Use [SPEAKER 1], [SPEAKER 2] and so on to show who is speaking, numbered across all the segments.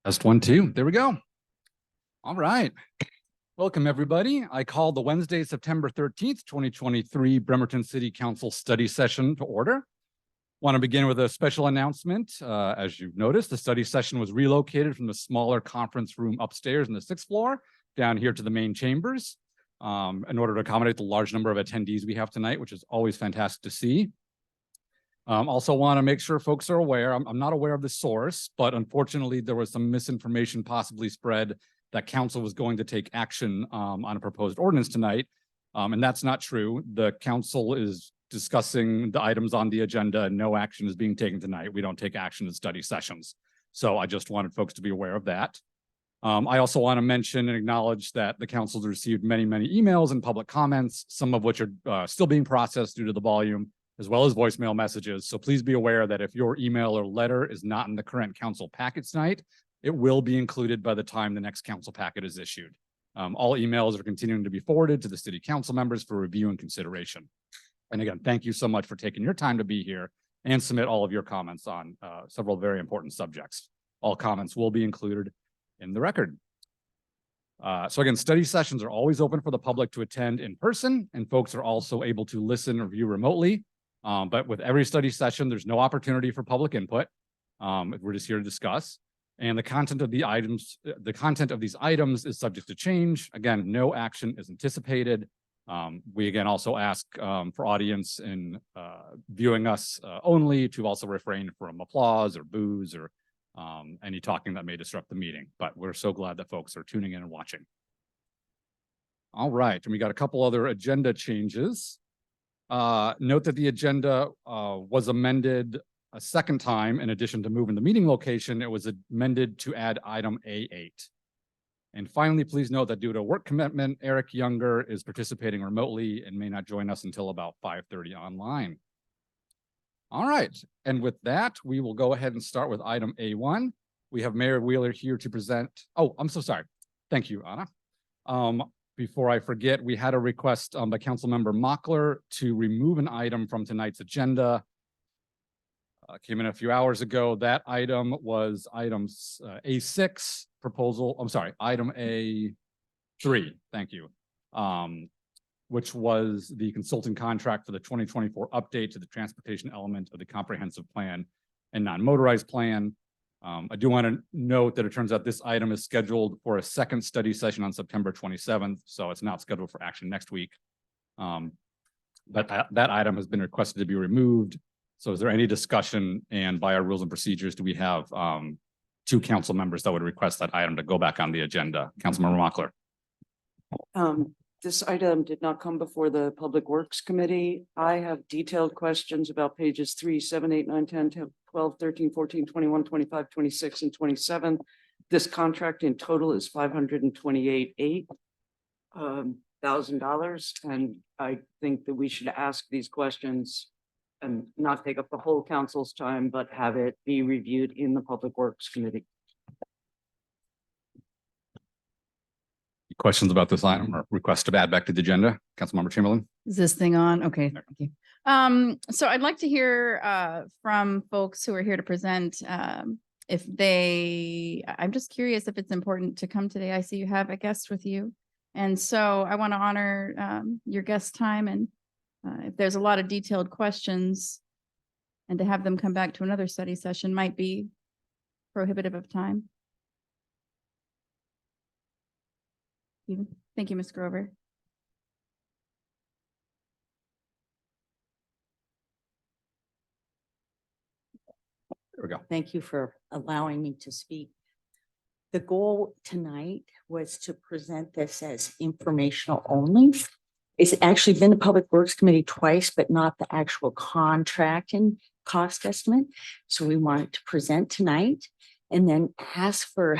[SPEAKER 1] Test 1, 2. There we go. All right. Welcome, everybody. I call the Wednesday, September 13th, 2023 Bremerton City Council study session to order. Want to begin with a special announcement. As you've noticed, the study session was relocated from the smaller conference room upstairs in the 6th floor down here to the main chambers in order to accommodate the large number of attendees we have tonight, which is always fantastic to see. Also want to make sure folks are aware, I'm not aware of the source, but unfortunately there was some misinformation possibly spread that council was going to take action on a proposed ordinance tonight. And that's not true. The council is discussing the items on the agenda and no action is being taken tonight. We don't take action in study sessions. So I just wanted folks to be aware of that. I also want to mention and acknowledge that the council has received many emails and public comments, some of which are still being processed due to the volume, as well as voicemail messages. So please be aware that if your email or letter is not in the current council packet tonight, it will be included by the time the next council packet is issued. All emails are continuing to be forwarded to the city council members for review and consideration. And again, thank you so much for taking your time to be here and submit all of your comments on several very important subjects. All comments will be included in the record. So again, study sessions are always open for the public to attend in person, and folks are also able to listen or view remotely. But with every study session, there's no opportunity for public input. We're just here to discuss. And the content of these items is subject to change. Again, no action is anticipated. We again also ask for audience in viewing us only to also refrain from applause or boos or any talking that may disrupt the meeting. But we're so glad that folks are tuning in and watching. All right, and we got a couple other agenda changes. Note that the agenda was amended a second time. In addition to moving the meeting location, it was amended to add item A8. And finally, please note that due to a work commitment, Eric Younger is participating remotely and may not join us until about 5:30 online. All right, and with that, we will go ahead and start with item A1. We have Mayor Wheeler here to present. Oh, I'm so sorry. Thank you, Anna. Before I forget, we had a request by Councilmember Mockler to remove an item from tonight's agenda. Came in a few hours ago. That item was items A6 proposal. I'm sorry, item A3. Thank you. Which was the consulting contract for the 2024 update to the transportation element of the comprehensive plan and non-motorized plan. I do want to note that it turns out this item is scheduled for a second study session on September 27th, so it's not scheduled for action next week. But that item has been requested to be removed. So is there any discussion, and by our rules and procedures, do we have 2 council members that would request that item to go back on the agenda? Councilmember Mockler.
[SPEAKER 2] This item did not come before the Public Works Committee. I have detailed questions about pages 3, 7, 8, 9, 10, 12, 13, 14, 21, 25, 26, and 27. This contract in total is $528,000. And I think that we should ask these questions and not take up the whole council's time, but have it be reviewed in the Public Works Committee.
[SPEAKER 1] Questions about this item or request to add back to the agenda? Councilmember Chamberlain.
[SPEAKER 3] Is this thing on? Okay, thank you. So I'd like to hear from folks who are here to present I'm just curious if it's important to come today. I see you have a guest with you. And so I want to honor your guest time, and if there's a lot of detailed questions, and to have them come back to another study session might be prohibitive of time. Thank you, Ms. Grover.
[SPEAKER 1] There we go.
[SPEAKER 4] Thank you for allowing me to speak. The goal tonight was to present this as informational only. It's actually been the Public Works Committee twice, but not the actual contract and cost estimate. So we wanted to present tonight and then ask for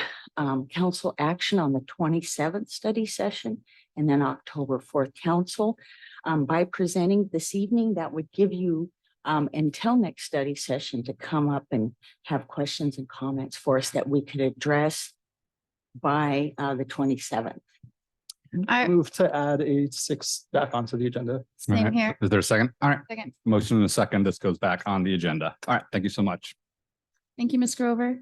[SPEAKER 4] council action on the 27th study session and then October 4th council. By presenting this evening, that would give you until next study session to come up and have questions and comments for us that we could address by the 27th.
[SPEAKER 5] I move to add A6 back onto the agenda.
[SPEAKER 3] Same
[SPEAKER 1] right.
[SPEAKER 3] here.
[SPEAKER 1] Is there a second? All right.
[SPEAKER 3] Second.
[SPEAKER 1] Motion and a second. This goes back on the agenda. All right. Thank you so much.
[SPEAKER 3] Thank you, Ms. Grover.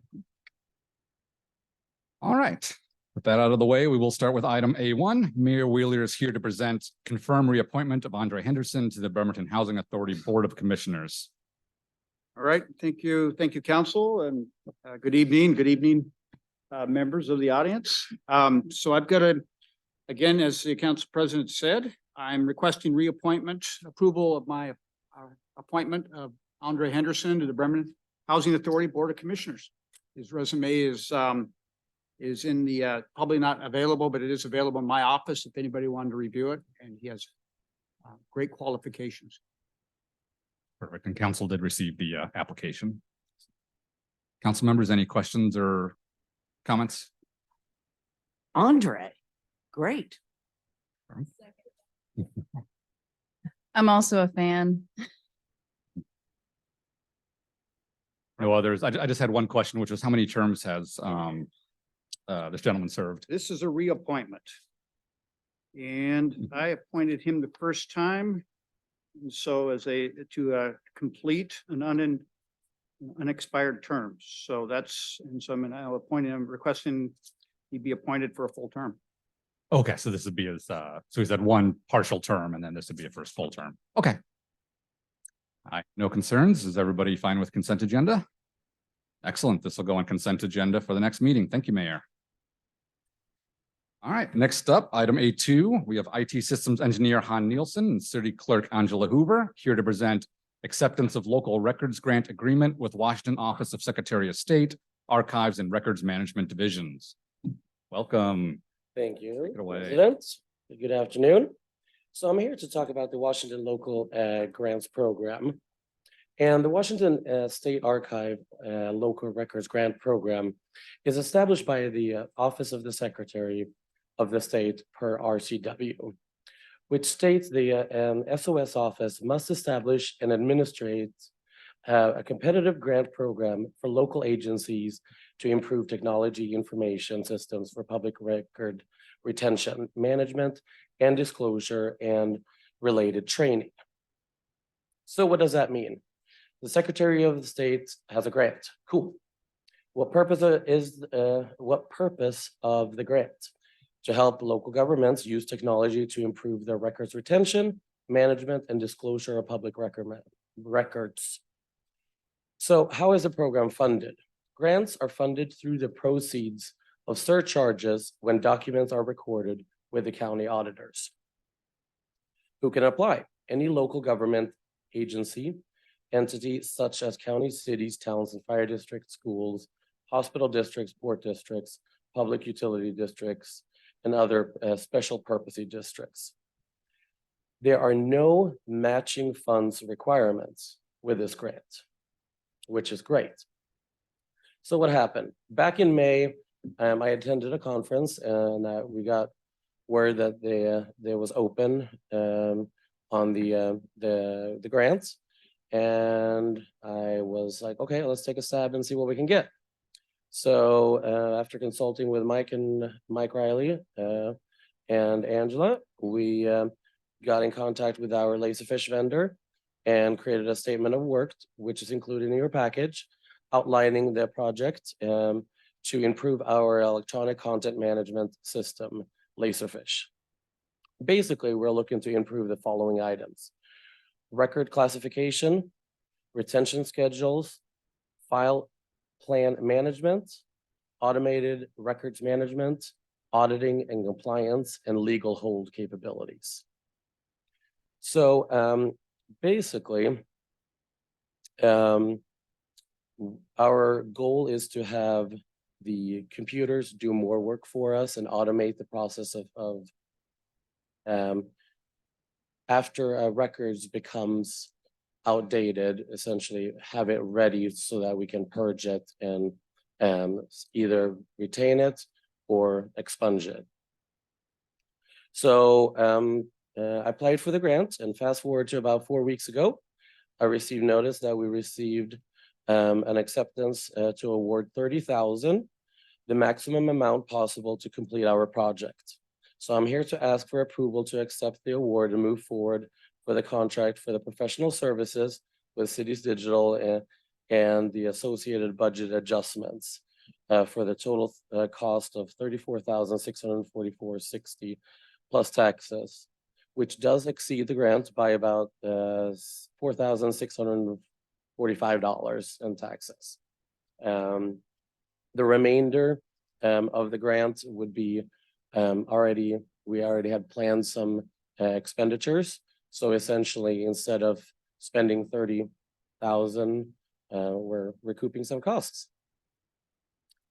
[SPEAKER 1] All right. With that out of the way, we will start with item A1. Mayor Wheeler is here to present confirm reappointment of Andre Henderson to the Bremerton Housing Authority Board of Commissioners.
[SPEAKER 6] All right, thank you, council, and good evening, members of the audience. So I've got again, as the council president said, I'm requesting reappointment, approval of my appointment of Andre Henderson to the Bremerton Housing Authority Board of Commissioners. His resume is in the probably not available, but it is available in my office if anybody wanted to review it, and he has great qualifications.
[SPEAKER 1] Perfect. And council did receive the application. Council members, any questions or comments?
[SPEAKER 2] Andre, great.
[SPEAKER 3] I'm also a fan.
[SPEAKER 1] No others. I just had one question, which was how many terms has this gentleman served?
[SPEAKER 6] This is a reappointment. And I appointed him the first time. And so to complete an unexpired term. So I'm now appointing him, requesting he be appointed for a full term.
[SPEAKER 1] Okay, so this would be his, so he's had one partial term and then this would be a first full term. Okay. All right, no concerns. Is everybody fine with consent agenda? Excellent. This will go on consent agenda for the next meeting. Thank you, Mayor. All right, next up, item A2, we have IT Systems Engineer Han Nielsen and City Clerk Angela Hoover here to present acceptance of local records grant agreement with Washington Office of Secretary of State, Archives and Records Management Divisions. Welcome.
[SPEAKER 7] Thank you.
[SPEAKER 1] Take it away.
[SPEAKER 7] President. Good afternoon. So I'm here to talk about the Washington Local Grants Program. And the Washington State Archive Local Records Grant Program is established by the Office of the Secretary of the State per RCW, which states the SOS office must establish and administrate a competitive grant program for local agencies to improve technology information systems for public record retention, management, and disclosure and related training. So what does that mean? The Secretary of the State has a grant. Cool. What purpose of the grant? To help local governments use technology to improve their records retention, management, and disclosure of public records. So how is the program funded? Grants are funded through the proceeds of surcharges when documents are recorded with the county auditors. Who can apply? Any local government agency, entity such as counties, cities, towns, and fire districts, schools, hospital districts, port districts, public utility districts, and other special purpose districts. There are no matching funds requirements with this grant, which is great. So what happened? Back in May, I attended a conference and we got word that there was open on the grants. And I was like, okay, let's take a stab and see what we can get. So after consulting with Mike Riley and Angela, we got in contact with our Laserfish vendor and created a statement of work, which is included in your package, outlining the project to improve our electronic content management system, Laserfish. Basically, we're looking to improve the following items: record classification, retention schedules, file plan management, automated records management, auditing and compliance, and legal hold capabilities. So basically, our goal is to have the computers do more work for us and automate the process of after records becomes outdated, essentially have it ready so that we can purge it and either retain it or expunge it. So I applied for the grant, and fast forward to about 4 weeks ago, I received notice that we received an acceptance to award $30,000, the maximum amount possible to complete our project. So I'm here to ask for approval to accept the award and move forward for the contract for the professional services with Cities Digital and the associated budget adjustments. for the total cost of $34,644.60 plus taxes, which does exceed the grant by about $4,645 in taxes. The remainder of the grant would be we already had planned some expenditures. So essentially, instead of spending $30,000, we're recouping some costs.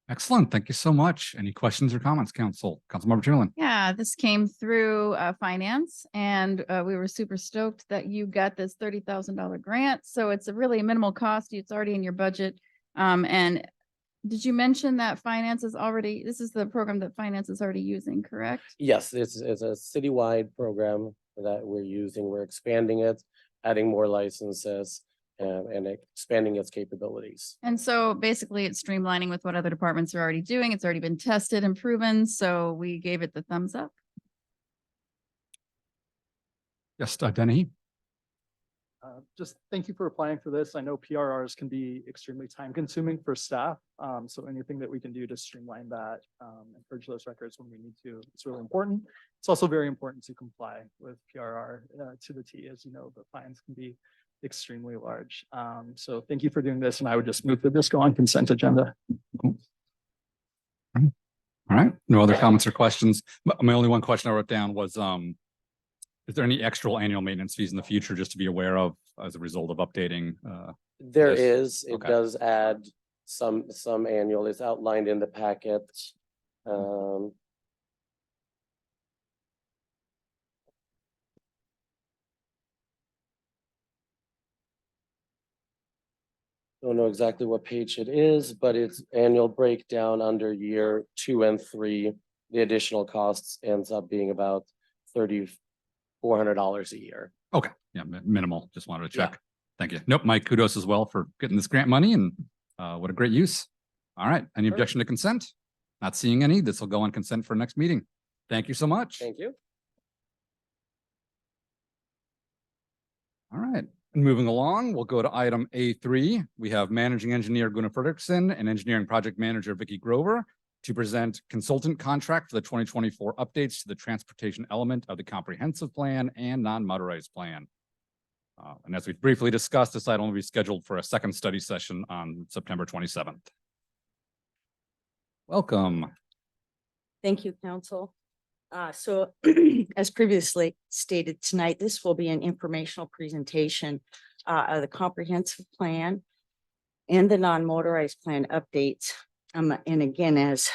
[SPEAKER 1] Excellent. Thank you so much. Any questions or comments, Councilmember Chamberlain?
[SPEAKER 3] Yeah, this came through finance, and we were super stoked that you got this $30,000 grant. So it's a really minimal cost. It's already in your budget. And did you mention that finance is already, this is the program that finance is already using, correct?
[SPEAKER 7] Yes, it's a citywide program that we're using. We're expanding it, adding more licenses, and expanding its capabilities.
[SPEAKER 3] And so basically it's streamlining with what other departments are already doing. It's already been tested and proven. So we gave it the thumbs up.
[SPEAKER 1] Yes, Denny.
[SPEAKER 5] Just thank you for applying for this. I know PRRs can be extremely time consuming for staff. So anything that we can do to streamline that and purge those records when we need to, it's really important. It's also very important to comply with PRR to the T. As you know, the fines can be extremely large. So thank you for doing this, and I would just move that this go on consent agenda.
[SPEAKER 1] All right, no other comments or questions. My only one question I wrote down was, is there any extra annual maintenance fees in the future just to be aware of as a result of updating?
[SPEAKER 7] There
[SPEAKER 1] Yes.
[SPEAKER 7] is, it
[SPEAKER 1] Okay.
[SPEAKER 7] does add some annual, it's outlined in the packet. Don't know exactly what page it is, but it's annual breakdown under year 2 and 3. The additional costs ends up being about $3,400 a year.
[SPEAKER 1] Okay, yeah, minimal. Just wanted to
[SPEAKER 7] Yeah.
[SPEAKER 1] check. Thank you. Nope, Mike, kudos as well for getting this grant money, and what a great use. All right, any objection to consent? Not seeing any. This will go on consent for next meeting. Thank you so much.
[SPEAKER 7] Thank you.
[SPEAKER 1] All right, and moving along, we'll go to item A3. We have Managing Engineer Gunnar Fredrickson and Engineering Project Manager Vicky Grover to present consultant contract for the 2024 updates to the transportation element of the comprehensive plan and non-motorized plan. And as we briefly discussed, this item will be scheduled for a second study session on September 27th. Welcome.
[SPEAKER 4] Thank you, Council. So as previously stated tonight, this will be an informational presentation of the comprehensive plan and the non-motorized plan updates. And again, as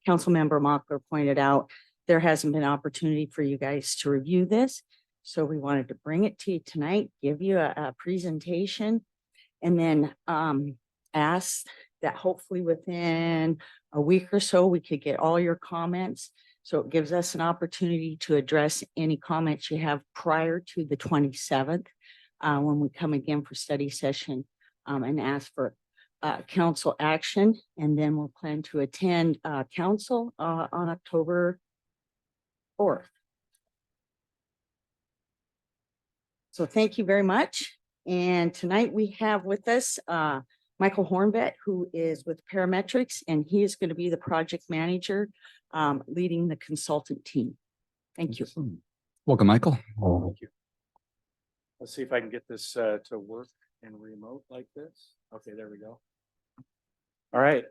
[SPEAKER 4] Councilmember Mockler pointed out, there hasn't been opportunity for you guys to review this. So we wanted to bring it to you tonight, give you a presentation, and then ask that hopefully within a week or so, we could get all your comments. So it gives us an opportunity to address any comments you have prior to the 27th, when we come again for study session, and ask for council action. And then we'll plan to attend council on October 4th. So thank you very much. And tonight we have with us Michael Hornvet, who is with Parametrics, and he is going to be the project manager leading the consultant team. Thank you.
[SPEAKER 1] Welcome, Michael.
[SPEAKER 6] Thank you. Let's see if I can get this to work in remote like this. Okay, there we go. All right.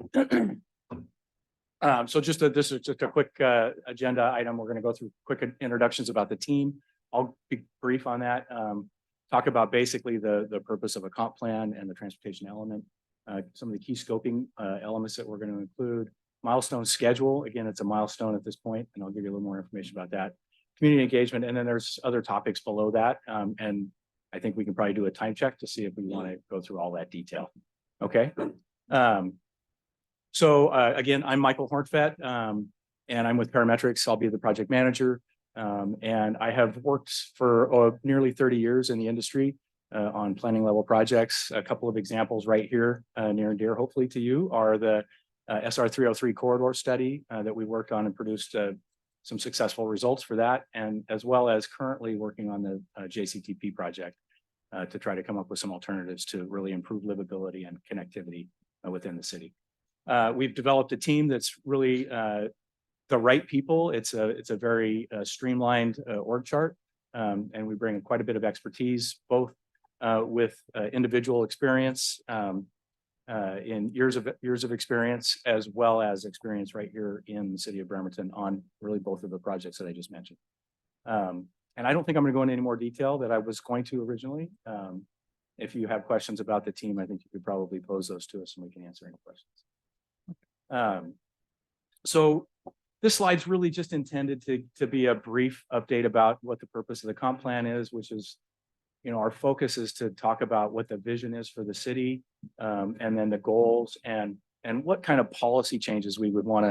[SPEAKER 6] So this is just a quick agenda item. We're going to go through quick introductions about the team. I'll be brief on that. Talk about basically the purpose of a comp plan and the transportation element. Some of the key scoping elements that we're going to include. Milestone schedule. Again, it's a milestone at this point, and I'll give you a little more information about that. Community engagement, and then there's other topics below that. And I think we can probably do a time check to see if we want to go through all that detail. Okay. So again, I'm Michael Hornvet, and I'm with Parametrics. I'll be the project manager. And I have worked for nearly 30 years in the industry on planning level projects. A couple of examples right here, near and dear, hopefully to you, are the SR 303 corridor study that we worked on and produced some successful results for that, and as well as currently working on the JCTP project to try to come up with some alternatives to really improve livability and connectivity within the city.
[SPEAKER 8] We've developed a team that's really the right people. It's a very streamlined org chart. And we bring quite a bit of expertise, both with individual experience in years of experience, as well as experience right here in the city of Bremerton on really both of the projects that I just mentioned. And I don't think I'm going to go into any more detail that I was going to originally. If you have questions about the team, I think you could probably pose those to us and we can answer any questions. So this slide's really just intended to be a brief update about what the purpose of the comp plan is, which is, our focus is to talk about what the vision is for the city, and then the goals and what kind of policy changes we would want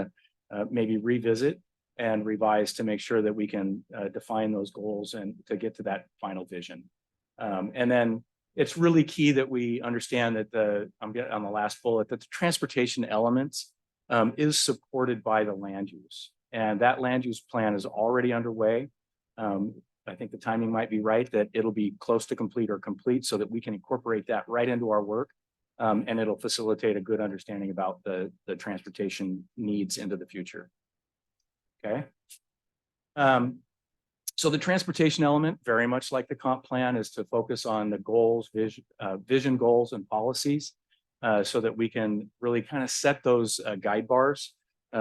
[SPEAKER 8] to maybe revisit and revise to make sure that we can define those goals and to get to that final vision. And then it's really key that we understand that I'm getting on the last bullet, that the transportation elements is supported by the land use. And that land use plan is already underway. I think the timing might be right, that it'll be close to complete or complete so that we can incorporate that right into our work. And it'll facilitate a good understanding about the transportation needs into the future. Okay. So the transportation element, very much like the comp plan, is to focus on the goals, vision goals and policies, so that we can really kind of set those guide bars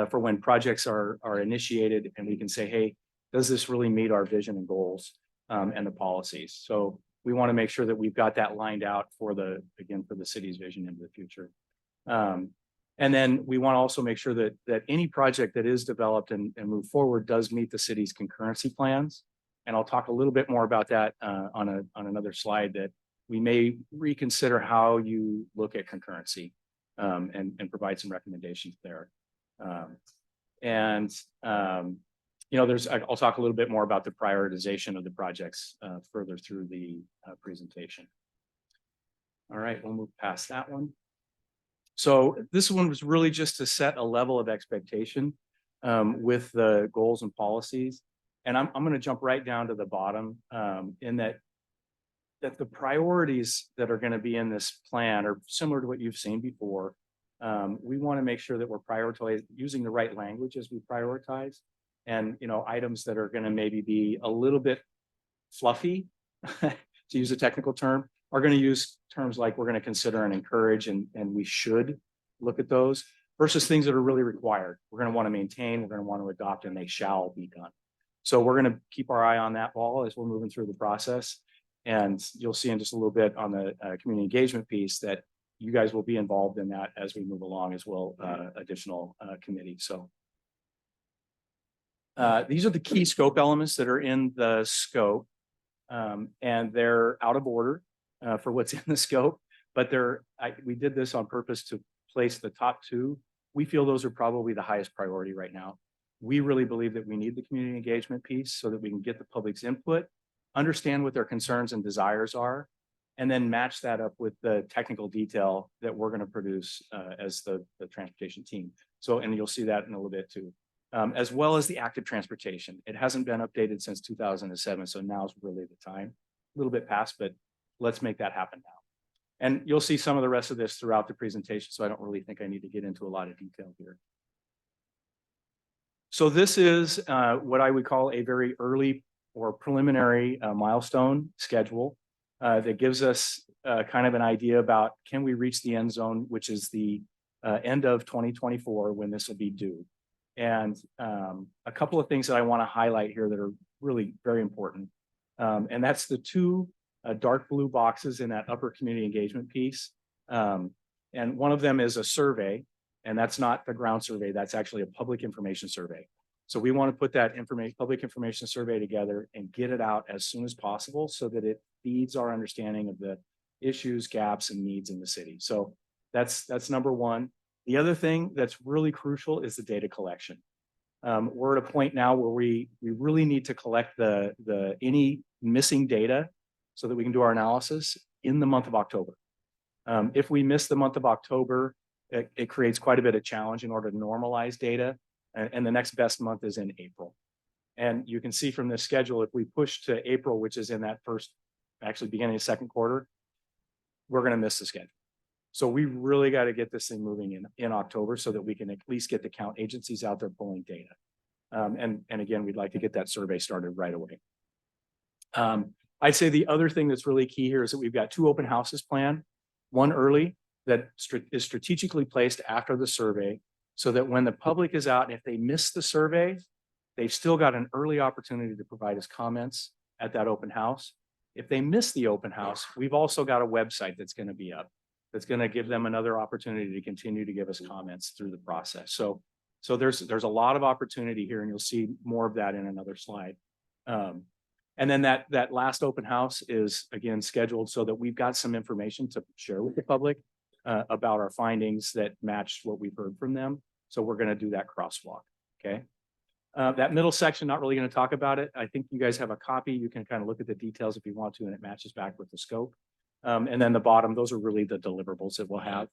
[SPEAKER 8] for when projects are initiated, and we can say, hey, does this really meet our vision and goals and the policies? So we want to make sure that we've got that lined out for the city's vision into the future. And then we want to also make sure that any project that is developed and move forward does meet the city's concurrency plans. And I'll talk a little bit more about that on another slide, that we may reconsider how you look at concurrency and provide some recommendations there. I'll talk a little bit more about the prioritization of the projects further through the presentation. All right, we'll move past that one. So this one was really just to set a level of expectation with the goals and policies. And I'm going to jump right down to the bottom in that the priorities that are going to be in this plan are similar to what you've seen before. We want to make sure that we're prioritizing using the right language as we prioritize, and items that are going to maybe be a little bit fluffy, to use a technical term, are going to use terms like we're going to consider and encourage, and we should look at those, versus things that are really required. We're going to want to maintain, we're going to want to adopt, and they shall be done. So we're going to keep our eye on that ball as we're moving through the process. And you'll see in just a little bit on the community engagement piece that you guys will be involved in that as we move along, as well, additional committees. So these are the key scope elements that are in the scope, and they're out of order for what's in the scope, but we did this on purpose to place the top two. We feel those are probably the highest priority right now. We really believe that we need the community engagement piece so that we can get the public's input, understand what their concerns and desires are, and then match that up with the technical detail that we're going to produce as the transportation team. So, and you'll see that in a little bit too, as well as the active transportation. It hasn't been updated since 2007, so now's really the time. A little bit past, but let's make that happen now. And you'll see some of the rest of this throughout the presentation, so I don't really think I need to get into a lot of detail here. So this is what I would call a very early or preliminary milestone schedule that gives us kind of an idea about, can we reach the end zone, which is the end of 2024 when this will be due. And a couple of things that I want to highlight here that are really very important. And that's the two dark blue boxes in that upper community engagement piece. And one of them is a survey, and that's not the ground survey, that's actually a public information survey. So we want to put that public information survey together and get it out as soon as possible so that it feeds our understanding of the issues, gaps, and needs in the city. So that's number one. The other thing that's really crucial is the data collection. We're at a point now where we really need to collect any missing data so that we can do our analysis in the month of October. If we miss the month of October, it creates quite a bit of challenge in order to normalize data. And the next best month is in April. And you can see from this schedule, if we push to April, which is in that beginning of second quarter, we're going to miss the schedule. So we really got to get this thing moving in October so that we can at least get the count agencies out there pulling data. And again, we'd like to get that survey started right away. I'd say the other thing that's really key here is that we've got 2 open houses planned, one early that is strategically placed after the survey so that when the public is out, and if they miss the survey, they've still got an early opportunity to provide us comments at that open house. If they miss the open house, we've also got a website that's going to be up, that's going to give them another opportunity to continue to give us comments through the process. So there's a lot of opportunity here, and you'll see more of that in another slide. And then that last open house is again scheduled so that we've got some information to share with the public about our findings that match what we've heard from them. So we're going to do that crosswalk. Okay. That middle section, not really going to talk about it. I think you guys have a copy. You can kind of look at the details if you want to, and it matches back with the scope. And then the bottom, those are really the deliverables that we'll have,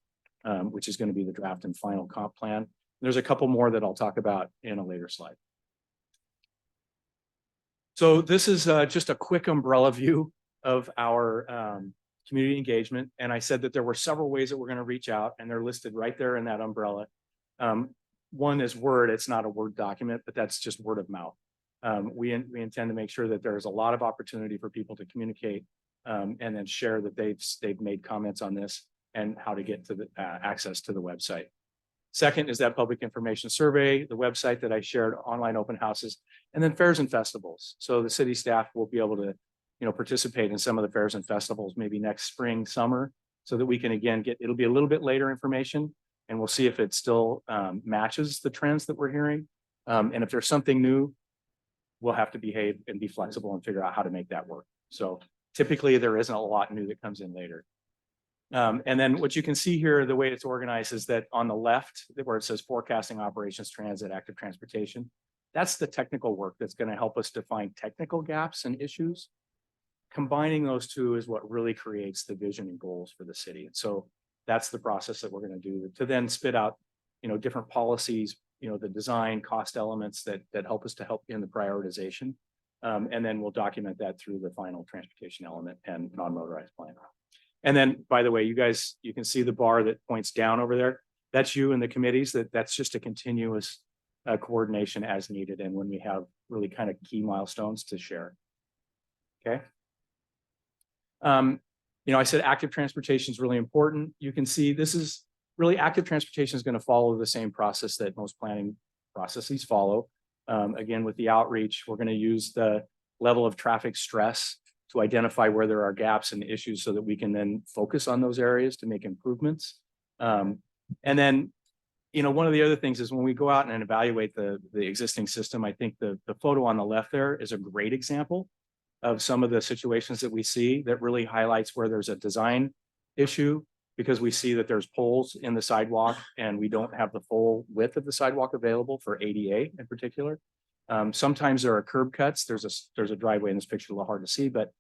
[SPEAKER 8] which is going to be the draft and final comp plan. There's a couple more that I'll talk about in a later slide. So this is just a quick umbrella view of our community engagement. And I said that there were several ways that we're going to reach out, and they're listed right there in that umbrella. One is Word. It's not a Word document, but that's just word of mouth. We intend to make sure that there's a lot of opportunity for people to communicate and then share that they've made comments on this and how to get to the access to the website. Second is that public information survey, the website that I shared, online open houses, and then fairs and festivals. So the city staff will be able to, participate in some of the fairs and festivals, maybe next spring, summer, so that we can again it'll be a little bit later information, and we'll see if it still matches the trends that we're hearing. And if there's something new, we'll have to behave and be flexible and figure out how to make that work. So typically there isn't a lot new that comes in later. And then what you can see here, the way it's organized is that on the left, where it says forecasting operations, transit, active transportation, that's the technical work that's going to help us define technical gaps and issues. Combining those two is what really creates the vision and goals for the city. And so that's the process that we're going to do to then spit out, different policies, the design cost elements that help us to help in the prioritization. And then we'll document that through the final transportation element and non-motorized plan. And then, by the way, you can see the bar that points down over there. That's you and the committees. That's just a continuous coordination as needed, and when we have really kind of key milestones to share. Okay. I said active transportation is really important. You can see this is really active transportation is going to follow the same process that most planning processes follow. Again, with the outreach, we're going to use the level of traffic stress to identify where there are gaps and issues so that we can then focus on those areas to make improvements. And then, one of the other things is when we go out and evaluate the existing system, I think the photo on the left there is a great example of some of the situations that we see that really highlights where there's a design issue, because we see that there's poles in the sidewalk and we don't have the full width of the sidewalk available for ADA in particular. Sometimes there are curb cuts. There's a driveway in this picture, a little hard to see, but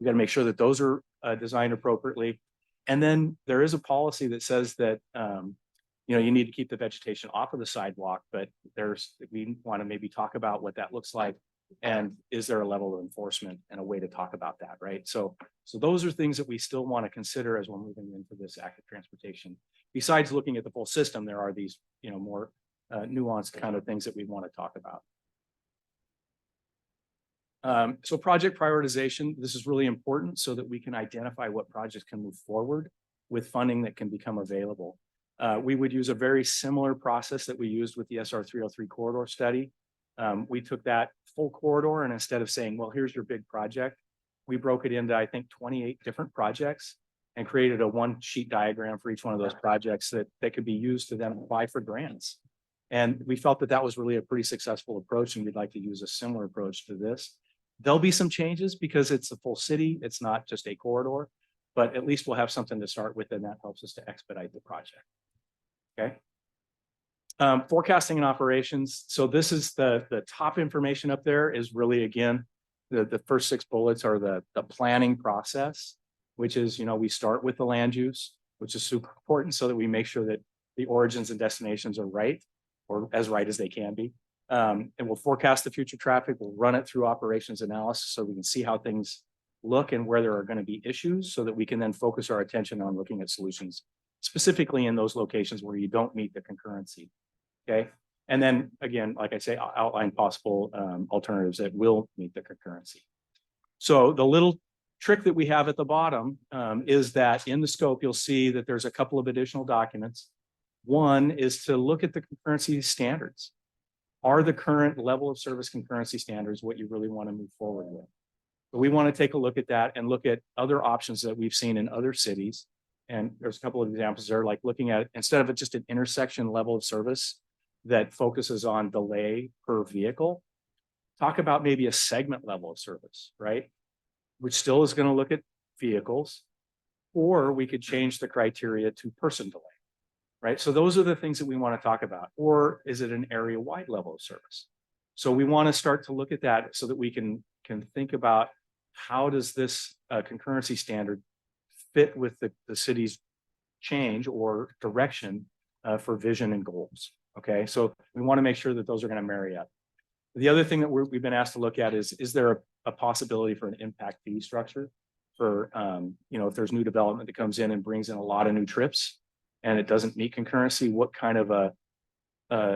[SPEAKER 8] we got to make sure that those are designed appropriately. And then there is a policy that says that you need to keep the vegetation off of the sidewalk, but we want to maybe talk about what that looks like, and is there a level of enforcement and a way to talk about that, right? So those are things that we still want to consider as we're moving into this active transportation. Besides looking at the full system, there are these more nuanced kind of things that we want to talk about. So project prioritization, this is really important so that we can identify what projects can move forward with funding that can become available. We would use a very similar process that we used with the SR 303 corridor study. We took that full corridor, and instead of saying, well, here's your big project, we broke it into, I think, 28 different projects and created a one sheet diagram for each one of those projects that could be used to then apply for grants. And we felt that was really a pretty successful approach, and we'd like to use a similar approach to this. There'll be some changes because it's a full city. It's not just a corridor, but at least we'll have something to start with, and that helps us to expedite the project. Okay. Forecasting and operations. So this is the top information up there is really, again, the first 6 bullets are the planning process, which is, we start with the land use, which is super important so that we make sure that the origins and destinations are right, or as right as they can be. And we'll forecast the future traffic. We'll run it through operations analysis so we can see how things look and where there are going to be issues so that we can then focus our attention on looking at solutions specifically in those locations where you don't meet the concurrency. Okay. And then again, like I say, I'll outline possible alternatives that will meet the concurrency. So the little trick that we have at the bottom is that in the scope, you'll see that there's a couple of additional documents. One is to look at the concurrency standards. Are the current level of service concurrency standards what you really want to move forward with? But we want to take a look at that and look at other options that we've seen in other cities. And there's a couple of examples there, like looking at, instead of just an intersection level of service that focuses on delay per vehicle, talk about maybe a segment level of service, right? Which still is going to look at vehicles, or we could change the criteria to person delay, right? So those are the things that we want to talk about. Or is it an area-wide level of service? So we want to start to look at that so that we can think about how does this concurrency standard fit with the city's change or direction for vision and goals. Okay, so we want to make sure that those are going to marry up. The other thing that we've been asked to look at is there a possibility for an impact fee structure for, if there's new development that comes in and brings in a lot of new trips and it doesn't meet concurrency, what kind of a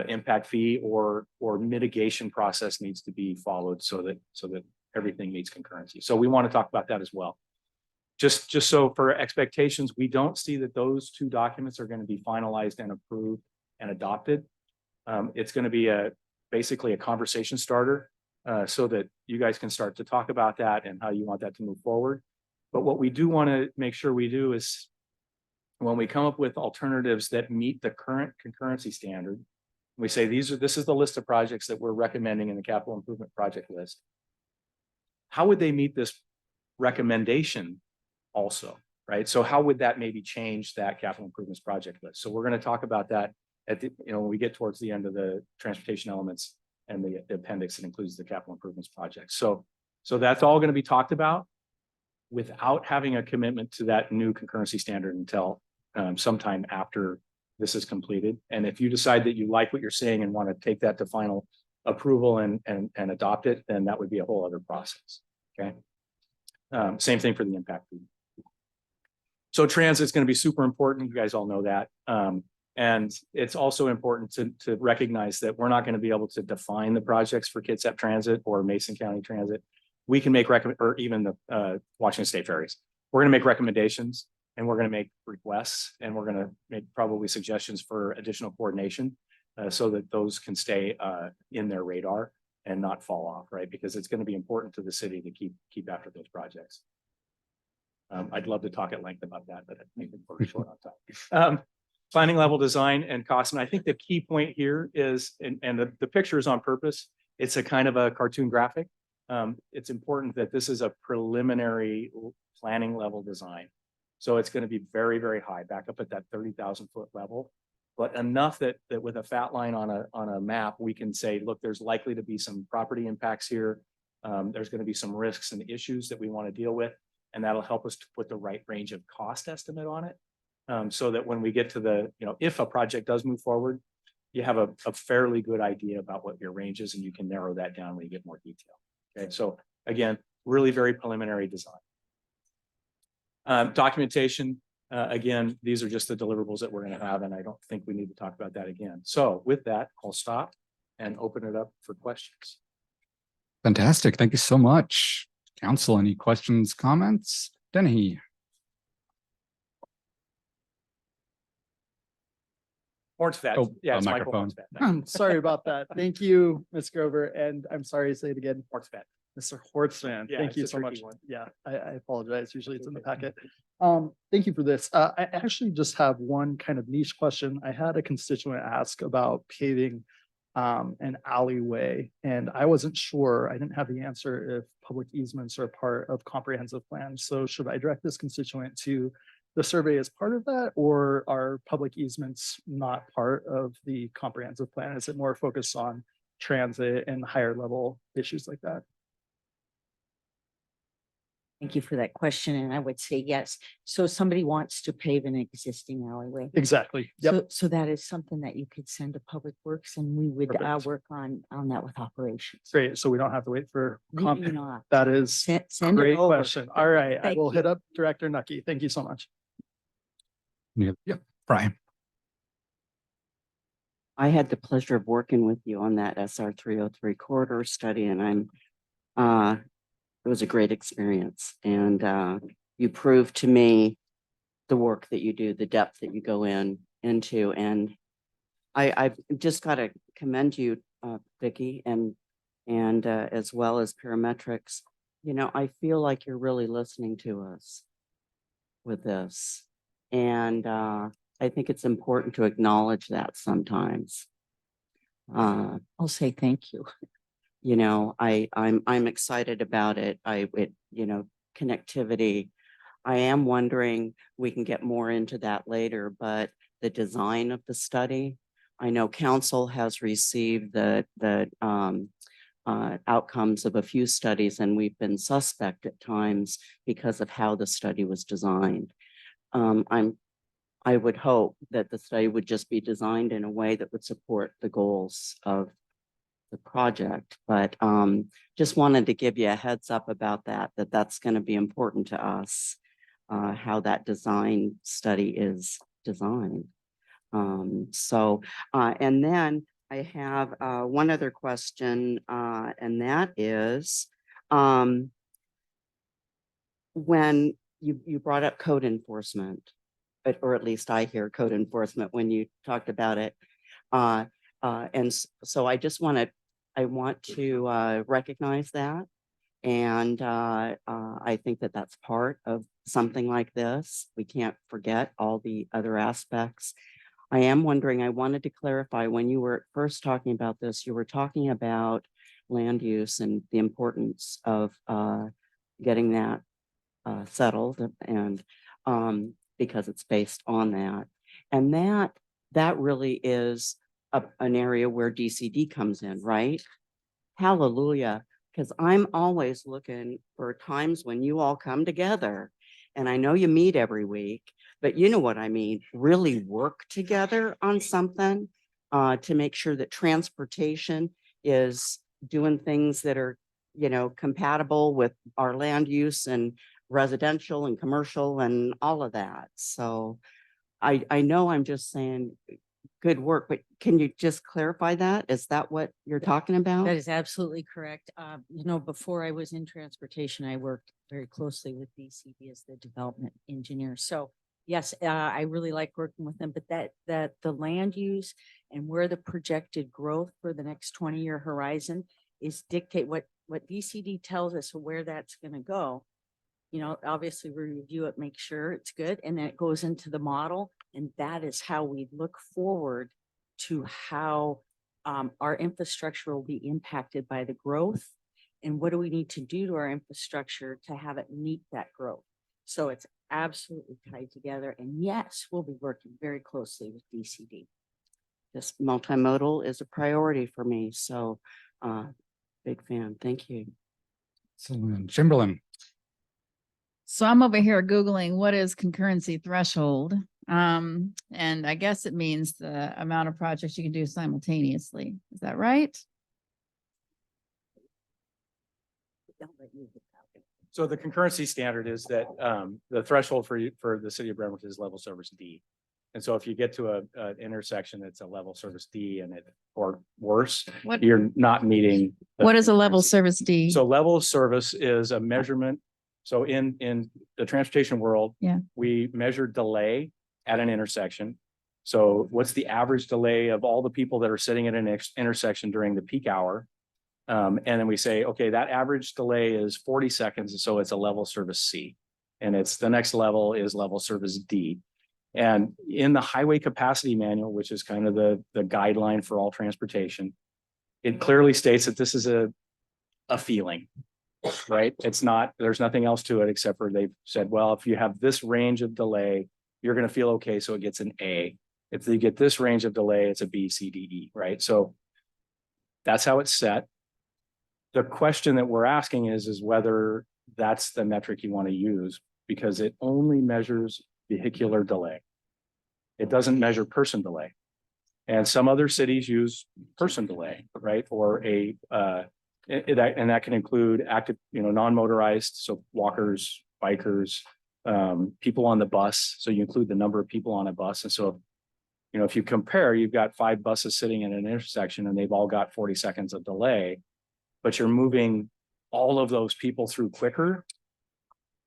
[SPEAKER 8] impact fee or mitigation process needs to be followed so that everything meets concurrency. So we want to talk about that as well. Just so for expectations, we don't see that those two documents are going to be finalized and approved and adopted. It's going to be basically a conversation starter so that you guys can start to talk about that and how you want that to move forward. But what we do want to make sure we do is when we come up with alternatives that meet the current concurrency standard, we say this is the list of projects that we're recommending in the capital improvement project list. How would they meet this recommendation also, right? So how would that maybe change that capital improvements project list? So we're going to talk about that at the, when we get towards the end of the transportation elements and the appendix that includes the capital improvements project. So that's all going to be talked about without having a commitment to that new concurrency standard until sometime after this is completed. And if you decide that you like what you're saying and want to take that to final approval and adopt it, then that would be a whole other process. Okay. Same thing for the impact fee. So transit is going to be super important. You guys all know that. And it's also important to recognize that we're not going to be able to define the projects for Sept Transit or Mason County Transit. We can make or even the Washington State Ferries. We're going to make recommendations and we're going to make requests and we're going to make probably suggestions for additional coordination so that those can stay in their radar and not fall off, right? Because it's going to be important to the city to keep after those projects. I'd love to talk at length about that, but I think we're short on time. Planning level design and cost. And I think the key point here is, and the picture is on purpose, it's a kind of a cartoon graphic. It's important that this is a preliminary planning level design. So it's going to be very, very high, back up at that 30,000 foot level, but enough that with a fat line on a map, we can say, look, there's likely to be some property impacts here. There's going to be some risks and issues that we want to deal with. And that'll help us to put the right range of cost estimate on it. So that when we get to the, if a project does move forward, you have a fairly good idea about what your range is and you can narrow that down when you get more detail. Okay, so again, really very preliminary design. Documentation, again, these are just the deliverables that we're going to have, and I don't think we need to talk about that again. So with that, I'll stop and open it up for questions.
[SPEAKER 1] Fantastic. Thank you so much. Council, any questions, comments? Dennehy.
[SPEAKER 8] Horns fat.
[SPEAKER 1] Oh,
[SPEAKER 8] Yeah, it's Michael
[SPEAKER 1] microphone.
[SPEAKER 8] Horns fat.
[SPEAKER 5] Sorry about that. Thank you, Ms. Grover. And I'm sorry to say it again,
[SPEAKER 8] Horns fat.
[SPEAKER 5] Mr. Hortzman.
[SPEAKER 8] Yeah,
[SPEAKER 5] Thank
[SPEAKER 8] it's
[SPEAKER 5] you
[SPEAKER 8] a
[SPEAKER 5] so much.
[SPEAKER 8] tricky one.
[SPEAKER 5] Yeah, I apologize. Usually it's in the packet. Thank you for this. I actually just have one kind of niche question. I had a constituent ask about paving an alleyway, and I wasn't sure. I didn't have the answer if public easements are part of comprehensive plans. So should I direct this constituent to the survey as part of that, or are public easements not part of the comprehensive plan? Is it more focused on transit and higher level issues like that?
[SPEAKER 4] Thank you for that question. And I would say yes. So somebody wants to pave an existing alleyway.
[SPEAKER 5] Exactly. Yep.
[SPEAKER 4] So that is something that you could send to Public Works and we would
[SPEAKER 5] Perfect.
[SPEAKER 4] work on that with operations.
[SPEAKER 5] Great. So we don't have to wait for
[SPEAKER 4] Maybe not.
[SPEAKER 5] that is
[SPEAKER 4] Send it
[SPEAKER 5] great
[SPEAKER 4] over.
[SPEAKER 5] question. All right. I
[SPEAKER 4] Thank
[SPEAKER 5] will
[SPEAKER 4] you.
[SPEAKER 5] hit up Director Nucky. Thank you so much.
[SPEAKER 1] Yeah. Fry.
[SPEAKER 9] I had the pleasure of working with you on that SR 303 corridor study, and it was a great experience. And you proved to me the work that you do, the depth that you go into. And I've just got to commend you, Vicky, and as well as Parametrics. You know, I feel like you're really listening to us with this. And I think it's important to acknowledge that sometimes.
[SPEAKER 4] I'll say thank you.
[SPEAKER 9] You know, I'm excited about it. You know, connectivity. I am wondering, we can get more into that later, but the design of the study, I know council has received the outcomes of a few studies, and we've been suspect at times because of how the study was designed. I would hope that the study would just be designed in a way that would support the goals of the project, but just wanted to give you a heads up about that's going to be important to us, how that design study is designed. And then I have one other question, and that is, when you brought up code enforcement, or at least I hear code enforcement when you talked about it. So I want to recognize that. And I think that that's part of something like this. We can't forget all the other aspects. I am wondering, I wanted to clarify, when you were first talking about this, you were talking about land use and the importance of getting that settled, and because it's based on that. And that really is an area where DCD comes in, right? Hallelujah. Because I'm always looking for times when you all come together, and I know you meet every week, but you know what I mean, really work together on something to make sure that transportation is doing things that are, you know, compatible with our land use and residential and commercial and all of that. So I know I'm just saying good work, but can you just clarify that? Is that what you're talking about?
[SPEAKER 4] That is absolutely correct. You know, before I was in transportation, I worked very closely with DCD as the development engineer. So yes, I really like working with them, but that the land use and where the projected growth for the next 20-year horizon is dictate what DCD tells us where that's going to go. You know, obviously we review it, make sure it's good, and then it goes into the model. And that is how we look forward to how our infrastructure will be impacted by the growth, and what do we need to do to our infrastructure to have it meet that growth. So it's absolutely tied together. And yes, we'll be working very closely with DCD.
[SPEAKER 9] This multimodal is a priority for me. So big fan. Thank you.
[SPEAKER 1] Excellent. Chamberlain.
[SPEAKER 3] So I'm over here Googling what is concurrency threshold. And I guess it means the amount of projects you can do simultaneously. Is that right?
[SPEAKER 8] So the concurrency standard is that the threshold for the city of Bremerton is level service D. And so if you get to an intersection that's a level service D and or worse, you're not meeting.
[SPEAKER 3] What is a level service D?
[SPEAKER 8] So level of service is a measurement. So in the transportation world, we measure delay at an intersection. So what's the average delay of all the people that are sitting at an intersection during the peak hour? And then we say, okay, that average delay is 40 seconds. So it's a level service C, and it's the next level is level service D. And in the highway capacity manual, which is kind of the guideline for all transportation, it clearly states that this is a feeling, right? It's not, there's nothing else to it except for they've said, well, if you have this range of delay, you're going to feel okay. So it gets an A. If you get this range of delay, it's a B, C, D, E, right? So that's how it's set. The question that we're asking is whether that's the metric you want to use, because it only measures vehicular delay. It doesn't measure person delay. And some other cities use person delay, right? Or and that can include active, non-motorized, so walkers, bikers, people on the bus. So you include the number of people on a bus. And so, you know, if you compare, you've got 5 buses sitting in an intersection and they've all got 40 seconds of delay, but you're moving all of those people through quicker.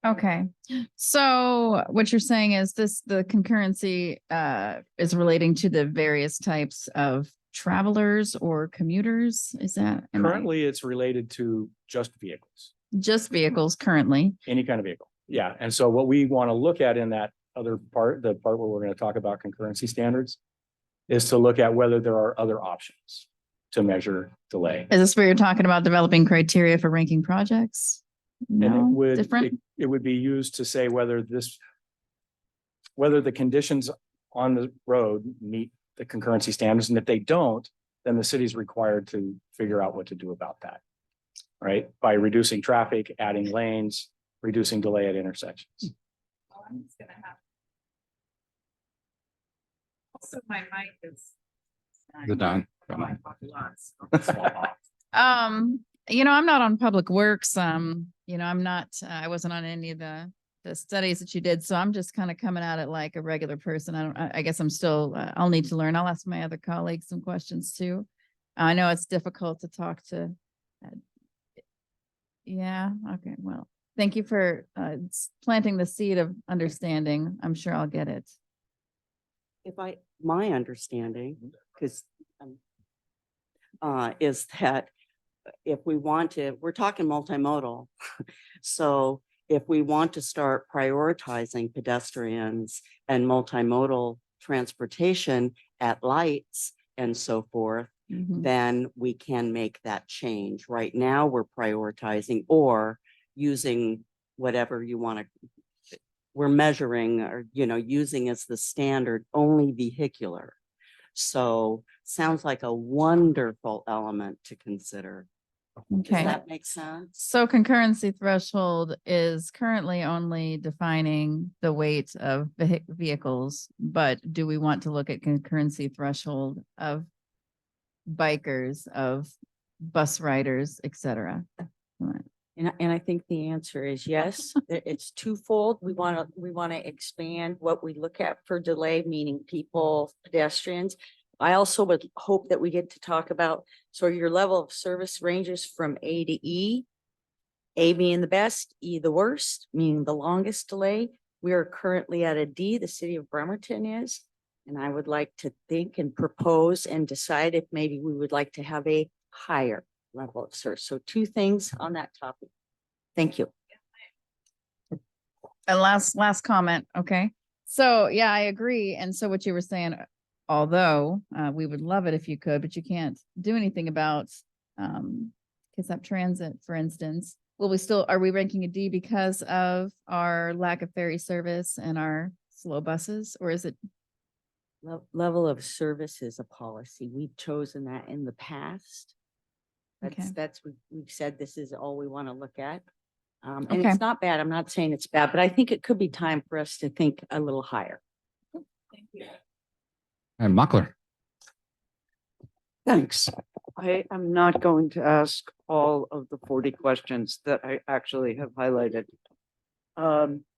[SPEAKER 3] Okay, so what you're saying is the concurrency is relating to the various types of travelers or commuters? Is that? am I-
[SPEAKER 8] Currently, it's related to just vehicles,
[SPEAKER 3] Just vehicles currently.
[SPEAKER 8] any kind of vehicle. Yeah. And so what we want to look at in that other part, the part where we're going to talk about concurrency standards, is to look at whether there are other options to measure delay.
[SPEAKER 3] Is this where you're talking about developing criteria for ranking projects?
[SPEAKER 8] And it
[SPEAKER 3] No,
[SPEAKER 8] would,
[SPEAKER 3] different?
[SPEAKER 8] it would be used to say whether the conditions on the road meet the concurrency standards. And if they don't, then the city's required to figure out what to do about that. Right? By reducing traffic, adding lanes, reducing delay at intersections.
[SPEAKER 10] Also, my mic is.
[SPEAKER 1] Is it done?
[SPEAKER 3] I'm not on Public Works. I'm not, I wasn't on any of the studies that you did. So I'm just kind of coming at it like a regular person. I guess I'm still, I'll need to learn. I'll ask my other colleagues some questions too. I know it's difficult to talk to. Yeah. Okay. Well, thank you for planting the seed of understanding. I'm sure I'll get it.
[SPEAKER 9] My understanding, because is that if we want to, we're talking multimodal. So if we want to start prioritizing pedestrians and multimodal transportation at lights and so forth,
[SPEAKER 3] Mhm.
[SPEAKER 9] then we can make that change. Right now, we're prioritizing or using whatever you want to, we're measuring or, using as the standard only vehicular. So sounds like a wonderful element to consider. Does
[SPEAKER 3] Okay.
[SPEAKER 9] that make sense?
[SPEAKER 3] So concurrency threshold is currently only defining the weight of vehicles, but do we want to look at concurrency threshold of bikers, of bus riders, et cetera?
[SPEAKER 4] And I think the answer is yes. It's twofold. We want to expand what we look at for delay, meaning people, pedestrians. I also would hope that we get to talk about, so your level of service ranges from A to E, A being the best, E the worst, meaning the longest delay. We are currently at a D, the city of Bremerton is. And I would like to think and propose and decide if maybe we would like to have a higher level of service. So 2 things on that topic. Thank you.
[SPEAKER 3] And last comment. Okay. So yeah, I agree. And so what you were saying, although we would love it if you could, but you can't do anything about Sept Transit, for instance. Are we ranking a D because of our lack of ferry service and our slow buses, or is it?
[SPEAKER 4] Level of service is a policy. We've chosen that in the past.
[SPEAKER 3] Okay.
[SPEAKER 4] We've said this is all we want to look at. And
[SPEAKER 3] Okay.
[SPEAKER 4] it's not bad. I'm not saying it's bad, but I think it could be time for us to think a little higher.
[SPEAKER 10] Thank you.
[SPEAKER 1] And Muckler.
[SPEAKER 2] Thanks. I am not going to ask all of the 40 questions that I actually have highlighted.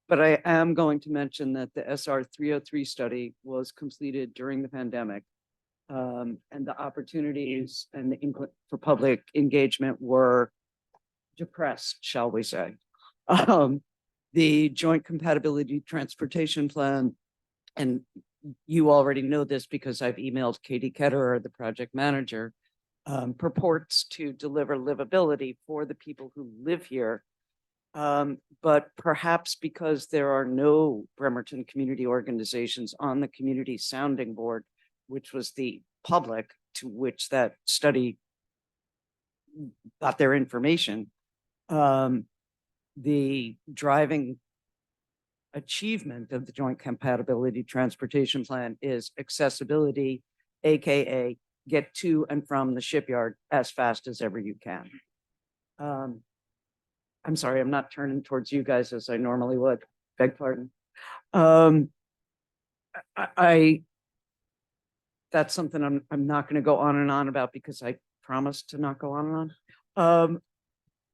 [SPEAKER 2] But I am going to mention that the SR 303 study was completed during the pandemic. And the opportunities and the input for public engagement were depressed, shall we say. The Joint Compatibility Transportation Plan, and you already know this because I've emailed Katie Ketterer, the project manager, purports to deliver livability for the people who live here. But perhaps because there are no Bremerton community organizations on the community sounding board, which was the public to which that study got their information, the driving achievement of the Joint Compatibility Transportation Plan is accessibility, AKA get to and from the shipyard as fast as ever you can. I'm sorry, I'm not turning towards you guys as I normally would. Beg pardon. That's something I'm not going to go on and on about because I promised to not go on and on.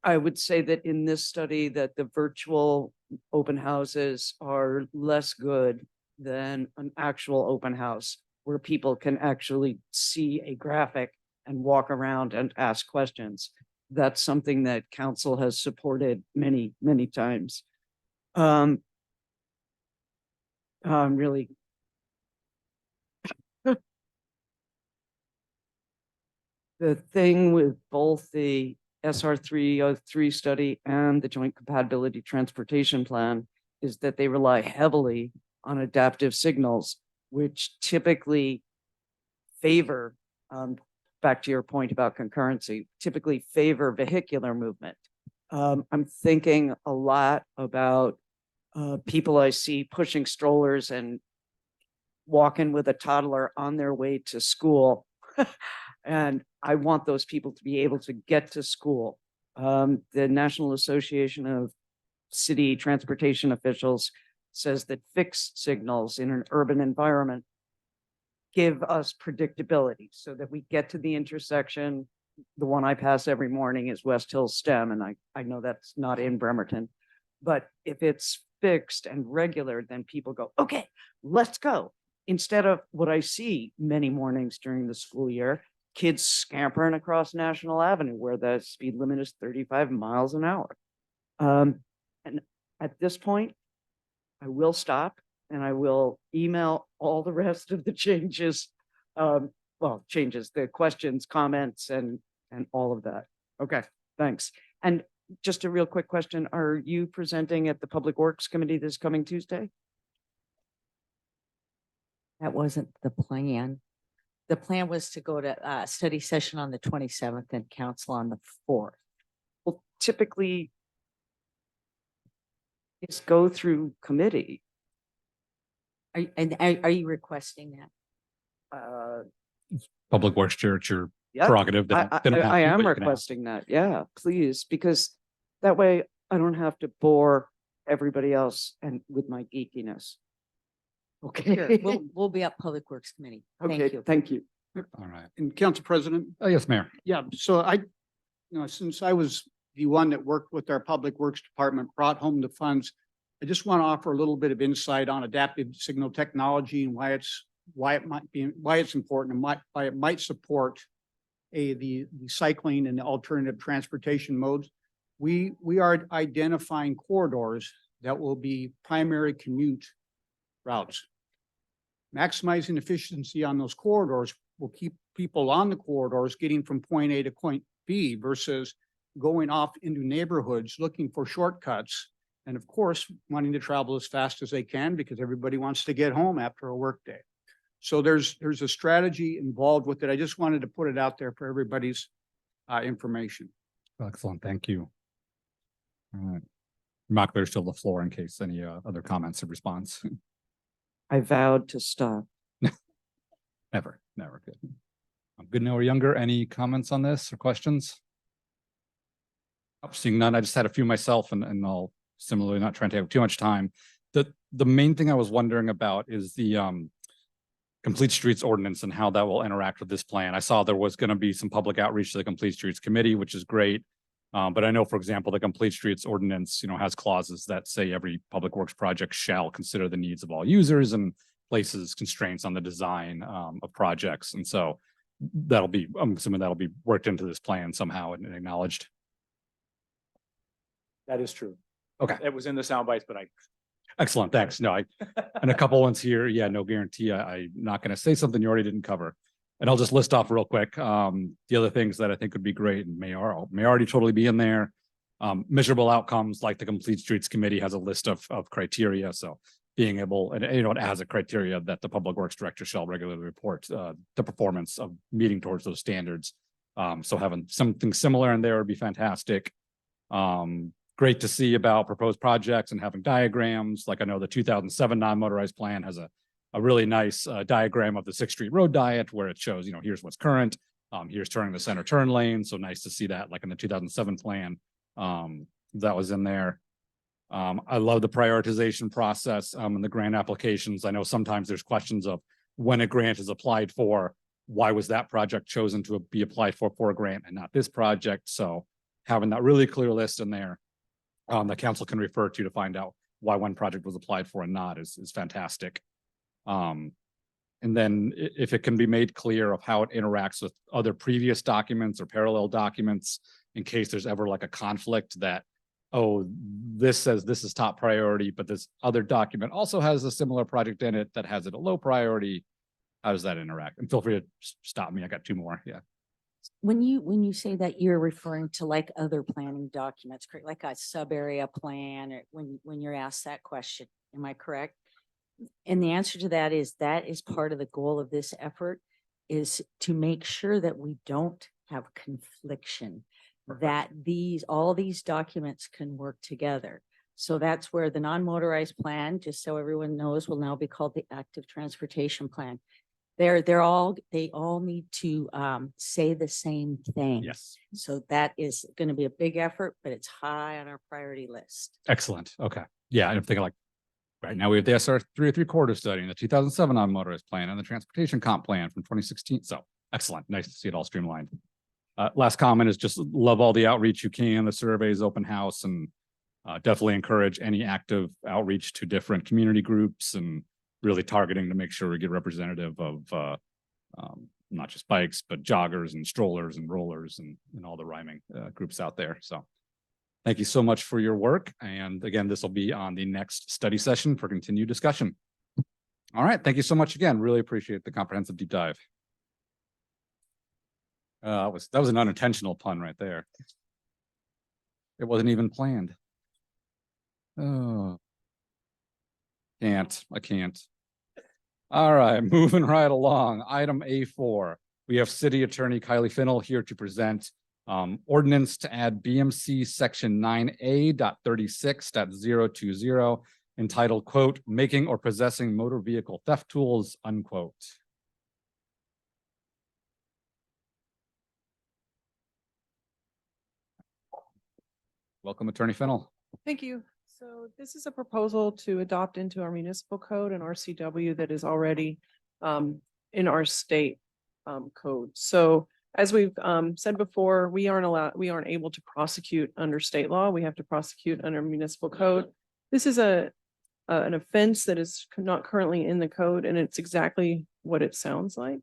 [SPEAKER 2] I would say that in this study that the virtual open houses are less good than an actual open house where people can actually see a graphic and walk around and ask questions. That's something that council has supported many, many times. Really. The thing with both the SR 303 study and the Joint Compatibility Transportation Plan is that they rely heavily on adaptive signals, which typically favor, back to your point about concurrency, typically favor vehicular movement. I'm thinking a lot about people I see pushing strollers and walking with a toddler on their way to school. And I want those people to be able to get to school. The National Association of City Transportation Officials says that fixed signals in an urban environment give us predictability so that we get to the intersection. The one I pass every morning is West Hill STEM, and I know that's not in Bremerton. But if it's fixed and regular, then people go, okay, let's go. Instead of what I see many mornings during the school year, kids scampering across National Avenue where the speed limit is 35 miles an hour. And at this point, I will stop and I will email all the rest of the changes. Changes, the questions, comments, and all of that. Okay, thanks. And just a real quick question. Are you presenting at the Public Works Committee this coming Tuesday?
[SPEAKER 4] That wasn't the plan. The plan was to go to a study session on the 27th and council on the 4th.
[SPEAKER 2] Well, typically it's go through committee.
[SPEAKER 4] Are you requesting that?
[SPEAKER 1] Public Works Chair, it's your
[SPEAKER 2] Yeah,
[SPEAKER 1] prerogative. They don't have
[SPEAKER 2] I
[SPEAKER 1] to,
[SPEAKER 2] am
[SPEAKER 1] but you can ask.
[SPEAKER 2] requesting that. Yeah, please, because that way I don't have to bore everybody else and with my geekiness.
[SPEAKER 4] Sure,
[SPEAKER 2] Okay.
[SPEAKER 4] we'll be at Public Works Committee.
[SPEAKER 2] Okay,
[SPEAKER 4] Thank you.
[SPEAKER 2] thank you.
[SPEAKER 1] All right.
[SPEAKER 6] And Council President,
[SPEAKER 1] Yes, Mayor.
[SPEAKER 6] yeah, so since I was the one that worked with our Public Works Department, brought home the funds, I just want to offer a little bit of insight on adaptive signal technology and why it's important and why it might support the cycling and the alternative transportation modes. We are identifying corridors that will be primary commute routes. Maximizing efficiency on those corridors will keep people on the corridors getting from point A to point B versus going off into neighborhoods looking for shortcuts. And of course, wanting to travel as fast as they can because everybody wants to get home after a work day. So there's a strategy involved with it. I just wanted to put it out there for everybody's information.
[SPEAKER 1] Excellent. Thank you. All right. Mark, there's still the floor in case any other comments or response.
[SPEAKER 2] I vowed to stop.
[SPEAKER 1] Never good. Good now or younger. Any comments on this or questions? Seeing none, I just had a few myself and I'll similarly not trying to have too much time. The main thing I was wondering about is the Complete Streets Ordinance and how that will interact with this plan. I saw there was going to be some public outreach to the Complete Streets Committee, which is great. But I know, for example, the Complete Streets Ordinance, has clauses that say every public works project shall consider the needs of all users and places constraints on the design of projects. And so I'm assuming that'll be worked into this plan somehow and acknowledged.
[SPEAKER 8] That is true.
[SPEAKER 1] Okay.
[SPEAKER 8] It was in the sound bites, but
[SPEAKER 1] Excellent. Thanks. No, and a couple ones here. Yeah, no guarantee. I'm not going to say something you already didn't cover. And I'll just list off real quick. The other things that I think would be great and may already totally be in there. Measurable outcomes, like the Complete Streets Committee has a list of criteria. So being able, and it has a criteria that the Public Works Director shall regularly report the performance of meeting towards those standards. So having something similar in there would be fantastic. Great to see about proposed projects and having diagrams. Like I know the 2007 non-motorized plan has a really nice diagram of the 6th Street Road diet where it shows, here's what's current. Here's turning the center turn lane. So nice to see that like in the 2007 plan that was in there. I love the prioritization process and the grant applications. I know sometimes there's questions of when a grant is applied for, why was that project chosen to be applied for a grant and not this project? So having that really clear list in there that council can refer to find out why one project was applied for and not is fantastic. And then if it can be made clear of how it interacts with other previous documents or parallel documents, in case there's ever like a conflict that, oh, this says this is top priority, but this other document also has a similar project in it that has it a low priority. How does that interact? And feel free to stop me. I got two more. Yeah.
[SPEAKER 4] When you say that, you're referring to like other planning documents, correct? Like a sub-area plan, or when you're asked that question, am I correct? And the answer to that is part of the goal of this effort, is to make sure that we don't have confliction, that all these documents can work together. So that's where the non-motorized plan, just so everyone knows, will now be called the active transportation plan. They all need to say the same thing.
[SPEAKER 1] Yes.
[SPEAKER 4] So that is going to be a big effort, but it's high on our priority list.
[SPEAKER 1] Excellent. Okay. Yeah. I'm thinking like, right now we have the SR 3 3/4 study and the 2007 non-motorized plan and the transportation comp plan from 2016. So excellent. Nice to see it all streamlined. Last comment is just love all the outreach you can, the surveys, open house, and definitely encourage any active outreach to different community groups and really targeting to make sure we get representative of not just bikes, but joggers and strollers and rollers and all the rhyming groups out there. So thank you so much for your work. And again, this will be on the next study session for continued discussion. All right. Thank you so much again. Really appreciate the comprehensive deep dive. That was an unintentional pun right there. It wasn't even planned. Oh, I can't. All right, moving right along. Item A4. We have City Attorney Kylie Finnell here to present ordinance to add BMC Section 9A.36.020 entitled, quote, making or possessing motor vehicle theft tools, unquote. Welcome, Attorney Finnell.
[SPEAKER 11] Thank you. So this is a proposal to adopt into our municipal code an RCW that is already in our state code. So as we've said before, we aren't able to prosecute under state law. We have to prosecute under municipal code. This is an offense that is not currently in the code, and it's exactly what it sounds like.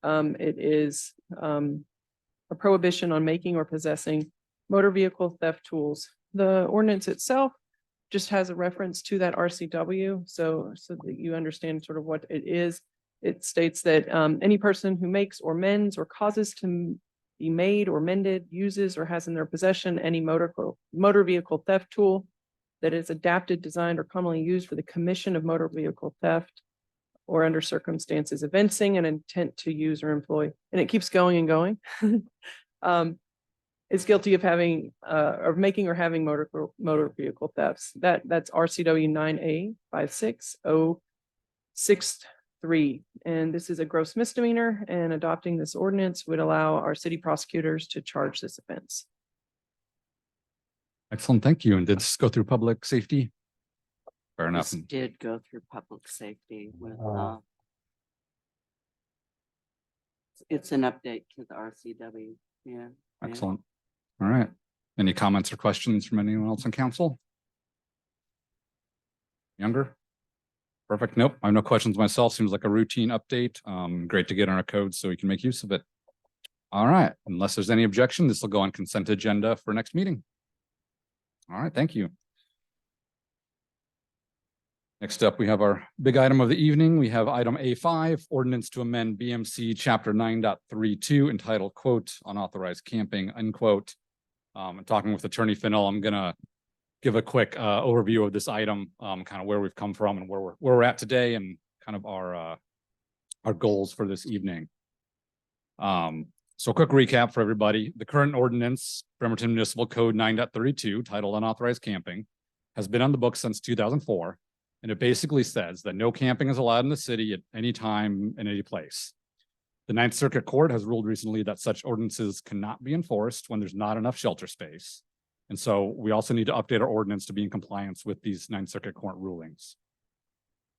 [SPEAKER 11] It is a prohibition on making or possessing motor vehicle theft tools. The ordinance itself just has a reference to that RCW, so that you understand sort of what it is. It states that any person who makes or mends or causes to be made or mended, uses or has in their possession any motor vehicle theft tool that is adapted, designed, or commonly used for the commission of motor vehicle theft, or under circumstances evincing an intent to use or employ. And it keeps going and going. Is guilty of having or making or having motor vehicle thefts. That's RCW 9A56063. And this is a gross misdemeanor, and adopting this ordinance would allow our city prosecutors to charge this offense.
[SPEAKER 1] Excellent. Thank you. And did this go through public safety? Fair enough.
[SPEAKER 9] This did go through public safety with, it's an update to the RCW. Yeah.
[SPEAKER 1] Excellent. All right. Any comments or questions from anyone else on council? Younger? Perfect. Nope. I have no questions myself. Seems like a routine update. Great to get on our code so we can make use of it. All right. Unless there's any objection, this will go on consent agenda for next meeting. All right. Thank you. Next up, we have our big item of the evening. We have item A5, ordinance to amend BMC chapter 9.32 entitled, quote, unauthorized camping, unquote. And talking with Attorney Finnell, I'm gonna give a quick overview of this item, kind of where we've come from and where we're at today, and kind of our goals for this evening. So a quick recap for everybody. The current ordinance, Bremerton Municipal Code 9.32, titled unauthorized camping, has been on the books since 2004. And it basically says that no camping is allowed in the city at any time in any place. The Ninth Circuit Court has ruled recently that such ordinances cannot be enforced when there's not enough shelter space. And so we also need to update our ordinance to be in compliance with these Ninth Circuit Court rulings.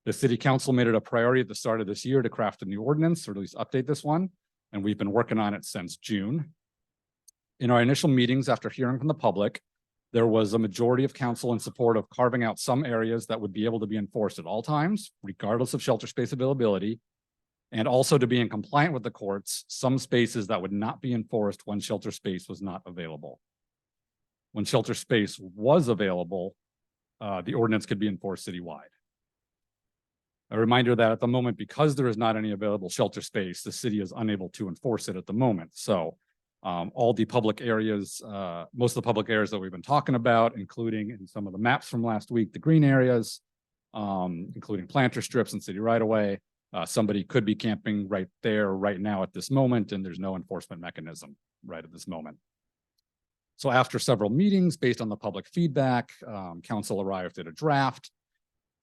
[SPEAKER 1] The City Council made it a priority at the start of this year to craft a new ordinance, or at least update this one. And we've been working on it since June. In our initial meetings after hearing from the public, there was a majority of council in support of carving out some areas that would be able to be enforced at all times, regardless of shelter space availability, and also to be in compliant with the courts, some spaces that would not be enforced when shelter space was not available. When shelter space was available, the ordinance could be enforced citywide. A reminder that at the moment, because there is not any available shelter space, the city is unable to enforce it at the moment. So all the public areas, most of the public areas that we've been talking about, including in some of the maps from last week, the green areas, including planter strips and city right of way, somebody could be camping right there right now at this moment, and there's no enforcement mechanism right at this moment. So after several meetings, based on the public feedback, council arrived at a draft.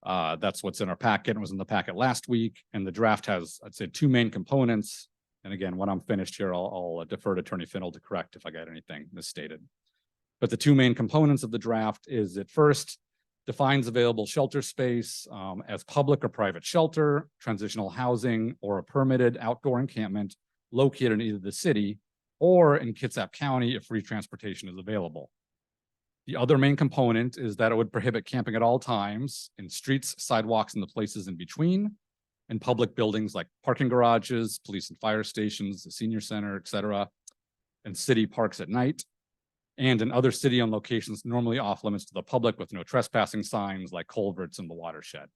[SPEAKER 1] That's what's in our packet. It was in the packet last week, and the draft has, I'd say, two main components. And again, when I'm finished here, I'll defer to Attorney Fennell to correct if I got anything misstated. But the two main components of the draft is it first defines available shelter space as public or private shelter, transitional housing, or a permitted outdoor encampment located in either the city or in Kitsap County if free transportation is available. The other main component is that it would prohibit camping at all times in streets, sidewalks, and the places in between, in public buildings like parking garages, police and fire stations, the senior center, et cetera, and city parks at night, and in other city-owned locations normally off limits to the public with no trespassing signs like culverts in the watershed.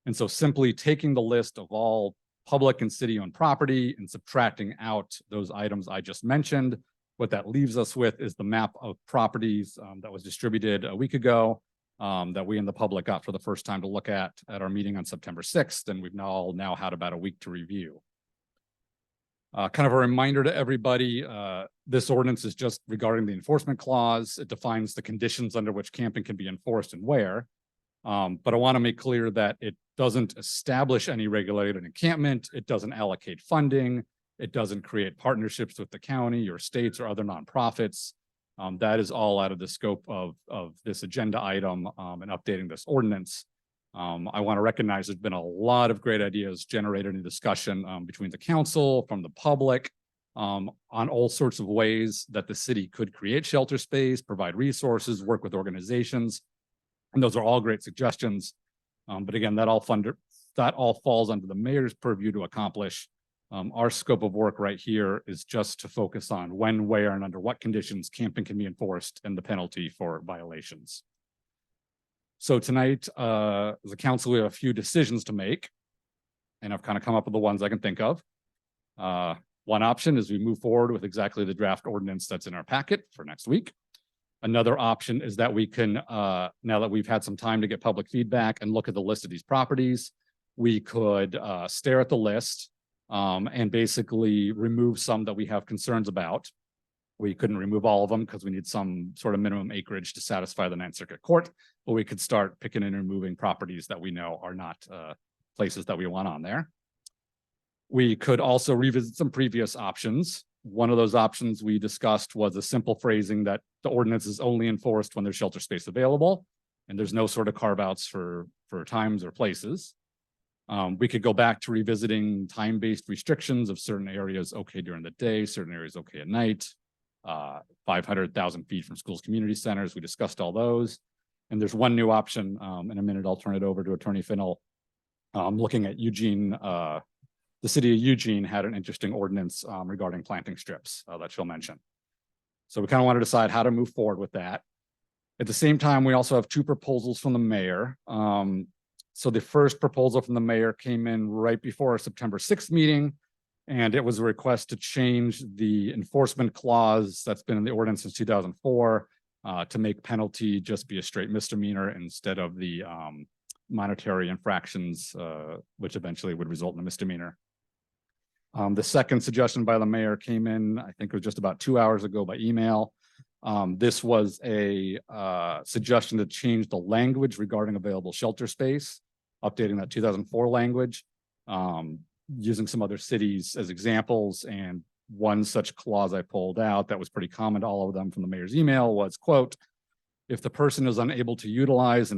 [SPEAKER 1] And so simply taking the list of all public and city-owned property and subtracting out those items I just mentioned, what that leaves us with is the map of properties that was distributed a week ago that we and the public got for the first time to look at our meeting on September 6th, and we've now had about a week to review. Kind of a reminder to everybody, this ordinance is just regarding the enforcement clause. It defines the conditions under which camping can be enforced and where. But I want to make clear that it doesn't establish any regulated encampment. It doesn't allocate funding. It doesn't create partnerships with the county or states or other nonprofits. That is all out of the scope of this agenda item and updating this ordinance. I want to recognize there's been a lot of great ideas generated in discussion between the council, from the public, on all sorts of ways that the city could create shelter space, provide resources, work with organizations. And those are all great suggestions. But again, that all falls under the mayor's purview to accomplish. Our scope of work right here is just to focus on when, where, and under what conditions camping can be enforced and the penalty for violations. So tonight, as a council, we have a few decisions to make, and I've kind of come up with the ones I can think of. One option is we move forward with exactly the draft ordinance that's in our packet for next week. Another option is that we can, now that we've had some time to get public feedback and look at the list of these properties, we could stare at the list and basically remove some that we have concerns about. We couldn't remove all of them because we need some sort of minimum acreage to satisfy the Ninth Circuit Court, but we could start picking and removing properties that we know are not places that we want on there. We could also revisit some previous options. One of those options we discussed was a simple phrasing that the ordinance is only enforced when there's shelter space available, and there's no sort of carve-outs for times or places. We could go back to revisiting time-based restrictions of certain areas okay during the day, certain areas okay at night, 500,000 feet from schools, community centers. We discussed all those. And there's one new option. In a minute, I'll turn it over to Attorney Fennell. Looking at Eugene, the city of Eugene had an interesting ordinance regarding planting strips that she'll mention. So we kind of want to decide how to move forward with that. At the same time, we also have two proposals from the mayor. So the first proposal from the mayor came in right before our September 6th meeting, and it was a request to change the enforcement clause that's been in the ordinance since 2004 to make penalty just be a straight misdemeanor instead of the monetary infractions, which eventually would result in a misdemeanor. The second suggestion by the mayor came in, I think it was just about 2 hours ago by email. This was a suggestion to change the language regarding available shelter space, updating that 2004 language, using some other cities as examples. And one such clause I pulled out that was pretty common to all of them from the mayor's email was, quote, if the person is unable to utilize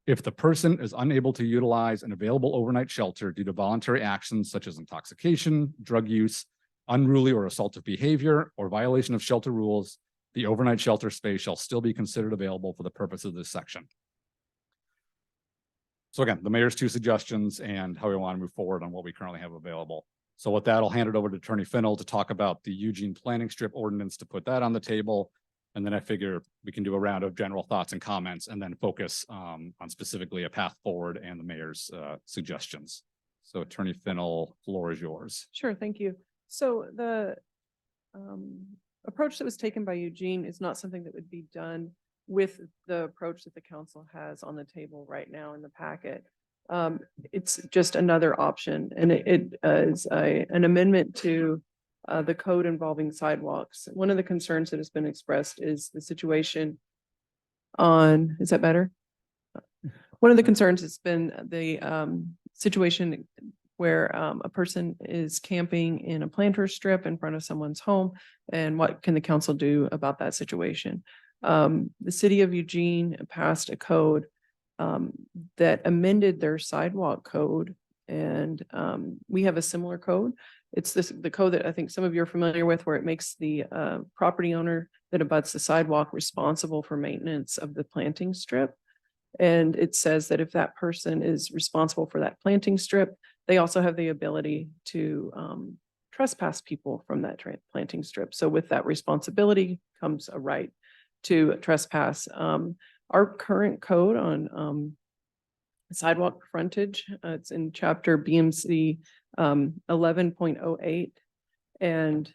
[SPEAKER 1] if the person is unable to utilize an available overnight shelter due to voluntary actions such as intoxication, drug use, unruly or assaultive behavior or violation of shelter rules, the overnight shelter space shall still be considered available for the purpose of this section. So again, the mayor's two suggestions and how we want to move forward on what we currently have available. So with that, I'll hand it over to Attorney Fennell to talk about the Eugene planning strip ordinance, to put that on the table. And then I figure we can do a round of general thoughts and comments and then focus on specifically a path forward and the mayor's suggestions. So Attorney Fennell, floor is yours.
[SPEAKER 11] Sure, thank you. So the approach that was taken by Eugene is not something that would be done with the approach that the council has on the table right now in the packet. It's just another option, and it is an amendment to the code involving sidewalks. One of the concerns that has been expressed is the situation on, is that better? One of the concerns has been the situation where a person is camping in a planter strip in front of someone's home, and what can the council do about that situation? The city of Eugene passed a code that amended their sidewalk code, and we have a similar code. It's the code that I think some of you are familiar with, where it makes the property owner that abuts the sidewalk responsible for maintenance of the planting strip. And it says that if that person is responsible for that planting strip, they also have the ability to trespass people from that planting strip. So with that responsibility comes a right to trespass. Our current code on sidewalk frontage, it's in chapter BMC 11.08. And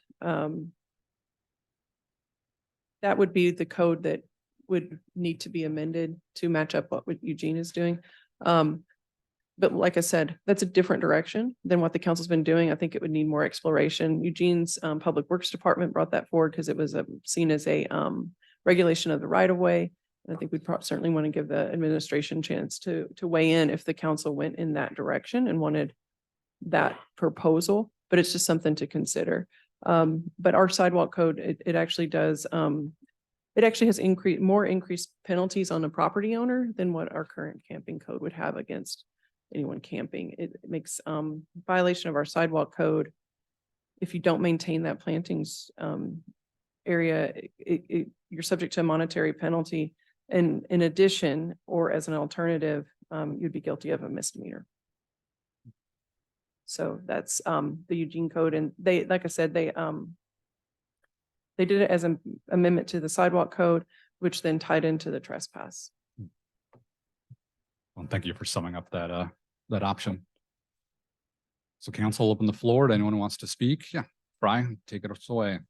[SPEAKER 11] that would be the code that would need to be amended to match up what Eugene is doing. But like I said, that's a different direction than what the council's been doing. I think it would need more exploration. Eugene's Public Works Department brought that forward because it was seen as a regulation of the right of way. And I think we'd certainly want to give the administration chance to weigh in if the council went in that direction and wanted that proposal, but it's just something to consider. But our sidewalk code, it actually does, it actually has more increased penalties on a property owner than what our current camping code would have against anyone camping. It makes violation of our sidewalk code. If you don't maintain that plantings area, you're subject to a monetary penalty. And in addition, or as an alternative, you'd be guilty of a misdemeanor. So that's the Eugene code. And they, like I said, they did it as an amendment to the sidewalk code, which then tied into the trespass.
[SPEAKER 1] Well, thank you for summing up that that option. So council, open the floor to anyone who wants to speak. Yeah, Brian, take it away.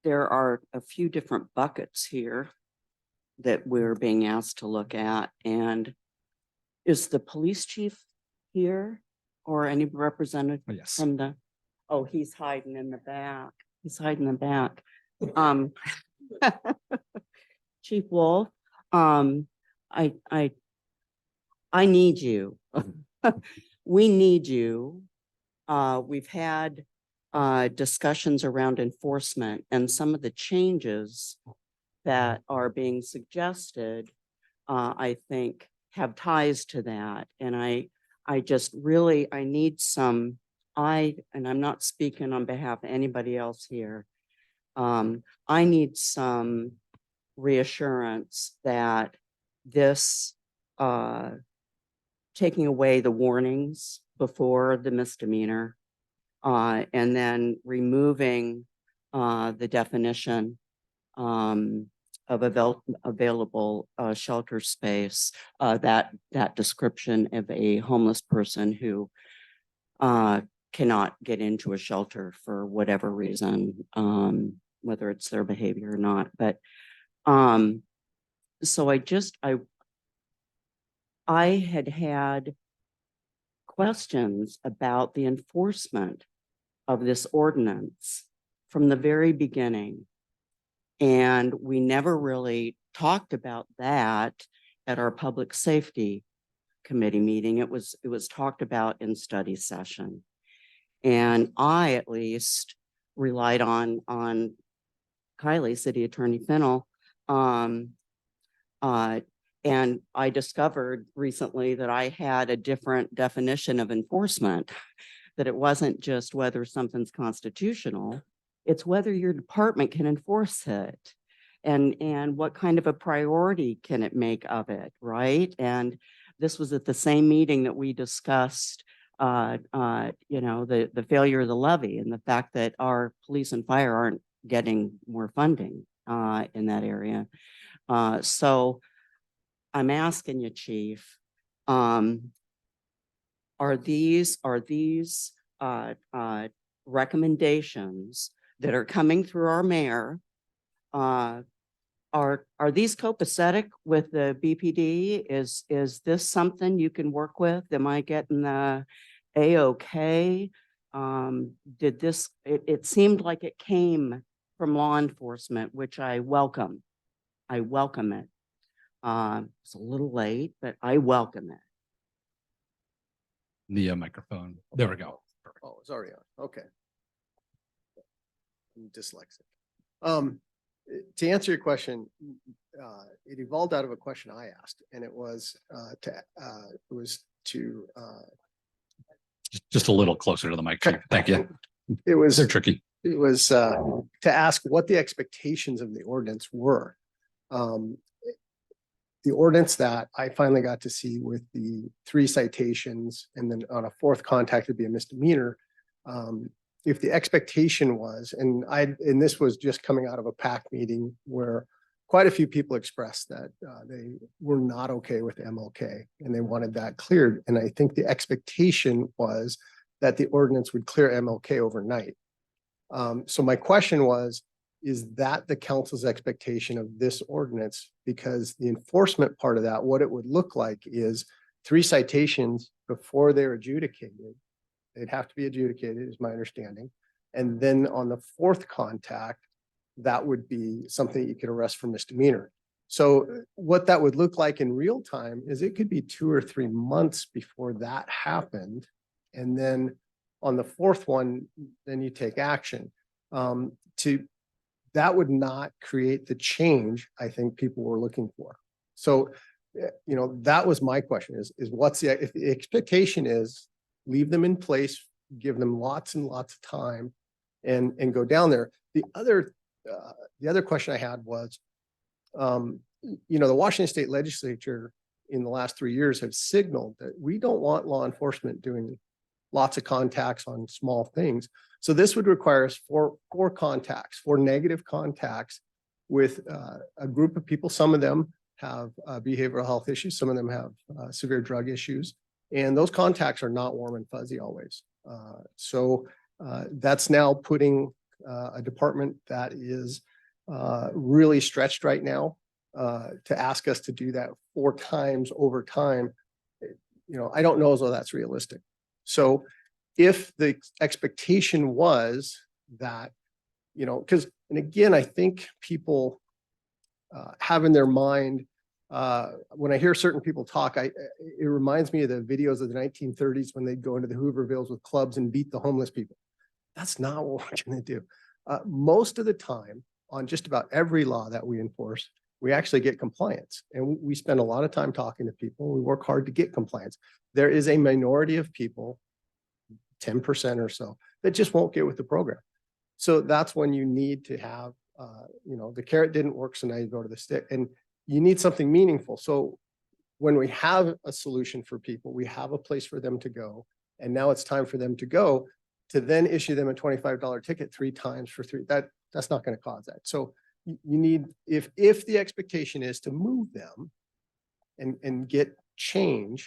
[SPEAKER 9] There are a few different buckets here that we're being asked to look at. And is the police chief here or any representative
[SPEAKER 1] Yes.
[SPEAKER 9] from the, oh, he's hiding in the back. He's hiding in the back. Chief Wolf, I need you. We need you. We've had discussions around enforcement, and some of the changes that are being suggested, I think have ties to that. And I just really, I need some, and I'm not speaking on behalf of anybody else here. I need some reassurance that this taking away the warnings before the misdemeanor, and then removing the definition of available shelter space, that description of a homeless person who cannot get into a shelter for whatever reason, whether it's their behavior or not. But so I had questions about the enforcement of this ordinance from the very beginning. And we never really talked about that at our public safety committee meeting. It was talked about in study session. And I, at least, relied on Kylie, City Attorney Fennell, And I discovered recently that I had a different definition of enforcement, that it wasn't just whether something's constitutional, it's whether your department can enforce it. And what kind of a priority can it make of it, right? And this was at the same meeting that we discussed, the failure of the levy and the fact that our police and fire aren't getting more funding in that area. So I'm asking you, Chief, are these recommendations that are coming through our mayor, are these copacetic with the BPD? Is this something you can work with? Am I getting the A-OK? It seemed like it came from law enforcement, which I welcome. I welcome it. It's a little late, but I welcome it.
[SPEAKER 1] The microphone. There we go.
[SPEAKER 12] Oh, it's already on. Okay. I'm dyslexic. To answer your question, it evolved out of a question I asked, and it was to
[SPEAKER 1] Just a little closer to the mic, Chief. Thank you.
[SPEAKER 12] it was
[SPEAKER 1] They're tricky.
[SPEAKER 12] it was to ask what the expectations of the ordinance were. The ordinance that I finally got to see with the 3 citations and then on a 4th contact would be a misdemeanor. If the expectation was, and this was just coming out of a PAC meeting where quite a few people expressed that they were not okay with MLK and they wanted that cleared. And I think the expectation was that the ordinance would clear MLK overnight. So my question was, is that the council's expectation of this ordinance? Because the enforcement part of that, what it would look like is 3 citations before they're adjudicated. They'd have to be adjudicated, is my understanding. And then on the 4th contact, that would be something you could arrest for misdemeanor. So what that would look like in real time is it could be 2 or 3 months before that happened. And then on the 4th one, then you take action. That would not create the change I think people were looking for. So, that was my question is what's if the expectation is leave them in place, give them lots and lots of time and go down there. The other question I had was, the Washington State Legislature in the last 3 years have signaled that we don't want law enforcement doing lots of contacts on small things. So this would require us 4 contacts, 4 negative contacts with a group of people. Some of them have behavioral health issues. Some of them have severe drug issues. And those contacts are not warm and fuzzy always. So that's now putting a department that is really stretched right now to ask us to do that 4 times over time. I don't know as though that's realistic. So if the expectation was that, because, and again, I think people have in their mind, when I hear certain people talk, it reminds me of the videos of the 1930s when they'd go into the Hoovervilles with clubs and beat the homeless people. That's not what we're going to do. Most of the time, on just about every law that we enforce, we actually get compliance. And we spend a lot of time talking to people. We work hard to get compliance. There is a minority of people, 10% or so, that just won't get with the program. So that's when you need to have, the carrot didn't work, so now you go to the stick. And you need something meaningful. So when we have a solution for people, we have a place for them to go. And now it's time for them to go, to then issue them a $25 ticket 3 times for 3. That's not going to cause that. So you need, if the expectation is to move them and get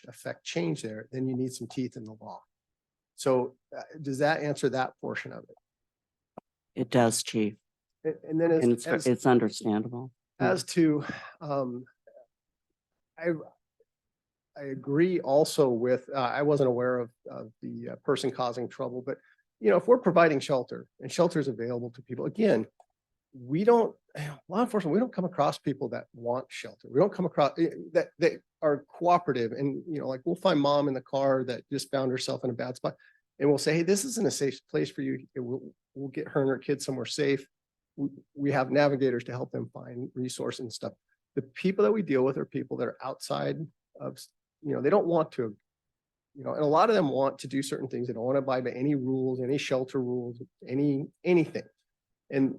[SPEAKER 12] affect change there, then you need some teeth in the law. So does that answer that portion of it?
[SPEAKER 9] It does, Chief.
[SPEAKER 12] And then
[SPEAKER 9] And it's understandable.
[SPEAKER 12] as to, I agree also with, I wasn't aware of the person causing trouble, but if we're providing shelter and shelter is available to people, again, law enforcement, we don't come across people that want shelter. We don't come across that are cooperative and, like we'll find mom in the car that just found herself in a bad spot and we'll say, hey, this isn't a safe place for you. We'll get her and her kids somewhere safe. We have navigators to help them find resources and stuff. the people that we deal with are people that are outside of, they don't want to, and a lot of them want to do certain things. They don't want to abide by any rules, any shelter rules, anything. And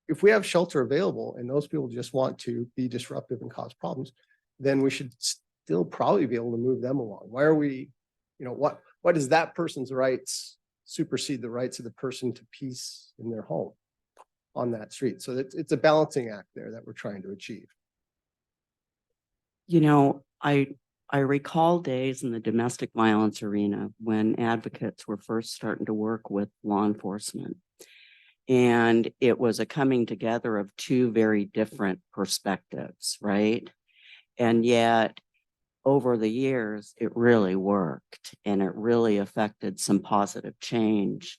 [SPEAKER 12] if we have shelter available and those people just want to be disruptive and cause problems, then we should still probably be able to move them along. Why are we, what does that person's rights supersede the rights of the person to peace in their home on that street? So it's a balancing act there that we're trying to achieve.
[SPEAKER 9] I recall days in the domestic violence arena when advocates were first starting to work with law enforcement. And it was a coming together of two very different perspectives, right? And yet, over the years, it really worked and it really affected some positive change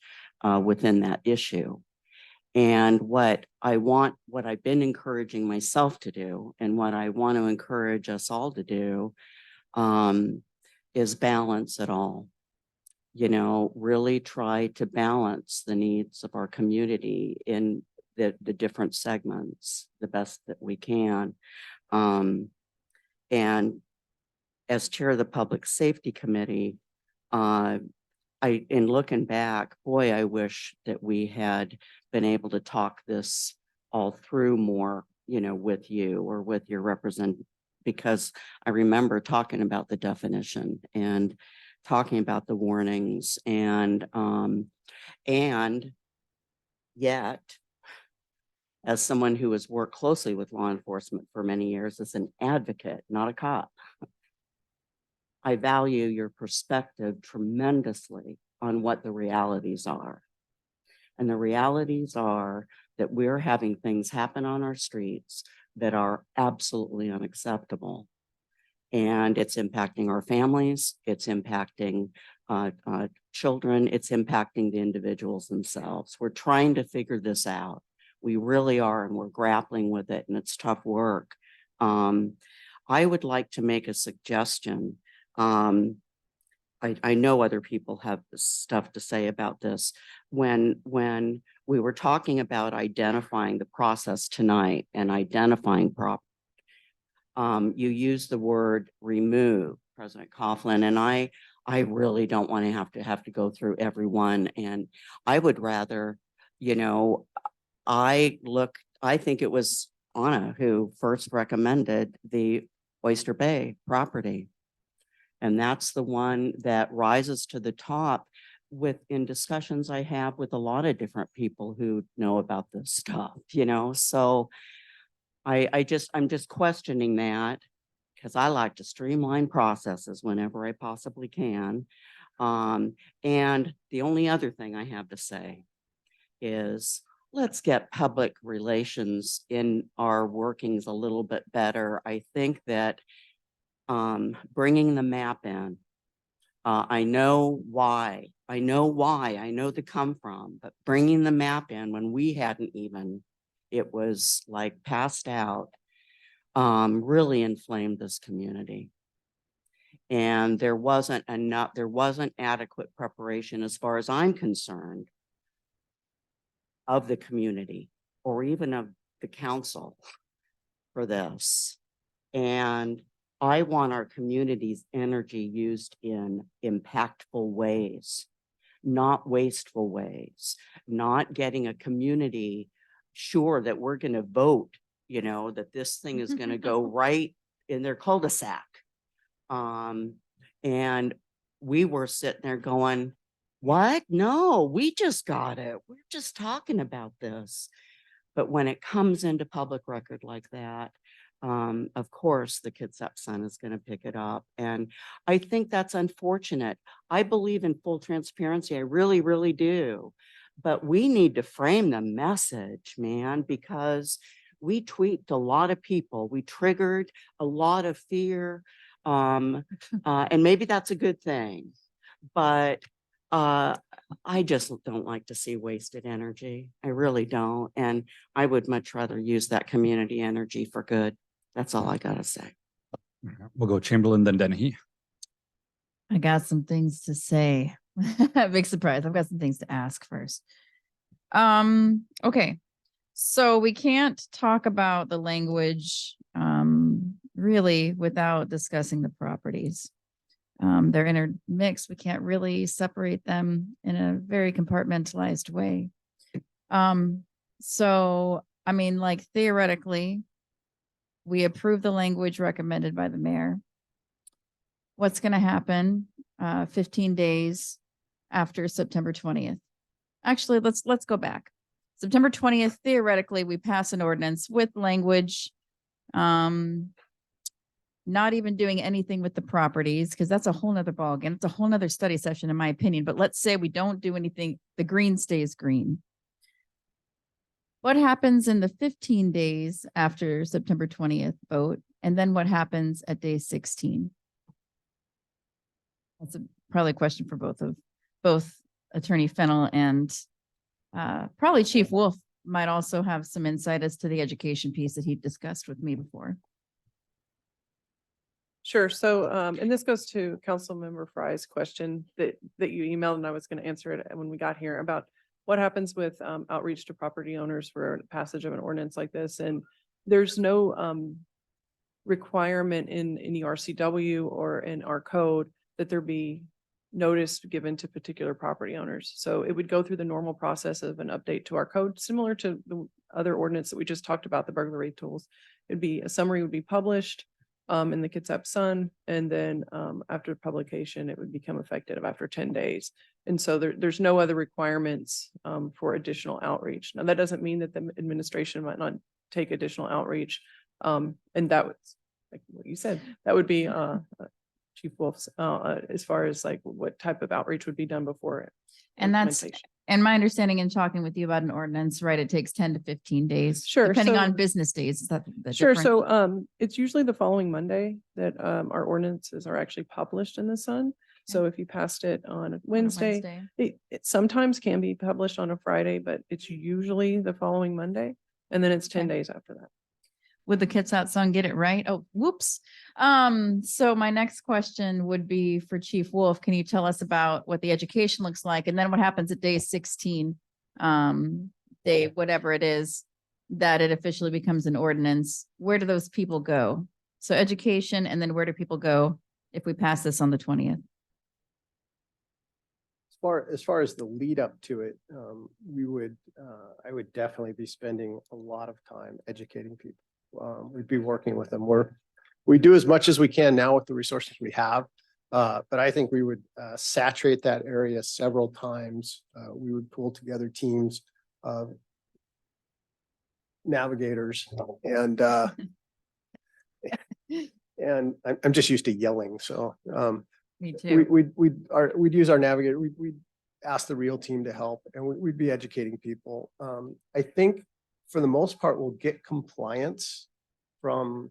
[SPEAKER 9] within that issue. And what I've been encouraging myself to do, and what I want to encourage us all to do, is balance it all. Really try to balance the needs of our community in the different segments the best that we can. And as chair of the Public Safety Committee, in looking back, boy, I wish that we had been able to talk this all through more, with you or with your representative, because I remember talking about the definition and talking about the warnings and yet, as someone who has worked closely with law enforcement for many years as an advocate, not a cop, I value your perspective tremendously on what the realities are. And the realities are that we're having things happen on our streets that are absolutely unacceptable. And it's impacting our families, it's impacting children, it's impacting the individuals themselves. We're trying to figure this out. We really are, and we're grappling with it, and it's tough work. I would like to make a suggestion. I know other people have stuff to say about this. When we were talking about identifying the process tonight and identifying you used the word remove, President Coughlin, and I really don't want to have to go through every one. And I would rather, I think it was Anna who first recommended the Oyster Bay property. And that's the one that rises to the top in discussions I have with a lot of different people who know about this stuff, so I'm just questioning that because I like to streamline processes whenever I possibly can. And the only other thing I have to say is let's get public relations in our workings a little bit better. I think that bringing the map in, I know why, I know the come from, but bringing the map in when we hadn't even, it was like passed out, really inflamed this community. And there wasn't adequate preparation as far as I'm concerned of the community or even of the council for this. And I want our community's energy used in impactful ways, not wasteful ways, not getting a community sure that we're going to vote, that this thing is going to go right in their cul-de-sac. And we were sitting there going, what? No, we just got it. We're just talking about this. But when it comes into public record like that, of course, the Kitsap Sun is going to pick it up. And I think that's unfortunate. I believe in full transparency. I really, really do. But we need to frame the message, man, because we tweaked a lot of people. We triggered a lot of fear. And maybe that's a good thing. But I just don't like to see wasted energy. I really don't. And I would much rather use that community energy for good. That's all I got to say.
[SPEAKER 1] We'll go Chamberlain, then Dennehy.
[SPEAKER 13] I got some things to say. Big surprise. I've got some things to ask first. Okay. So we can't talk about the language really without discussing the properties. They're intermixed. We can't really separate them in a very compartmentalized way. So, I mean, like theoretically, we approve the language recommended by the mayor. What's going to happen 15 days after September 20th? Actually, let's go back. September 20th, theoretically, we pass an ordinance with language, not even doing anything with the properties, because that's a whole nother ballgame. It's a whole nother study session, in my opinion. But let's say we don't do anything, the green stays green. What happens in the 15 days after September 20th vote? And then what happens at day 16? That's probably a question for both Attorney Fennell and probably Chief Wolf might also have some insight as to the education piece that he discussed with me before.
[SPEAKER 11] Sure. So, and this goes to Councilmember Fry's question that you emailed, and I was going to answer it when we got here about what happens with outreach to property owners for passage of an ordinance like this. And there's no requirement in the RCW or in our code that there be notice given to particular property owners. So it would go through the normal process of an update to our code, similar to the other ordinance that we just talked about, the burglary tools. It'd be a summary would be published in the Kitsap Sun, and then after publication, it would become effective after 10 days. And so there's no other requirements for additional outreach. Now, that doesn't mean that the administration might not take additional outreach. And that was, like what you said, that would be Chief Wolf's as far as like what type of outreach would be done before it.
[SPEAKER 13] And that's, and my understanding in talking with you about an ordinance, right, it takes 10 to 15 days.
[SPEAKER 11] Sure,
[SPEAKER 13] depending
[SPEAKER 11] so-
[SPEAKER 13] on business days. Is that the
[SPEAKER 11] Sure.
[SPEAKER 13] difference?
[SPEAKER 11] So it's usually the following Monday that our ordinances are actually published in the Sun. So if you passed it on a
[SPEAKER 13] On a
[SPEAKER 11] Wednesday, it sometimes can be published on a Friday, but it's usually the following Monday. And then it's 10
[SPEAKER 13] Okay.
[SPEAKER 11] days after that.
[SPEAKER 13] Would the Kitsap Sun get it right? Oh, whoops. So my next question would be for Chief Wolf. Can you tell us about what the education looks like? And then what happens at day 16, day, whatever it is, that it officially becomes an ordinance? Where do those people go? So education, and then where do people go if we pass this on the 20th?
[SPEAKER 12] As far as the lead up to it, I would definitely be spending a lot of time educating people. We'd be working with them. We do as much as we can now with the resources we have. But I think we would saturate that area several times. We would pull together teams of navigators and I'm just used to yelling. So
[SPEAKER 13] Me too.
[SPEAKER 12] we'd use our navigator. We'd ask the real team to help, and we'd be educating people. I think for the most part, we'll get compliance from,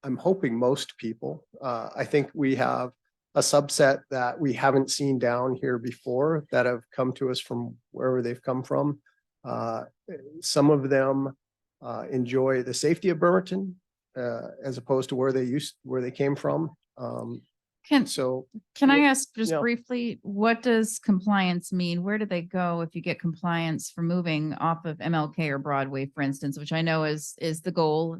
[SPEAKER 12] I'm hoping, most people. I think we have a subset that we haven't seen down here before that have come to us from wherever they've come from. Some of them enjoy the safety of Bremerton as opposed to where they came from.
[SPEAKER 13] Can I ask just
[SPEAKER 12] Yeah.
[SPEAKER 13] briefly, what does compliance mean? Where do they go if you get compliance for moving off of MLK or Broadway, for instance, which I know is the goal?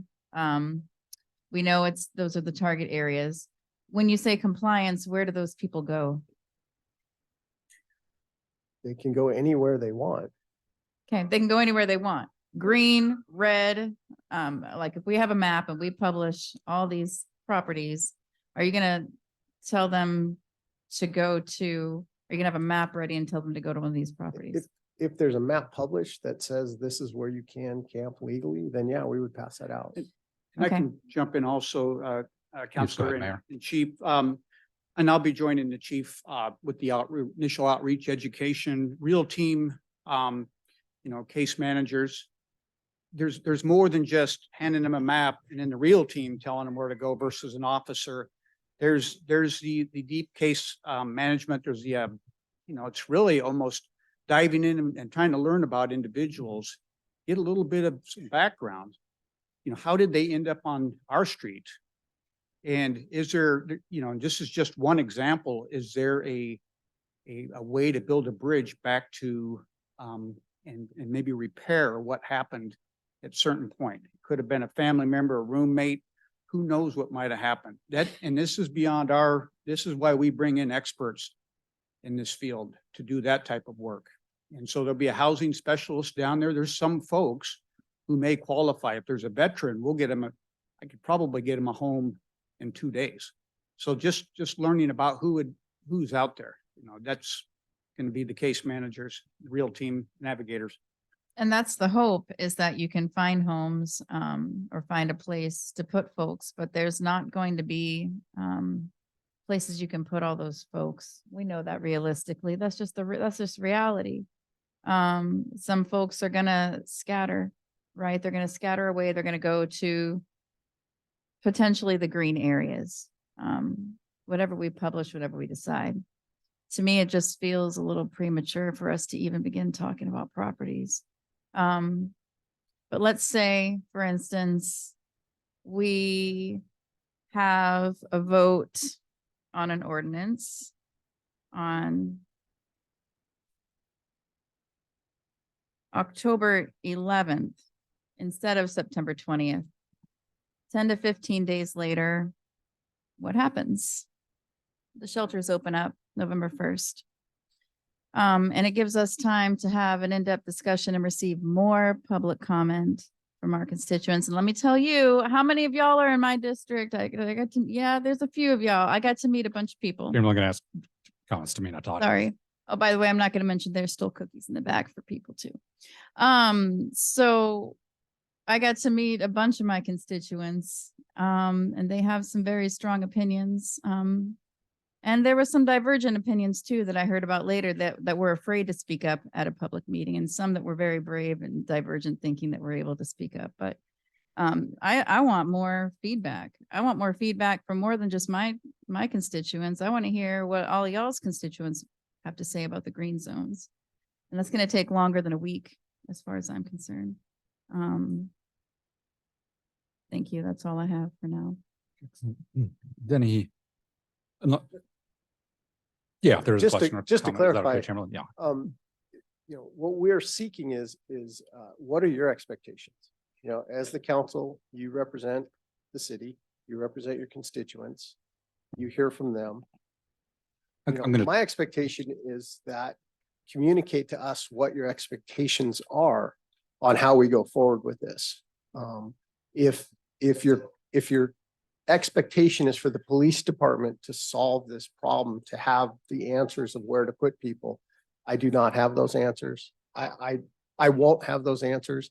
[SPEAKER 13] We know those are the target areas. When you say compliance, where do those people go?
[SPEAKER 12] They can go anywhere they want.
[SPEAKER 13] Okay, they can go anywhere they want. Green, red, like if we have a map and we publish all these properties, are you gonna tell them to go to, are you gonna have a map ready and tell them to go to one of these properties?
[SPEAKER 12] If there's a map published that says this is where you can camp legally, then yeah, we would pass that out.
[SPEAKER 6] I
[SPEAKER 13] Okay.
[SPEAKER 6] can jump in also, Counselor
[SPEAKER 1] ahead, Mayor.
[SPEAKER 6] and Chief. And I'll be joining the chief with the initial outreach, education, real team, case managers. There's more than just handing them a map and then the real team telling them where to go versus an officer. There's the deep case management. There's the, it's really almost diving in and trying to learn about individuals, get a little bit of some background. How did they end up on our street? And is there, and this is just one example, is there a way to build a bridge back to and maybe repair what happened at a certain point? could have been a family member, a roommate. Who knows what might have happened? And this is beyond this is why we bring in experts in this field to do that type of work. And so there'll be a housing specialist down there. There's some folks who may qualify. If there's a veteran, we'll get him I could probably get him a home in 2 days. So just learning about who's out there, that's going to be the case managers, the real team navigators.
[SPEAKER 13] And that's the hope, is that you can find homes or find a place to put folks, but there's not going to be places you can put all those folks. We know that realistically. That's just reality. Some folks are gonna scatter, right? They're gonna scatter away. They're gonna go to potentially the green areas. Whatever we publish, whatever we decide. To me, it just feels a little premature for us to even begin talking about properties. But let's say, for instance, we have a vote on an ordinance on October 11th instead of September 20th. 10 to 15 days later, what happens? The shelters open up November 1st. And it gives us time to have an in-depth discussion and receive more public comment from our constituents. And let me tell you, how many of y'all are in my district? There's a few of y'all. I got to meet a bunch of people.
[SPEAKER 1] You're going to ask comments to me, not talking.
[SPEAKER 13] Sorry. Oh, by the way, I'm not going to mention there's still cookies in the back for people too. So I got to meet a bunch of my constituents, and they have some very strong opinions. And there were some divergent opinions too that I heard about later that were afraid to speak up at a public meeting, and some that were very brave and divergent thinking that were able to speak up. But I want more feedback. I want more feedback from more than just my constituents. I want to hear what all y'all's constituents have to say about the green zones. And that's going to take longer than a week as far as I'm concerned. Thank you. That's all I have for now.
[SPEAKER 1] Denny. Yeah, there's a
[SPEAKER 12] Just to-
[SPEAKER 1] question. or
[SPEAKER 12] just to
[SPEAKER 1] comment. Is that
[SPEAKER 12] clarify,
[SPEAKER 1] okay, Chamberlain? Yeah.
[SPEAKER 12] What we're seeking is what are your expectations? As the council, you represent the city, you represent your constituents, you hear from them. My expectation is that communicate to us what your expectations are on how we go forward with this. If your expectation is for the police department to solve this problem, to have the answers of where to put people, I do not have those answers. I won't have those answers.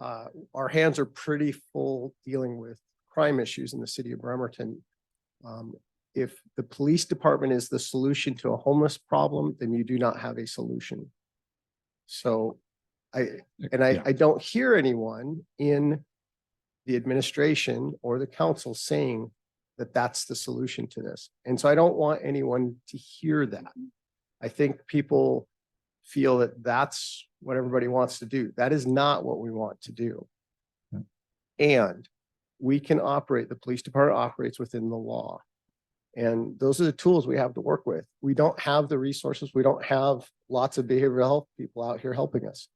[SPEAKER 12] Our hands are pretty full dealing with crime issues in the city of Bremerton. If the police department is the solution to a homeless problem, then you do not have a solution. So I don't hear anyone in the administration or the council saying that that's the solution to this. And so I don't want anyone to hear that. I think people feel that that's what everybody wants to do. That is not what we want to do. And we can operate, the police department operates within the law. And those are the tools we have to work with. We don't have the resources. We don't have lots of behavioral health people out here helping us.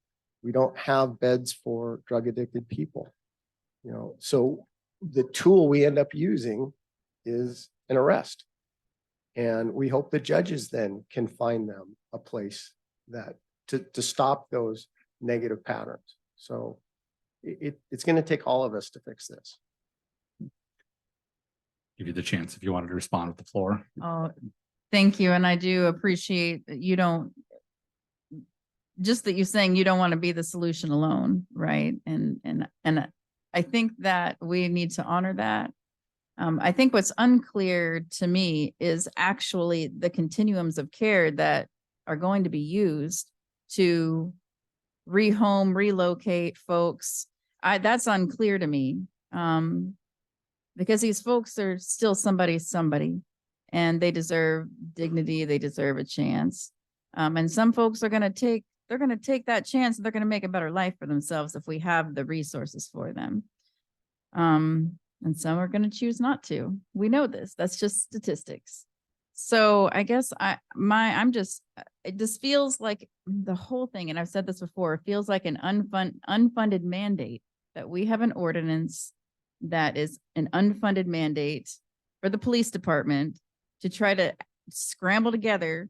[SPEAKER 12] We don't have beds for drug addicted people. So the tool we end up using is an arrest. And we hope the judges then can find them a place that to stop those negative patterns. So it's going to take all of us to fix this.
[SPEAKER 1] Give you the chance if you wanted to respond with the floor.
[SPEAKER 13] Oh, thank you. And I do appreciate that you don't, just that you're saying you don't want to be the solution alone, right? And I think that we need to honor that. I think what's unclear to me is actually the continuums of care that are going to be used to rehome, relocate folks. That's unclear to me. Because these folks are still somebody, and they deserve dignity. They deserve a chance. And some folks are going to take that chance, and they're going to make a better life for themselves if we have the resources for them. And some are going to choose not to. We know this. That's just statistics. So I guess it just feels like the whole thing, and I've said this before, it feels like an unfunded mandate that we have an ordinance that is an unfunded mandate for the police department to try to scramble together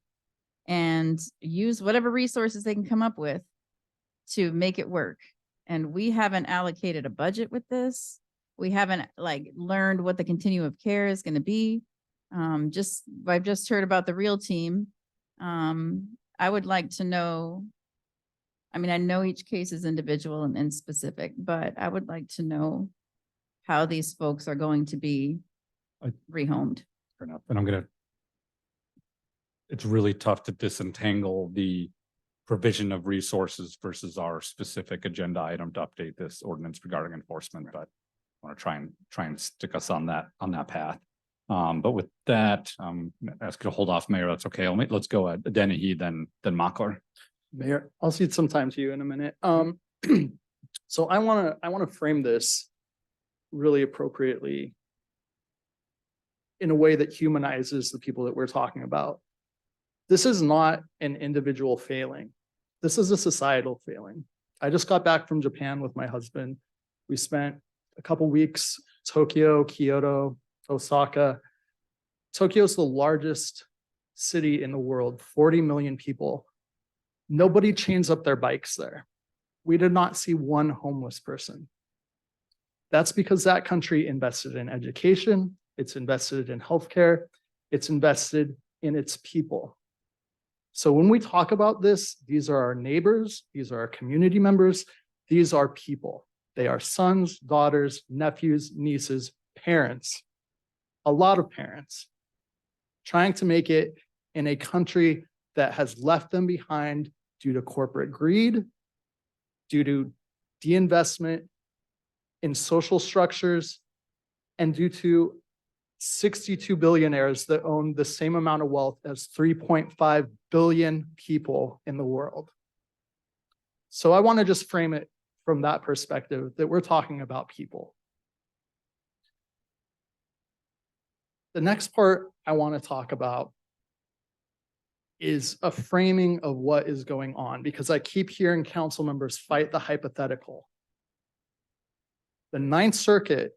[SPEAKER 13] and use whatever resources they can come up with to make it work. And we haven't allocated a budget with this. We haven't like learned what the continuum of care is going to be. I've just heard about the real team. I would like to know, I mean, I know each case is individual and specific, but I would like to know how these folks are going to be rehomed.
[SPEAKER 1] Fair enough. And it's really tough to disentangle the provision of resources versus our specific agenda item to update this ordinance regarding enforcement, but I want to try and stick us on that path. But with that, ask you to hold off, Mayor. That's okay. Let's go Dennehy, then Mockler.
[SPEAKER 5] Mayor, I'll cede some time to you in a minute. So I want to frame this really appropriately in a way that humanizes the people that we're talking about. This is not an individual failing. This is a societal failing. I just got back from Japan with my husband. We spent a couple weeks, Tokyo, Kyoto, Osaka. Tokyo is the largest city in the world, 40 million people. Nobody chains up their bikes there. We did not see one homeless person. That's because that country invested in education, it's invested in healthcare, it's invested in its people. So when we talk about this, these are our neighbors, these are our community members, these are people. They are sons, daughters, nephews, nieces, parents, a lot of parents, trying to make it in a country that has left them behind due to corporate greed, due to deinvestment in social structures, and due to 62 billionaires that own the same amount of wealth as 3.5 billion people in the world. So I want to just frame it from that perspective that we're talking about people. The next part I want to talk about is a framing of what is going on, because I keep hearing council members fight the hypothetical. The Ninth Circuit,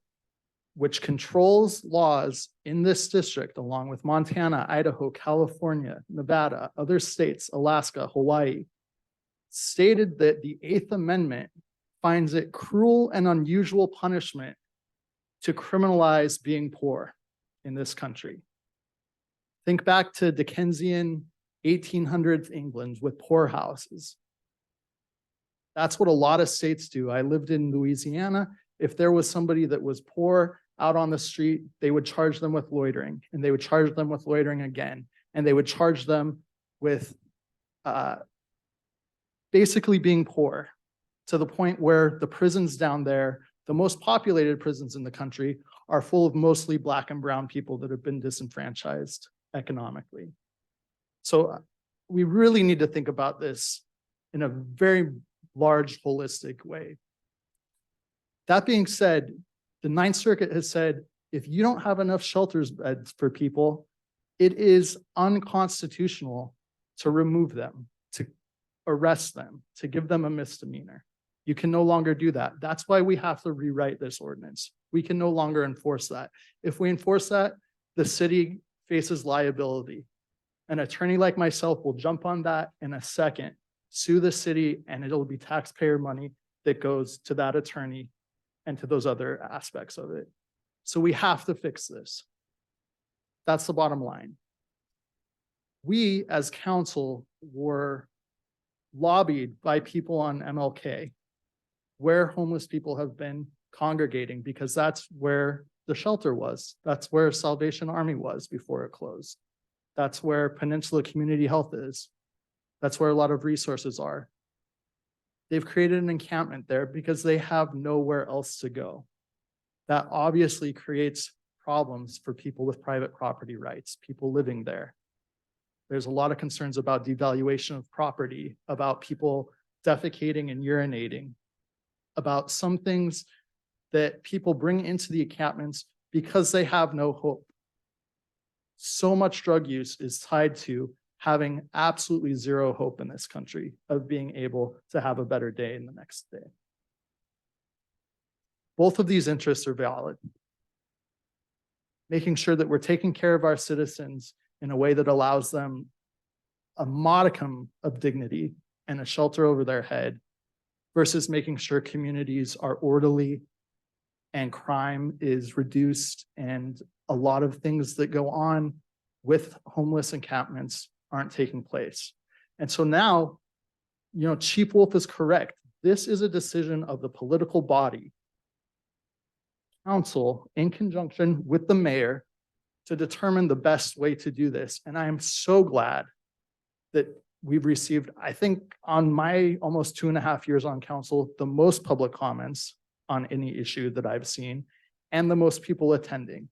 [SPEAKER 5] which controls laws in this district, along with Montana, Idaho, California, Nevada, other states, Alaska, Hawaii, stated that the Eighth Amendment finds it cruel and unusual punishment to criminalize being poor in this country. Think back to Dickensian 1800s England with poorhouses. That's what a lot of states do. I lived in Louisiana. If there was somebody that was poor out on the street, they would charge them with loitering, and they would charge them with loitering again, and they would charge them with basically being poor, to the point where the prisons down there, the most populated prisons in the country, are full of mostly Black and brown people that have been disenfranchised economically. So we really need to think about this in a very large, holistic way. That being said, the Ninth Circuit has said, if you don't have enough shelters beds for people, it is unconstitutional to remove them, to arrest them, to give them a misdemeanor. You can no longer do that. That's why we have to rewrite this ordinance. We can no longer enforce that. If we enforce that, the city faces liability. An attorney like myself will jump on that in a second, sue the city, and it'll be taxpayer money that goes to that attorney and to those other aspects of it. So we have to fix this. That's the bottom line. We as council were lobbied by people on MLK, where homeless people have been congregating, because that's where the shelter was. That's where Salvation Army was before it closed. That's where Peninsula Community Health is. That's where a lot of resources are. They've created an encampment there because they have nowhere else to go. That obviously creates problems for people with private property rights, people living there. There's a lot of concerns about devaluation of property, about people defecating and urinating, about some things that people bring into the encampments because they have no hope. So much drug use is tied to having absolutely zero hope in this country of being able to have a better day in the next day. Both of these interests are valid. Making sure that we're taking care of our citizens in a way that allows them a modicum of dignity and a shelter over their head versus making sure communities are orderly and crime is reduced and a lot of things that go on with homeless encampments aren't taking place. And so now, Chief Wolf is correct. This is a decision of the political body, council, in conjunction with the mayor, to determine the best way to do this. And I am so glad that we've received, I think on my almost 2.5 years on council, the most public comments on any issue that I've seen and the most people attending.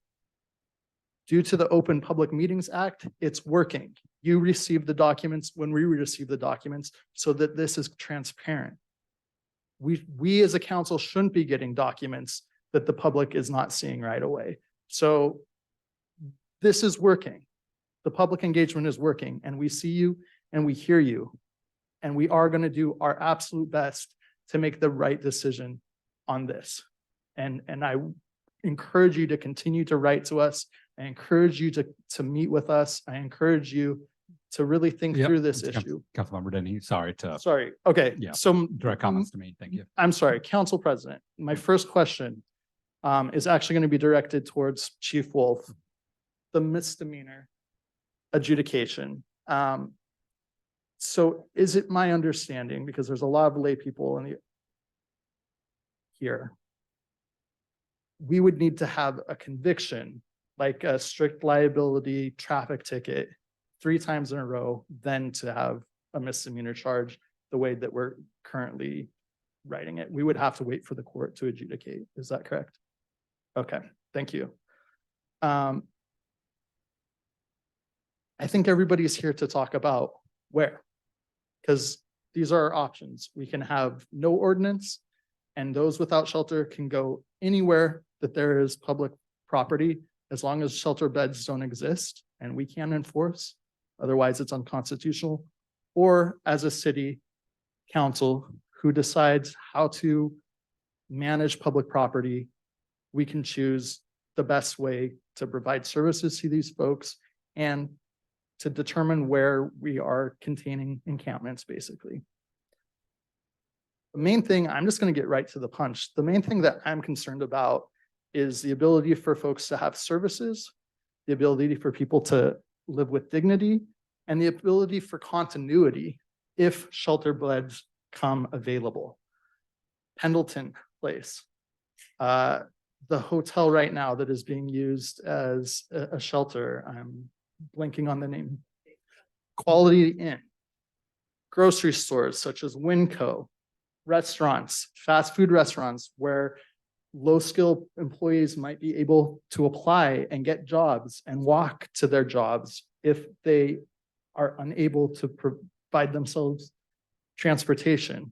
[SPEAKER 5] Due to the Open Public Meetings Act, it's working. You receive the documents when we receive the documents so that this is transparent. We as a council shouldn't be getting documents that the public is not seeing right away. So this is working. The public engagement is working and we see you and we hear you. And we are going to do our absolute best to make the right decision on this. And I encourage you to continue to write to us. I encourage you to meet with us. I encourage you to really think
[SPEAKER 1] Yep.
[SPEAKER 5] through this
[SPEAKER 1] It's
[SPEAKER 5] issue.
[SPEAKER 1] Councilmember Denny, sorry to
[SPEAKER 5] Sorry. Okay.
[SPEAKER 1] Yeah.
[SPEAKER 5] So
[SPEAKER 1] direct comments to me. Thank you.
[SPEAKER 5] I'm sorry, Council President. My first question is actually going to be directed towards Chief Wolf. The misdemeanor adjudication. So is it my understanding, because there's a lot of lay people in here, we would need to have a conviction, like a strict liability traffic ticket 3 times in a row, then to have a misdemeanor charge the way that we're currently writing it. We would have to wait for the court to adjudicate. Is that correct? Okay, thank you. I think everybody's here to talk about where, because these are our options. We can have no ordinance and those without shelter can go anywhere that there is public property as long as shelter beds don't exist and we can't enforce. Otherwise, it's unconstitutional. Or as a city council who decides how to manage public property, we can choose the best way to provide services to these folks and to determine where we are containing encampments, basically. The main thing, I'm just going to get right to the punch. The main thing that I'm concerned about is the ability for folks to have services, the ability for people to live with dignity, and the ability for continuity if shelter beds come available. Pendleton Place, the hotel right now that is being used as a shelter, I'm blanking on the name, Quality Inn, grocery stores such as Winco, restaurants, fast food restaurants where low-skilled employees might be able to apply and get jobs and walk to their jobs if they are unable to provide themselves transportation.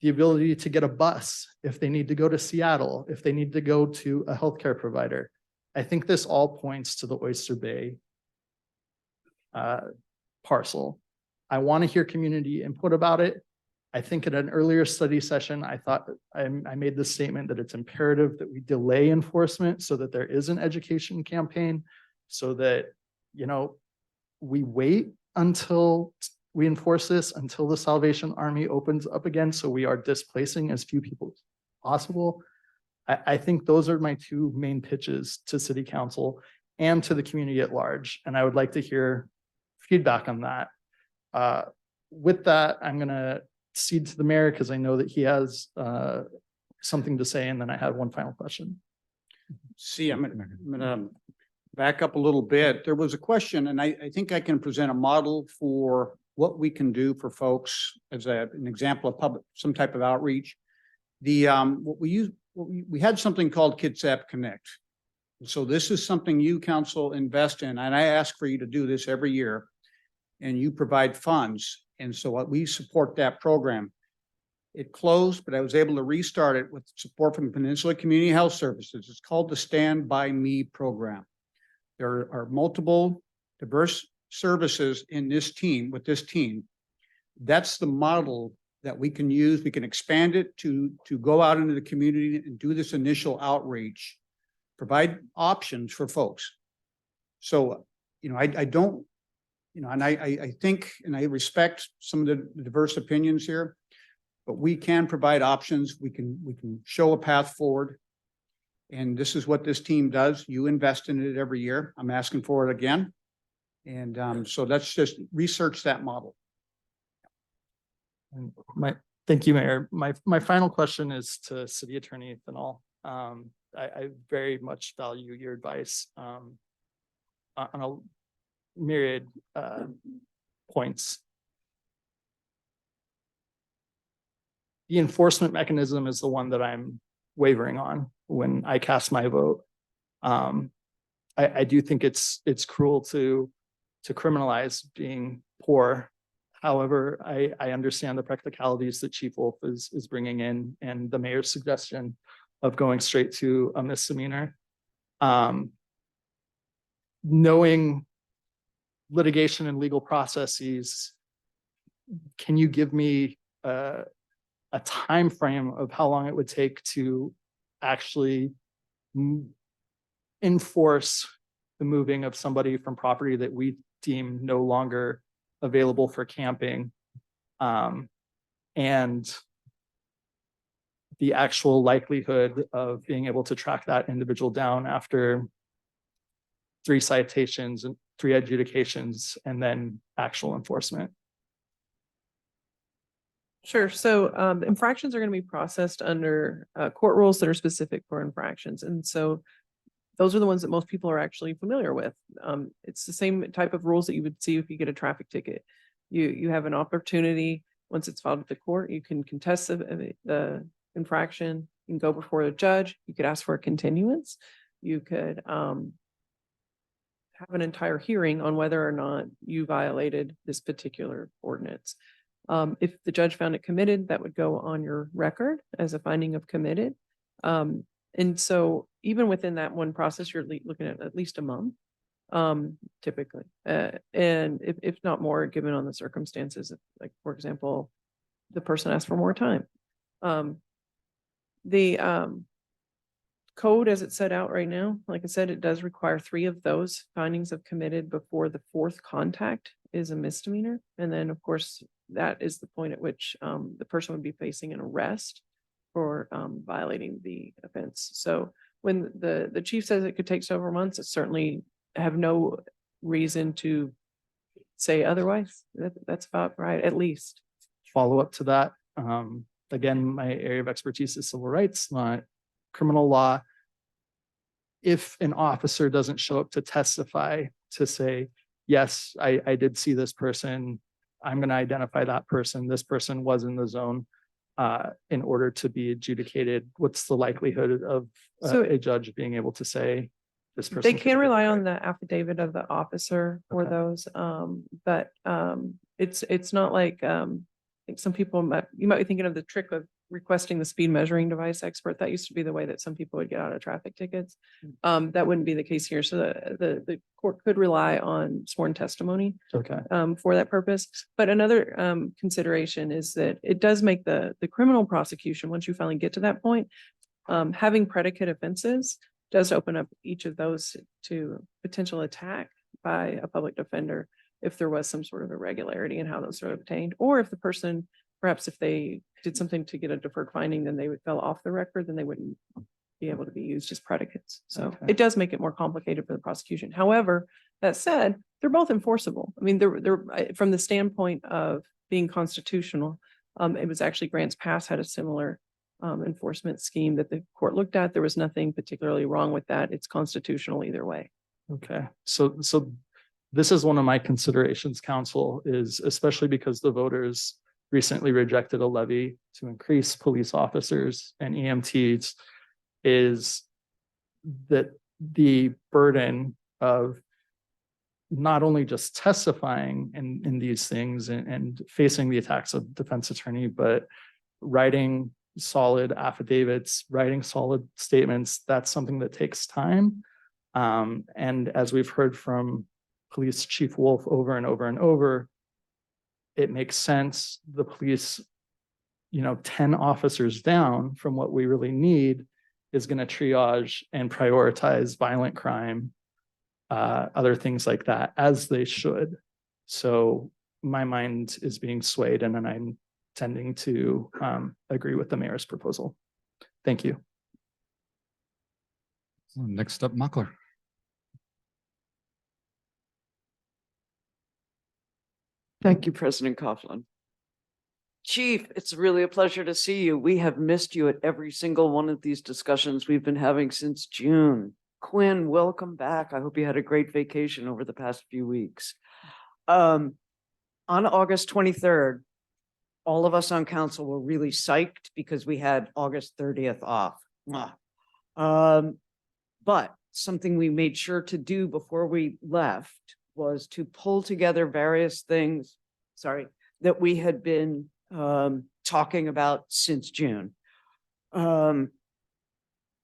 [SPEAKER 5] The ability to get a bus if they need to go to Seattle, if they need to go to a healthcare provider. I think this all points to the Oyster Bay parcel. I want to hear community input about it. I think in an earlier study session, I thought I made the statement that it's imperative that we delay enforcement so that there is an education campaign, so that, we wait until we enforce this, until the Salvation Army opens up again, so we are displacing as few people as possible. I think those are my 2 main pitches to City Council and to the community at large, and I would like to hear feedback on that. With that, I'm going to cede to the mayor because I know that he has something to say, and then I have one final question.
[SPEAKER 6] See, I'm gonna back up a little bit. There was a question, and I think I can present a model for what we can do for folks as an example of some type of outreach. We had something called KidSap Connect. So this is something you council invest in, and I ask for you to do this every year, and you provide funds. And so we support that program. It closed, but I was able to restart it with support from Peninsula Community Health Services. It's called the Stand By Me program. There are multiple diverse services in this team, with this team. That's the model that we can use. We can expand it to go out into the community and do this initial outreach, provide options for folks. So, I don't, and I think, and I respect some of the diverse opinions here, but we can provide options. We can show a path forward. And this is what this team does. You invest in it every year. I'm asking for it again. And so let's just research that model.
[SPEAKER 5] And thank you, Mayor. My final question is to City Attorney Thanol. I very much value your advice on a myriad points. The enforcement mechanism is the one that I'm wavering on when I cast my vote. I do think it's cruel to criminalize being poor. However, I understand the practicalities that Chief Wolf is bringing in and the mayor's suggestion of going straight to a misdemeanor. Knowing litigation and legal processes, can you give me a time frame of how long it would take to actually enforce the moving of somebody from property that we deem no longer available for camping, and the actual likelihood of being able to track that individual down after 3 citations and 3 adjudications and then actual enforcement?
[SPEAKER 11] Sure. So infractions are going to be processed under court rules that are specific for infractions. And so those are the ones that most people are actually familiar with. It's the same type of rules that you would see if you get a traffic ticket. You have an opportunity, once it's filed with the court, you can contest the infraction, you can go before a judge, you could ask for a continuance, you could have an entire hearing on whether or not you violated this particular ordinance. If the judge found it committed, that would go on your record as a finding of committed. And so even within that one process, you're looking at least a month, typically. And if not more, given on the circumstances, like, for example, the person asked for more time. The code as it's set out right now, like I said, it does require 3 of those findings of committed before the 4th contact is a misdemeanor. And then, of course, that is the point at which the person would be facing an arrest for violating the offense. So when the chief says it could take several months, I certainly have no reason to say otherwise. That's about right, at least.
[SPEAKER 5] Follow up to that. Again, my area of expertise is civil rights, not criminal law. If an officer doesn't show up to testify to say, yes, I did see this person, I'm going to identify that person, this person was in the zone, in order to be adjudicated, what's the likelihood of a judge being able to say this person?
[SPEAKER 11] They can rely on the affidavit of the officer for those, but it's not like some people you might be thinking of the trick of requesting the speed measuring device expert. That used to be the way that some people would get out of traffic tickets. That wouldn't be the case here. So the court could rely on sworn testimony for that purpose. But another consideration is that it does make the criminal prosecution, once you finally get to that point, having predicate offenses does open up each of those to potential attack by a public defender if there was some sort of irregularity in how those are obtained, or if the person, perhaps if they did something to get a deferred finding, then they would fell off the record, then they wouldn't be able to be used as predicates. So it does make it more complicated for the prosecution. However, that said, they're both enforceable. I mean, they're from the standpoint of being constitutional. It was actually Grants Pass had a similar enforcement scheme that the court looked at. There was nothing particularly wrong with that. It's constitutional either way.
[SPEAKER 5] Okay, so this is one of my considerations, council, is especially because the voters recently rejected a levy to increase police officers and EMTs, is that the burden of not only just testifying in these things and facing the attacks of defense attorney, but writing solid affidavits, writing solid statements, that's something that takes time. And as we've heard from Police Chief Wolf over and over and over, it makes sense. The police 10 officers down from what we really need is going to triage and prioritize violent crime, other things like that, as they should. So my mind is being swayed, and then I'm tending to agree with the mayor's proposal. Thank you.
[SPEAKER 1] Next up, Mockler.
[SPEAKER 2] Thank you, President Coughlin. Chief, it's really a pleasure to see you. We have missed you at every single one of these discussions we've been having since June. Quinn, welcome back. I hope you had a great vacation over the past few weeks. On August 23rd, all of us on council were really psyched because we had August 30th off. But something we made sure to do before we left was to pull together various things, that we had been talking about since June.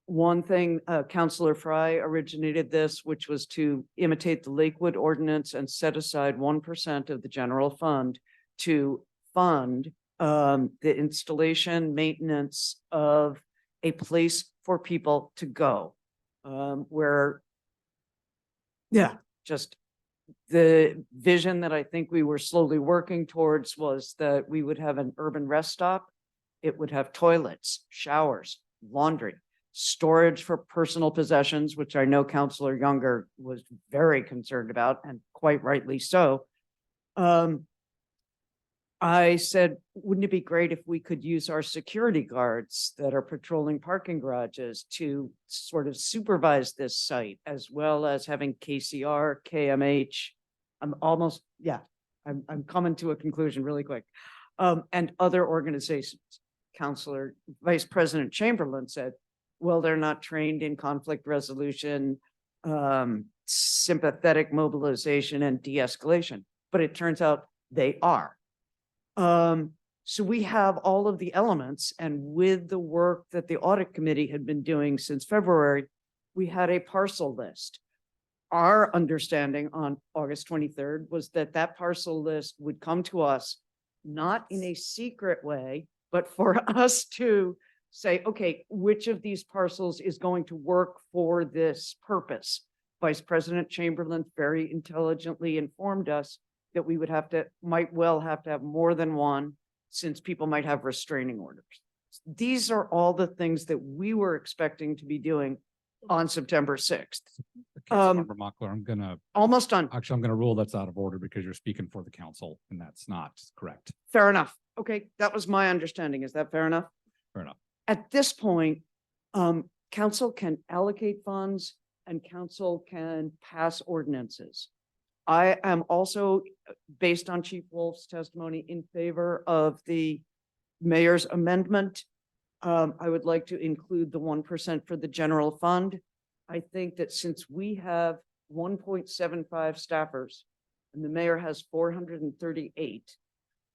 [SPEAKER 2] One thing, Councillor Fry originated this, which was to imitate the Lakewood ordinance and set aside 1% of the general fund to fund the installation, maintenance of a place for people to go. Just the vision that I think we were slowly working towards was that we would have an urban rest stop. It would have toilets, showers, laundry, storage for personal possessions, which I know Councillor Younger was very concerned about, and quite rightly so. I said, wouldn't it be great if we could use our security guards that are patrolling parking garages to sort of supervise this site, as well as having KCR, KMH. I'm coming to a conclusion really quick. And other organizations. Councillor Vice President Chamberlain said, well, they're not trained in conflict resolution, sympathetic mobilization, and de-escalation, but it turns out they are. So we have all of the elements, and with the work that the audit committee had been doing since February, we had a parcel list. Our understanding on August 23rd was that that parcel list would come to us, not in a secret way, but for us to say, okay, which of these parcels is going to work for this purpose? Vice President Chamberlain very intelligently informed us that we would might well have to have more than one, since people might have restraining orders. These are all the things that we were expecting to be doing on September 6th.
[SPEAKER 1] Member Mockler, I'm gonna
[SPEAKER 2] Almost done.
[SPEAKER 1] actually, I'm gonna rule that's out of order because you're speaking for the council, and that's not correct.
[SPEAKER 2] Fair enough. Okay, that was my understanding. Is that fair enough?
[SPEAKER 1] Fair enough.
[SPEAKER 2] At this point, council can allocate funds and council can pass ordinances. I am also, based on Chief Wolf's testimony, in favor of the mayor's amendment. I would like to include the 1% for the general fund. I think that since we have 1.75 staffers and the mayor has 438,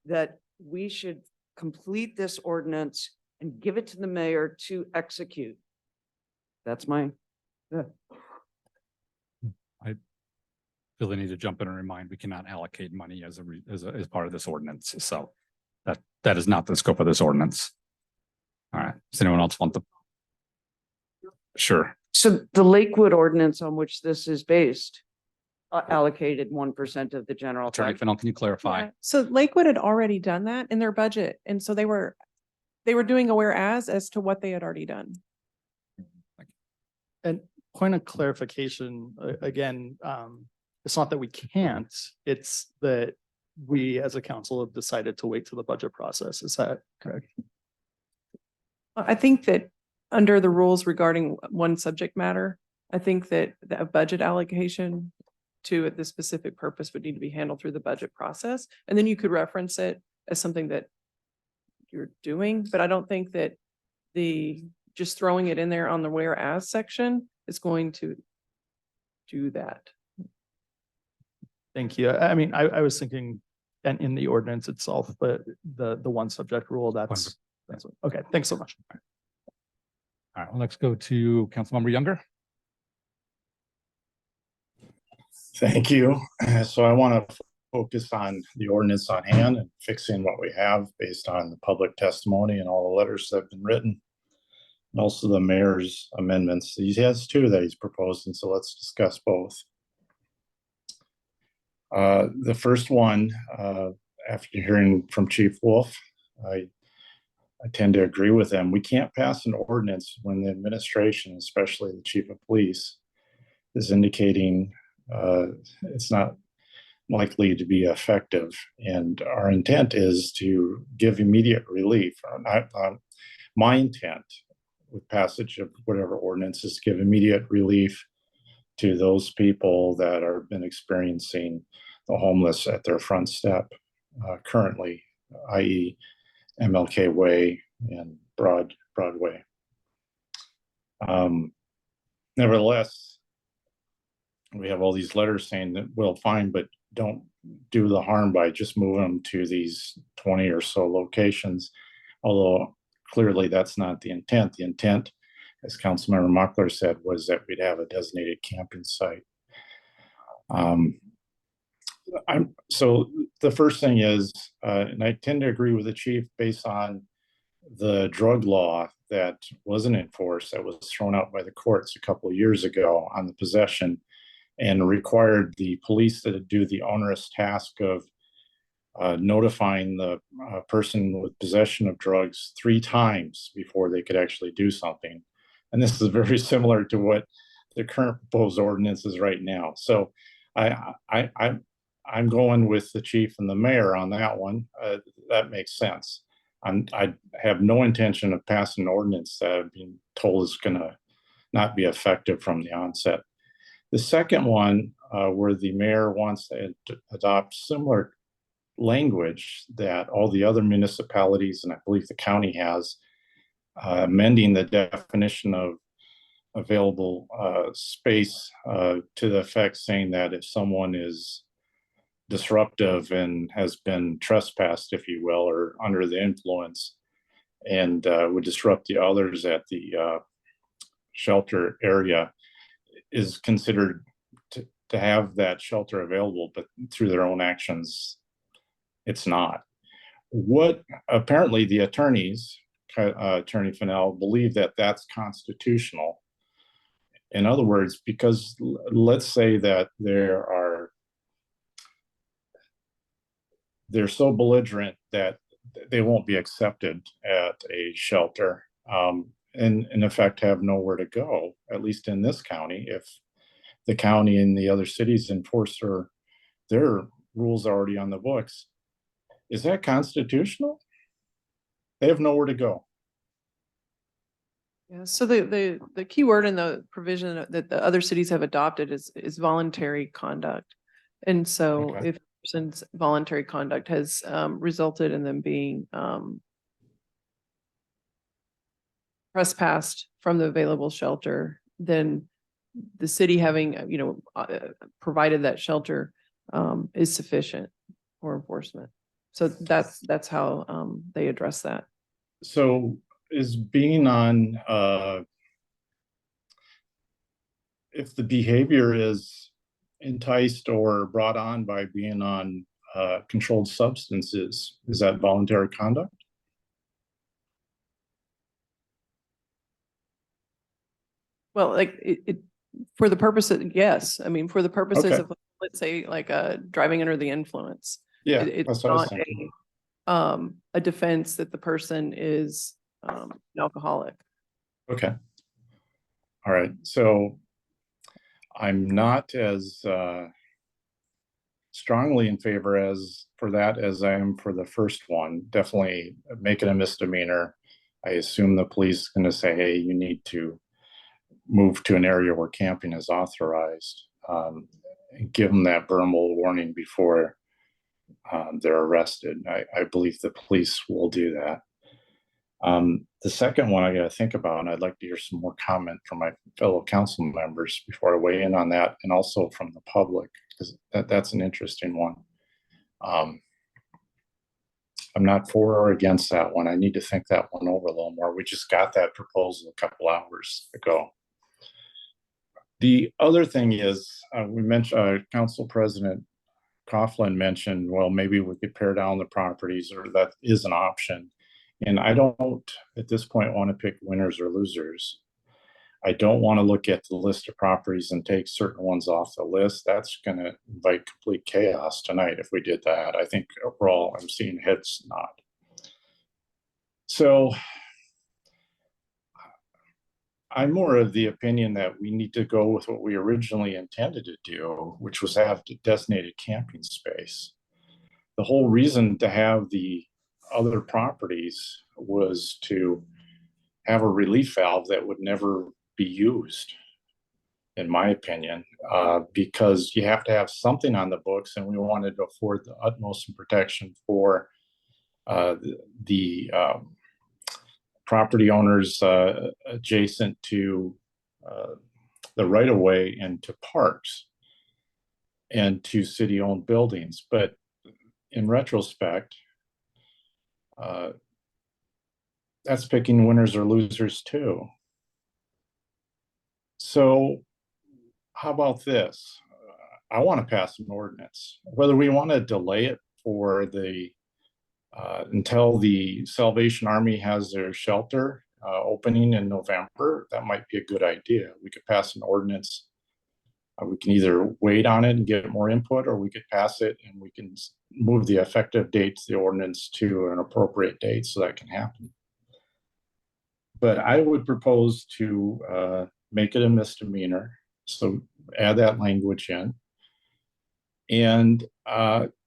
[SPEAKER 2] that we should complete this ordinance and give it to the mayor to execute. That's my.
[SPEAKER 1] I feel the need to jump in and remind we cannot allocate money as part of this ordinance. So that is not the scope of this ordinance. All right. Does anyone else want the? Sure.
[SPEAKER 2] So the Lakewood ordinance on which this is based allocated 1% of the general
[SPEAKER 1] Attorney
[SPEAKER 2] fund.
[SPEAKER 1] Fennell, can you clarify?
[SPEAKER 11] Yeah. So Lakewood had already done that in their budget. And so they were doing a whereas as to what they had already done.
[SPEAKER 5] And point of clarification, again, it's not that we can't, it's that we as a council have decided to wait till the budget process. Is that correct?
[SPEAKER 11] I think that under the rules regarding one subject matter, I think that a budget allocation to this specific purpose would need to be handled through the budget process. And then you could reference it as something that you're doing, but I don't think that just throwing it in there on the whereas section is going to do that.
[SPEAKER 5] Thank you. I mean, I was thinking and in the ordinance itself, but the one subject rule, that's okay. Thanks so much.
[SPEAKER 1] All right, well, let's go to Councilmember Younger.
[SPEAKER 14] Thank you. So I want to focus on the ordinance on hand and fixing what we have based on the public testimony and all the letters that have been written. And also the mayor's amendments. He has two that he's proposing, so let's discuss both. The first one, after hearing from Chief Wolf, I tend to agree with him. We can't pass an ordinance when the administration, especially the chief of police, is indicating it's not likely to be effective. And our intent is to give immediate relief. My intent with passage of whatever ordinance is to give immediate relief to those people that are been experiencing the homeless at their front step currently, i.e. MLK Way and Broadway. Nevertheless, we have all these letters saying that we'll fine, but don't do the harm by just moving them to these 20 or so locations. Although clearly that's not the intent. The intent, as Councilmember Mockler said, was that we'd have a designated camping site. So the first thing is, and I tend to agree with the chief based on the drug law that wasn't enforced, that was thrown out by the courts a couple of years ago on the possession, and required the police to do the onerous task of notifying the person with possession of drugs 3 times before they could actually do something. And this is very similar to what the current proposed ordinance is right now. So I'm going with the chief and the mayor on that one. That makes sense. I have no intention of passing an ordinance that I've been told is going to not be effective from the onset. The second one, where the mayor wants to adopt similar language that all the other municipalities, and I believe the county has, amending the definition of available space to the effect saying that if someone is disruptive and has been trespassed, if you will, or under the influence, and would disrupt the others at the shelter area, is considered to have that shelter available, but through their own actions, it's not. What apparently the attorneys, Attorney Fennell, believe that that's constitutional. In other words, because let's say that they're so belligerent that they won't be accepted at a shelter, and in effect have nowhere to go, at least in this county. If the county and the other cities enforce their rules already on the books, is that constitutional? They have nowhere to go.
[SPEAKER 11] Yeah, so the key word in the provision that the other cities have adopted is voluntary conduct. And so
[SPEAKER 14] Okay.
[SPEAKER 11] if a person's voluntary conduct has resulted in them being trespassed from the available shelter, then the city having, provided that shelter is sufficient for enforcement. So that's how they address that.
[SPEAKER 14] So is being on, if the behavior is enticed or brought on by being on controlled substances, is that voluntary conduct?
[SPEAKER 11] Well, like it for the purpose of, yes, I mean, for the purposes
[SPEAKER 14] Okay.
[SPEAKER 11] of, let's say, like driving under the influence.
[SPEAKER 14] Yeah,
[SPEAKER 11] It's
[SPEAKER 14] that's what I was
[SPEAKER 11] not
[SPEAKER 14] thinking.
[SPEAKER 11] a defense that the person is an alcoholic.
[SPEAKER 14] Okay. All right. So I'm not as strongly in favor as I am for the first one. Definitely make it a misdemeanor. I assume the police are going to say, hey, you need to move to an area where camping is authorized, and give them that verbal warning before they're arrested. I believe the police will do that. The second one I got to think about, and I'd like to hear some more comment from my fellow council members before I weigh in on that, and also from the public, because that's an interesting one. I'm not for or against that one. I need to think that one over a little more. We just got that proposal a couple hours ago. The other thing is, we mentioned Council President Coughlin mentioned, well, maybe we could pare down the properties, or that is an option. And I don't, at this point, want to pick winners or losers. I don't want to look at the list of properties and take certain ones off the list. That's going to invite complete chaos tonight if we did that. I think overall I'm seeing heads nod. So I'm more of the opinion that we need to go with what we originally intended to do, which was have designated camping space. The whole reason to have the other properties was to have a relief valve that would never be used, in my opinion, because you have to have something on the books, and we wanted to afford the utmost protection for the property owners adjacent to the right-of-way and to parks and to city-owned buildings. But in retrospect, that's picking winners or losers too. So how about this? I want to pass an ordinance. Whether we want to delay it for the until the Salvation Army has their shelter opening in November, that might be a good idea. We could pass an ordinance. We can either wait on it and get more input, or we could pass it and we can move the effective date to the ordinance to an appropriate date so that can happen. But I would propose to make it a misdemeanor. So add that language in. And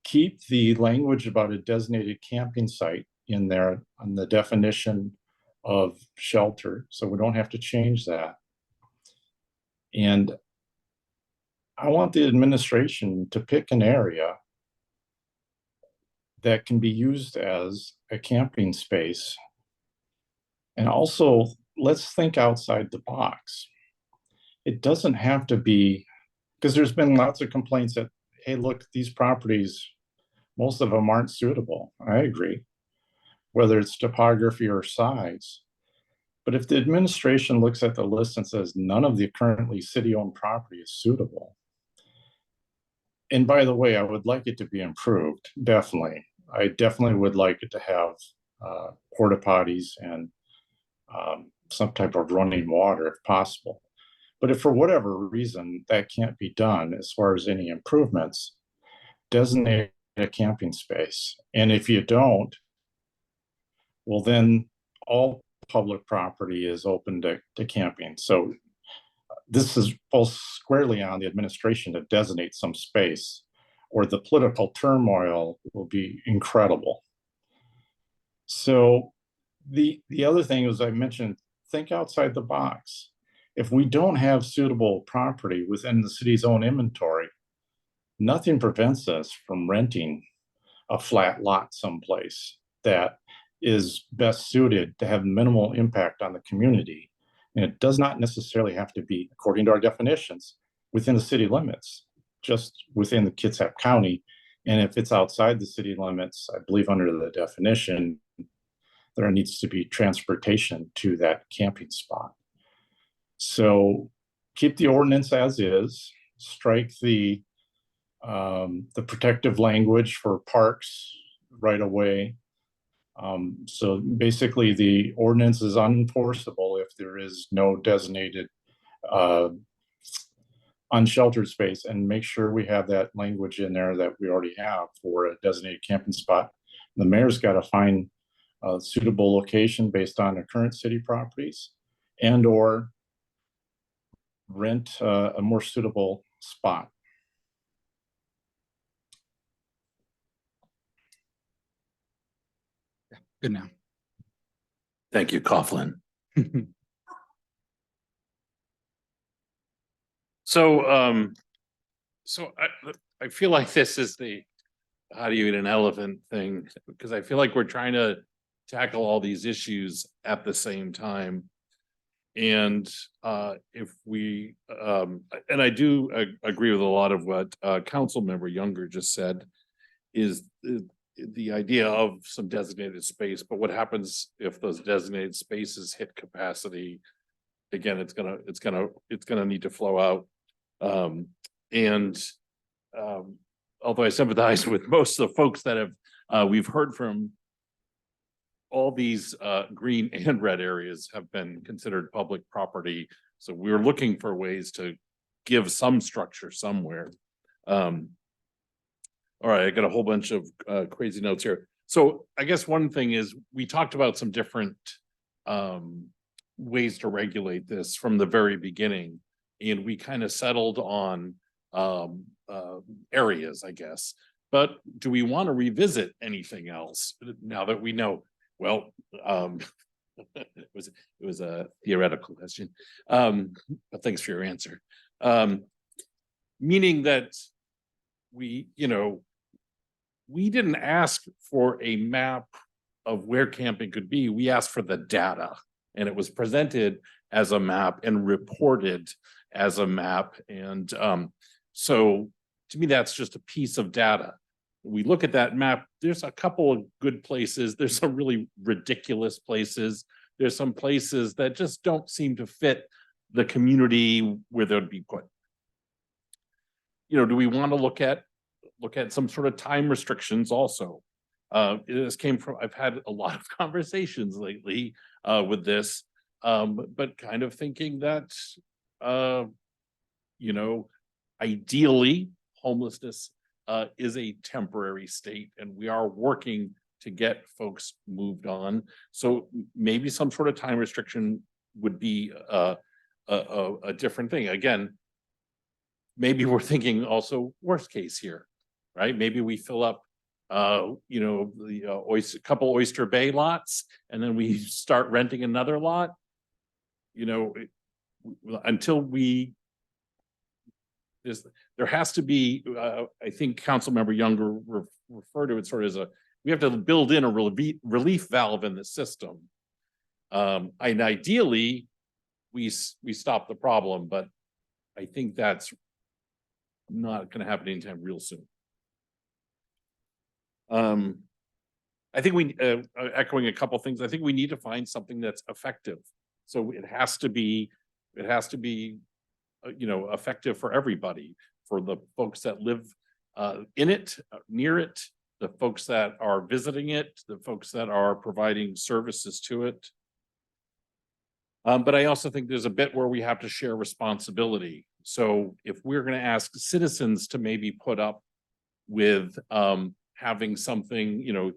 [SPEAKER 14] keep the language about a designated camping site in there on the definition of shelter, so we don't have to change that. And I want the administration to pick an area that can be used as a camping space. And also, let's think outside the box. It doesn't have to be, because there's been lots of complaints that, hey, look, these properties, most of them aren't suitable. I agree, whether it's topography or size. But if the administration looks at the list and says none of the currently city-owned property is suitable, and by the way, I would like it to be improved, definitely. I definitely would like it to have porta potties and some type of running water if possible. But if for whatever reason that can't be done as far as any improvements, designate a camping space. And if you don't, well, then all public property is open to camping. So this is both squarely on the administration to designate some space, or the political turmoil will be incredible. So the other thing, as I mentioned, think outside the box. If we don't have suitable property within the city's own inventory, nothing prevents us from renting a flat lot someplace that is best suited to have minimal impact on the community. And it does not necessarily have to be, according to our definitions, within the city limits, just within the Kitsap County. And if it's outside the city limits, I believe under the definition, there needs to be transportation to that camping spot. So keep the ordinance as is, strike the protective language for parks right away. So basically the ordinance is unenforceable if there is no designated unsheltered space, and make sure we have that language in there that we already have for a designated camping spot. The mayor's got to find a suitable location based on the current city properties, and or rent a more suitable spot.
[SPEAKER 1] Good now.
[SPEAKER 15] Thank you, Coughlin. So, I feel like this is the, how do you eat an elephant thing? Because I feel like we're trying to tackle all these issues at the same time. And if we, and I do agree with a lot of what Councilmember Younger just said, is the idea of some designated space. But what happens if those designated spaces hit capacity? Again, it's gonna need to flow out. although I sympathize with most of the folks that have, we've heard from, all these green and red areas have been considered public property. So we're looking for ways to give some structure somewhere. All right, I got a whole bunch of crazy notes here. So I guess one thing is we talked about some different ways to regulate this from the very beginning. And we kind of settled on areas, I guess. But do we want to revisit anything else now that we know? Well, it was a theoretical question, but thanks for your answer. Meaning that we didn't ask for a map of where camping could be. We asked for the data, and it was presented as a map and reported as a map. And so to me, that's just a piece of data. We look at that map, there's a couple of good places. There's some really ridiculous places. There's some places that just don't seem to fit the community where they'd be put. Do we want to look at some sort of time restrictions also? This came from, I've had a lot of conversations lately with this, but kind of thinking that, ideally homelessness is a temporary state, and we are working to get folks moved on. So maybe some sort of time restriction would be a different thing. Again, maybe we're thinking also worst case here, right? Maybe we fill up, the couple Oyster Bay lots, and then we start renting another lot. Until there has to be, I think Councilmember Younger referred to it sort of as we have to build in a relief valve in the system. And ideally, we stop the problem, but I think that's not going to happen anytime real soon. I think we, echoing a couple things, I think we need to find something that's effective. So it has to be, effective for everybody, for the folks that live in it, near it, the folks that are visiting it, the folks that are providing services to it. But I also think there's a bit where we have to share responsibility. So if we're going to ask citizens to maybe put up with having something,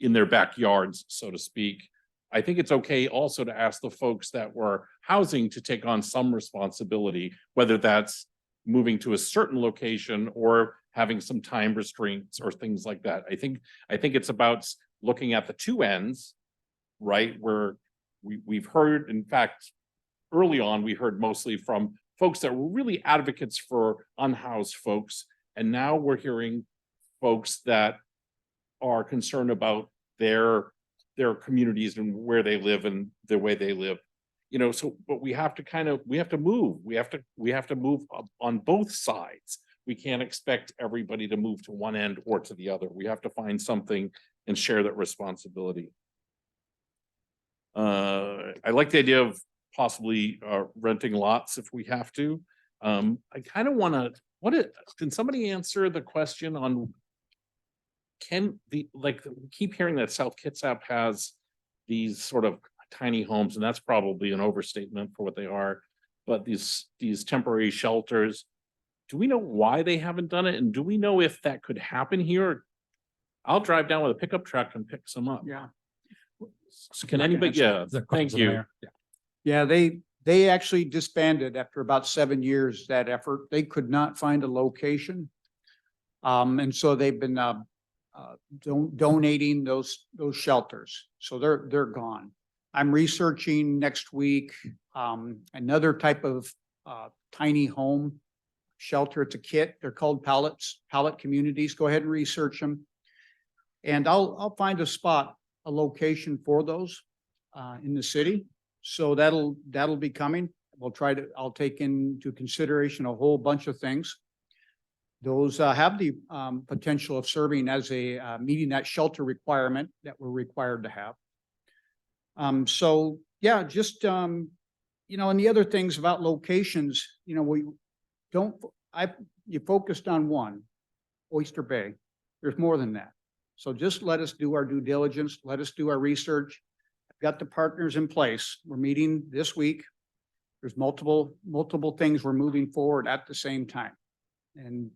[SPEAKER 15] in their backyards, so to speak, I think it's okay also to ask the folks that were housing to take on some responsibility, whether that's moving to a certain location or having some time restraints or things like that. I think it's about looking at the two ends, right? Where we've heard, in fact, early on, we heard mostly from folks that were really advocates for unhoused folks. And now we're hearing folks that are concerned about their communities and where they live and the way they live. So, but we have to move. We have to move up on both sides. We can't expect everybody to move to one end or to the other. We have to find something and share that responsibility. I like the idea of possibly renting lots if we have to. I kind of want to, can somebody answer the question on, we keep hearing that South Kitsap has these sort of tiny homes, and that's probably an overstatement for what they are, but these temporary shelters, do we know why they haven't done it? And do we know if that could happen here? I'll drive down with a pickup truck and pick some up.
[SPEAKER 6] Yeah.
[SPEAKER 15] So can anybody, yeah, thank you.
[SPEAKER 6] Yeah, they actually disbanded after about 7 years, that effort. They could not find a location. And so they've been donating those shelters. So they're gone. I'm researching next week another type of tiny home shelter. It's a kit. They're called pallet communities. Go ahead and research them. And I'll find a location for those in the city. So that'll be coming. I'll take into consideration a whole bunch of things. Those have the potential of serving as a meeting that shelter requirement that we're required to have. So yeah, just and the other things about locations, you focused on one. Oyster Bay. There's more than that. So just let us do our due diligence. Let us do our research. I've got the partners in place. We're meeting this week. There's multiple things we're moving forward at the same time. And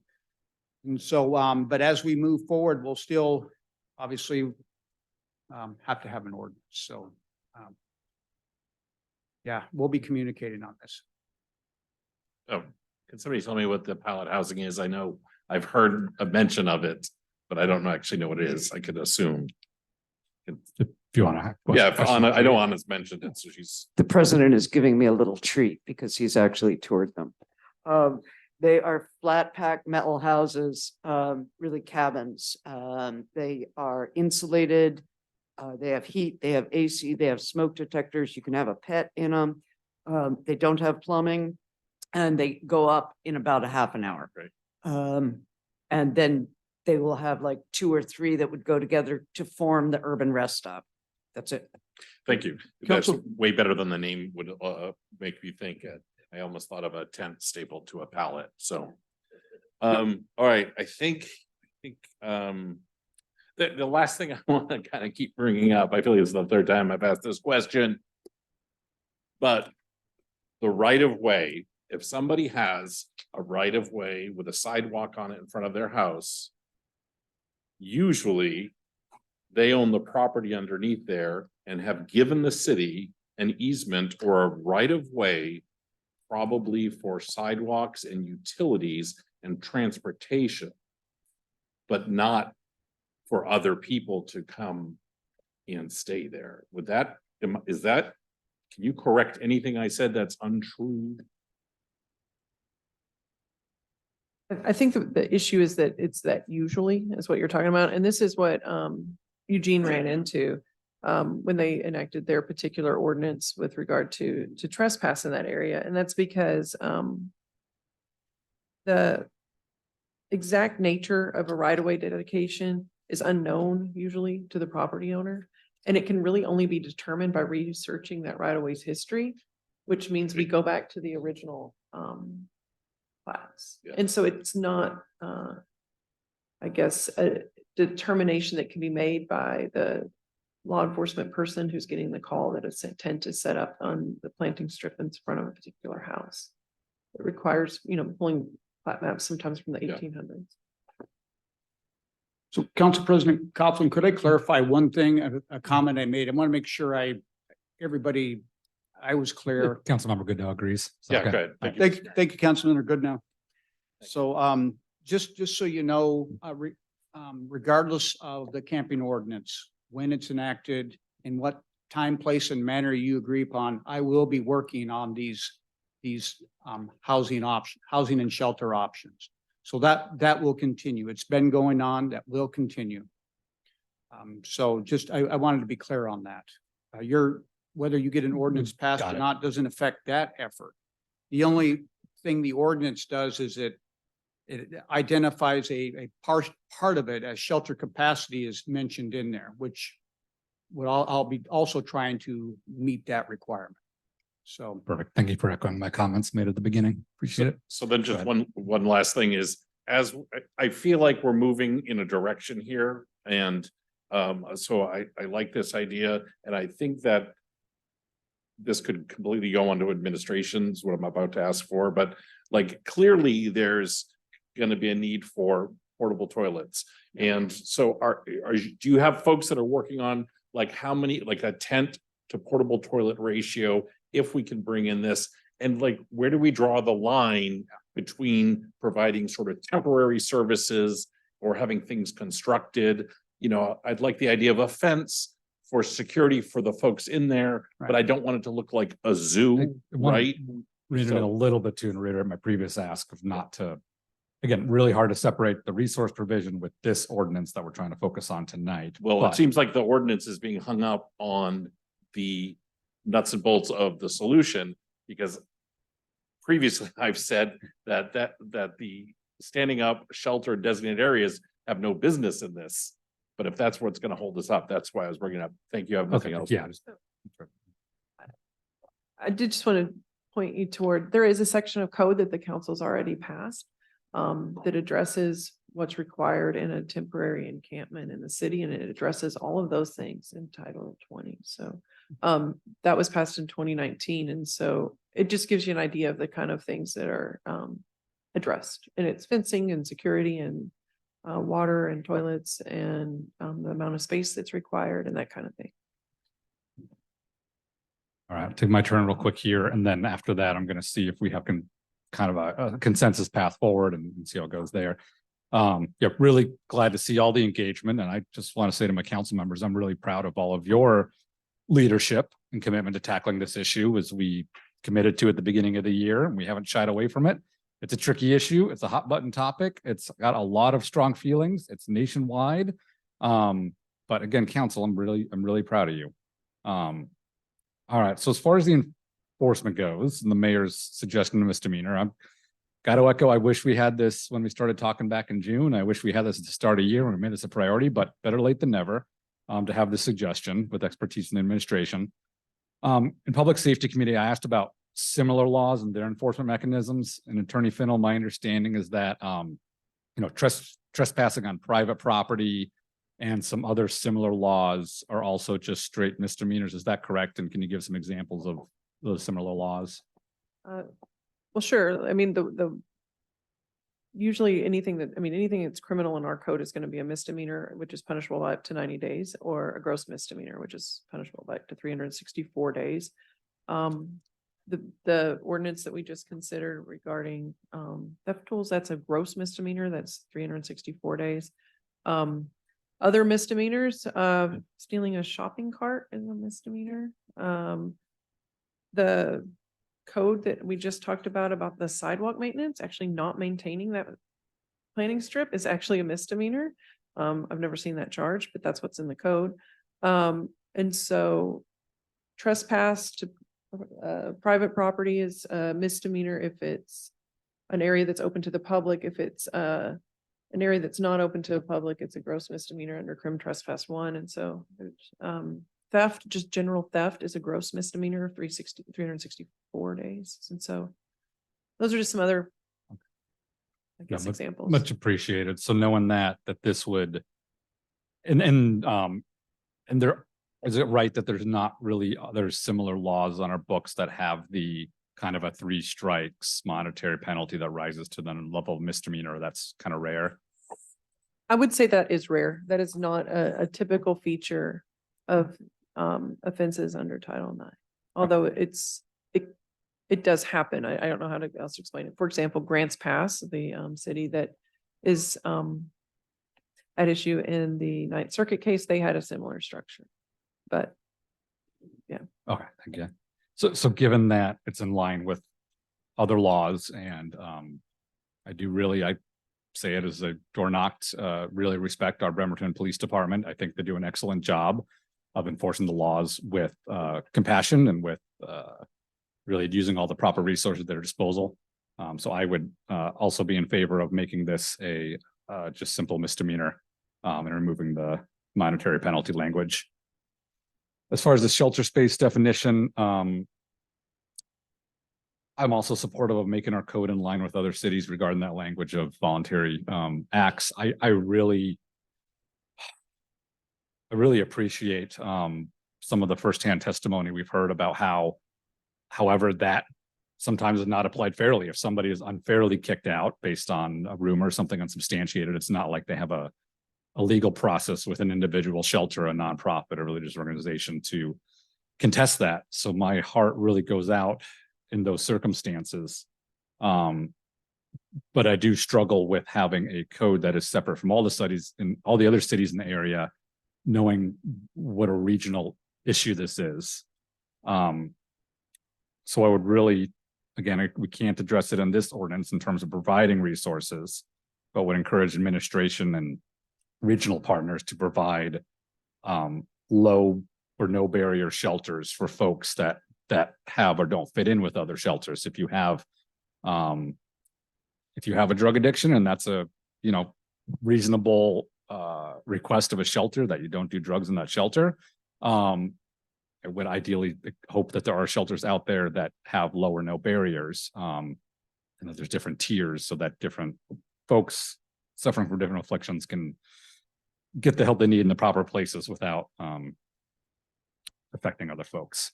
[SPEAKER 6] so, but as we move forward, we'll still obviously have to have an ordinance. So, yeah, we'll be communicating on this.
[SPEAKER 15] Oh, can somebody tell me what the pallet housing is? I know I've heard a mention of it, but I don't actually know what it is. I could assume.
[SPEAKER 1] If you want to.
[SPEAKER 15] Yeah, if Anna, I know Anna's mentioned it, so she's.
[SPEAKER 2] The president is giving me a little treat because he's actually toured them. They are flat pack metal houses, really cabins. They are insulated. They have heat, they have AC, they have smoke detectors. You can have a pet in them. They don't have plumbing and they go up in about a half an hour.
[SPEAKER 15] Right.
[SPEAKER 2] And then they will have like 2 or 3 that would go together to form the urban rest stop. That's it.
[SPEAKER 15] Thank you. That's
[SPEAKER 6] Council-
[SPEAKER 15] way better than the name would make me think. I almost thought of a tent stapled to a pallet. So, all right, I think the last thing I want to kind of keep bringing up, I feel like it's the third time I've asked this question, but the right of way, if somebody has a right of way with a sidewalk on it in front of their house, usually they own the property underneath there and have given the city an easement or a right of way, probably for sidewalks and utilities and transportation, but not for other people to come and stay there. Would that, is that, can you correct anything I said that's untrue?
[SPEAKER 11] I think the issue is that it's that usually is what you're talking about. And this is what Eugene ran into when they enacted their particular ordinance with regard to trespass in that area. And that's because the exact nature of a right-of-way dedication is unknown usually to the property owner. And it can really only be determined by researching that right-of-way's history, which means we go back to the original class.
[SPEAKER 15] Yeah.
[SPEAKER 11] And so it's not, I guess, a determination that can be made by the law enforcement person who's getting the call that a tent is set up on the planting strip in front of a particular house. It requires, pulling plat maps sometimes from the
[SPEAKER 15] Yeah.
[SPEAKER 11] 1800s.
[SPEAKER 6] So Council President Coughlin, could I clarify one thing, a comment I made? I want to make sure I was clear.
[SPEAKER 1] Councilmember Goodell agrees. So,
[SPEAKER 15] Yeah,
[SPEAKER 1] okay.
[SPEAKER 15] good. Thank you.
[SPEAKER 6] Thank you, Councilman, are good now. So, just so you know, regardless of the camping ordinance, when it's enacted, in what time, place, and manner you agree upon, I will be working on these housing and shelter options. So that will continue. It's been going on, that will continue. So just, I wanted to be clear on that. Whether you get an ordinance passed
[SPEAKER 1] Got
[SPEAKER 6] or
[SPEAKER 1] it.
[SPEAKER 6] not doesn't affect that effort. The only thing the ordinance does is it identifies a part of it as shelter capacity is mentioned in there, which I'll be also trying to meet that requirement. So.
[SPEAKER 1] Perfect. Thank you for echoing my comments made at the beginning. Appreciate it.
[SPEAKER 15] So then
[SPEAKER 1] Go
[SPEAKER 15] just
[SPEAKER 1] ahead.
[SPEAKER 15] one last thing is, as I feel like we're moving in a direction here, and so I like this idea, and I think that this could completely go onto administrations, what I'm about to ask for, but like clearly there's going to be a need for portable toilets. And so do you have folks that are working on like how many, like a tent to portable toilet ratio, if we can bring in this, and like, where do we draw the line between providing sort of temporary services or having things constructed? I'd like the idea of a fence for security for the folks in there, but I don't want it to look like a zoo, right?
[SPEAKER 1] Reiterate a little bit too, and reiterate my previous ask of not to, again, really hard to separate the resource provision with this ordinance that we're trying to focus on tonight.
[SPEAKER 15] Well,
[SPEAKER 1] But
[SPEAKER 15] it seems like the ordinance is being hung up on the nuts and bolts of the solution, because previously I've said that the standing up shelter designated areas have no business in this. But if that's what's going to hold us up, that's why I was bringing it up. Thank you. I have nothing else.
[SPEAKER 1] Yeah.
[SPEAKER 11] I did just want to point you toward, there is a section of code that the council's already passed that addresses what's required in a temporary encampment in the city, and it addresses all of those things in Title 20. So that was passed in 2019, and so it just gives you an idea of the kind of things that are addressed, and it's fencing and security and water and toilets and the amount of space that's required and that kind of thing.
[SPEAKER 1] All right, I'll take my turn real quick here, and then after that, I'm gonna see if we have kind of a consensus path forward and see how it goes there. Yeah, really glad to see all the engagement, and I just want to say to my council members, I'm really proud of all of your leadership and commitment to tackling this issue as we committed to at the beginning of the year, and we haven't shied away from it. It's a tricky issue. It's a hot button topic. It's got a lot of strong feelings. It's nationwide. But again, council, I'm really proud of you. All right. So as far as the enforcement goes, and the mayor's suggestion of misdemeanor, I'm got to echo. I wish we had this when we started talking back in June. I wish we had this at the start of the year when we made this a priority, but better late than never to have this suggestion with expertise in the administration. In public safety committee, I asked about similar laws and their enforcement mechanisms. And Attorney Finnell, my understanding is that, trespassing on private property and some other similar laws are also just straight misdemeanors. Is that correct? And can you give some examples of those similar laws?
[SPEAKER 11] Well, sure. I mean, usually anything that's criminal in our code is going to be a misdemeanor, which is punishable by up to 90 days, or a gross misdemeanor, which is punishable by up to 364 days. The ordinance that we just considered regarding theft tools, that's a gross misdemeanor. That's 364 days. Other misdemeanors, stealing a shopping cart is a misdemeanor. The code that we just talked about the sidewalk maintenance, actually not maintaining that planning strip is actually a misdemeanor. I've never seen that charge, but that's what's in the code. And so trespass to private property is a misdemeanor if it's an area that's open to the public. If it's an area that's not open to the public, it's a gross misdemeanor under Crim Trespass 1. And so theft, just general theft, is a gross misdemeanor of 364 days. And so those are just some other, I guess, examples.
[SPEAKER 1] Much appreciated. So knowing that this would, and there, is it right that there's not really other similar laws on our books that have the kind of a 3 strikes monetary penalty that rises to the level of misdemeanor? That's kind of rare.
[SPEAKER 11] I would say that is rare. That is not a typical feature of offenses under Title IX, although it does happen. I don't know how else to explain it. For example, Grants Pass, the city that is at issue in the Ninth Circuit case, they had a similar structure. But yeah.
[SPEAKER 1] Okay, thank you. So given that it's in line with other laws, and I say it as a door knocked, really respect our Bremerton Police Department. I think they do an excellent job of enforcing the laws with compassion and with really using all the proper resources at their disposal. So I would also be in favor of making this a just simple misdemeanor and removing the monetary penalty language. As far as the shelter space definition, I'm also supportive of making our code in line with other cities regarding that language of voluntary acts. I really appreciate some of the firsthand testimony we've heard about how, however, that sometimes is not applied fairly. If somebody is unfairly kicked out based on a rumor, something unsubstantiated, it's not like they have a legal process with an individual shelter, a nonprofit, a religious organization to contest that. So my heart really goes out in those circumstances. But I do struggle with having a code that is separate from all the studies in all the other cities in the area, knowing what a regional issue this is. So I would really, again, we can't address it in this ordinance in terms of providing resources, but would encourage administration and regional partners to provide low or no barrier shelters for folks that have or don't fit in with other shelters. If you have a drug addiction and that's a reasonable request of a shelter that you don't do drugs in that shelter, I would ideally hope that there are shelters out there that have low or no barriers, and that there's different tiers so that different folks suffering from different afflictions can get the help they need in the proper places without affecting other folks.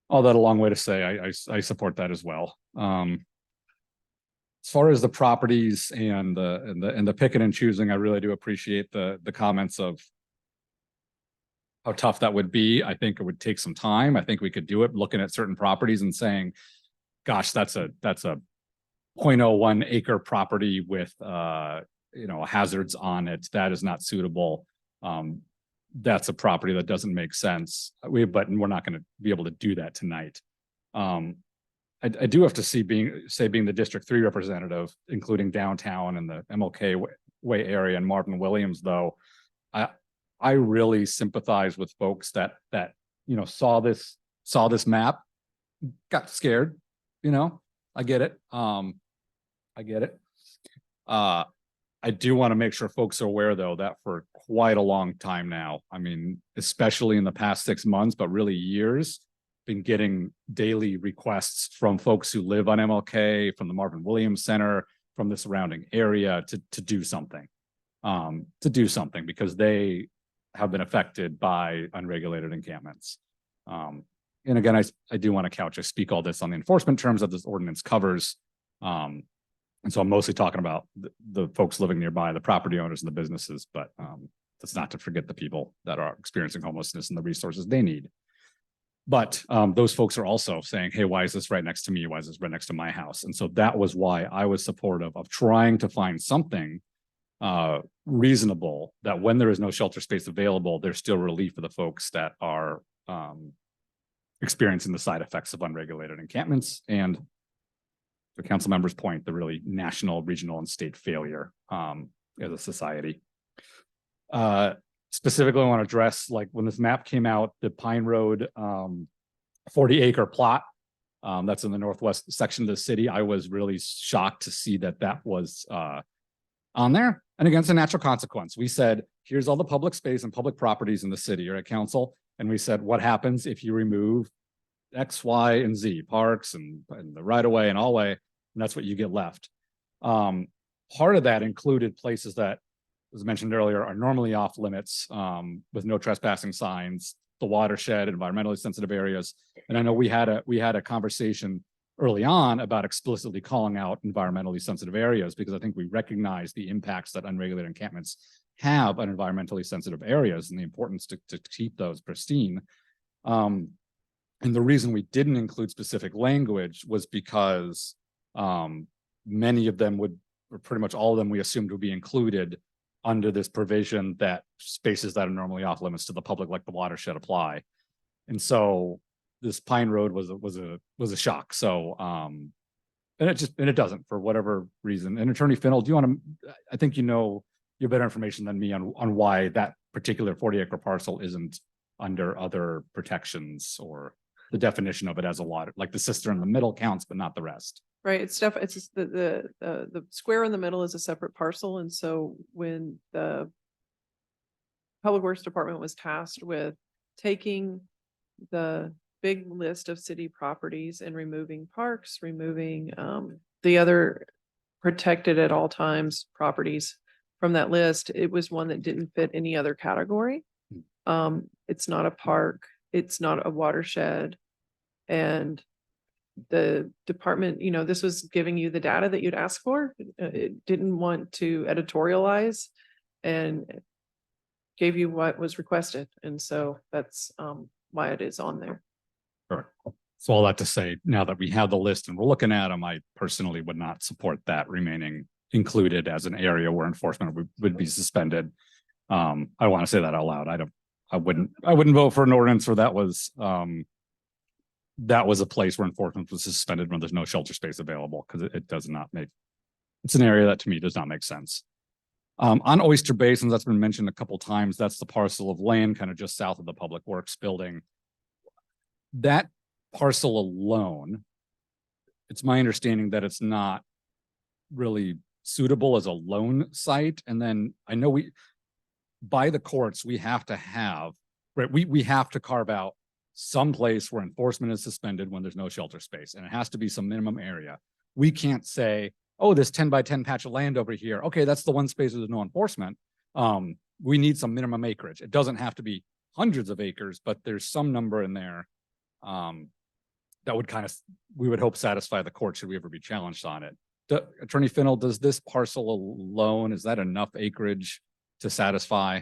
[SPEAKER 1] All that a long way to say, I support that as well. As far as the properties and the picking and choosing, I really do appreciate the comments of how tough that would be. I think it would take some time. I think we could do it looking at certain properties and saying, gosh, that's a 0.01 acre property with hazards on it. That is not suitable. That's a property that doesn't make sense. But we're not going to be able to do that tonight. I do have to being the District 3 representative, including downtown and the MLK Way area and Marvin Williams, though, I really sympathize with folks that saw this map, got scared. I get it. I get it. I do want to make sure folks are aware, though, that for quite a long time now, I mean, especially in the past 6 months, but really years, been getting daily requests from folks who live on MLK, from the Marvin Williams Center, from the surrounding area to do something, because they have been affected by unregulated encampments. And again, I do want to couch, I speak all this on the enforcement terms that this ordinance covers. And so I'm mostly talking about the folks living nearby, the property owners and the businesses, but that's not to forget the people that are experiencing homelessness and the resources they need. But those folks are also saying, hey, why is this right next to me? Why is this right next to my house? And so that was why I was supportive of trying to find something reasonable, that when there is no shelter space available, there's still relief for the folks that are experiencing the side effects of unregulated encampments. And the council member's point, the really national, regional, and state failure as a society. Specifically, I want to address, like, when this map came out, the Pine Road 40-acre plot that's in the northwest section of the city. I was really shocked to see that was on there. And against a natural consequence, we said, here's all the public space and public properties in the city or at council. And we said, what happens if you remove X, Y, and Z, parks and the right of way and all way, and that's what you get left. Part of that included places that, as mentioned earlier, are normally off limits with no trespassing signs, the watershed, environmentally sensitive areas. And I know we had a conversation early on about explicitly calling out environmentally sensitive areas, because I think we recognize the impacts that unregulated encampments have on environmentally sensitive areas and the importance to keep those pristine. And the reason we didn't include specific language was because many of them or pretty much all of them, we assumed would be included under this provision that spaces that are normally off limits to the public, like the watershed, apply. And so this Pine Road was a shock. So and it doesn't, for whatever reason. And Attorney Fennell, do you want to, I think you have better information than me on why that particular 40-acre parcel isn't under other protections, or the definition of it as a lot, like the cistern in the middle counts, but not the rest.
[SPEAKER 11] Right, it's just the square in the middle is a separate parcel, and so when the Public Works Department was tasked with taking the big list of city properties and removing parks, removing the other protected at all times properties from that list, it was one that didn't fit any other category. It's not a park, it's not a watershed, and the department, this was giving you the data that you'd ask for. It didn't want to editorialize and gave you what was requested. And so that's why it is on there.
[SPEAKER 1] Sure. So all that to say, now that we have the list and we're looking at them, I personally would not support that remaining included as an area where enforcement would be suspended. I want to say that out loud. I wouldn't vote for an ordinance where that was a place where enforcement was suspended when there's no shelter space available, because it does not it's an area that to me does not make sense. On Oyster Basins, that's been mentioned a couple of times. That's the parcel of land kind of just south of the Public Works building. That parcel alone, it's my understanding that it's not really suitable as a loan site. And then I know by the courts, we have to have, right, we have to carve out some place where enforcement is suspended when there's no shelter space, and it has to be some minimum area. We can't say, oh, this 10 by 10 patch of land over here. Okay, that's the one space where there's no enforcement. We need some minimum acreage. It doesn't have to be hundreds of acres, but there's some number in there. That would kind of, we would hope satisfy the court should we ever be challenged on it. Attorney Fennell, does this parcel alone, is that enough acreage to satisfy?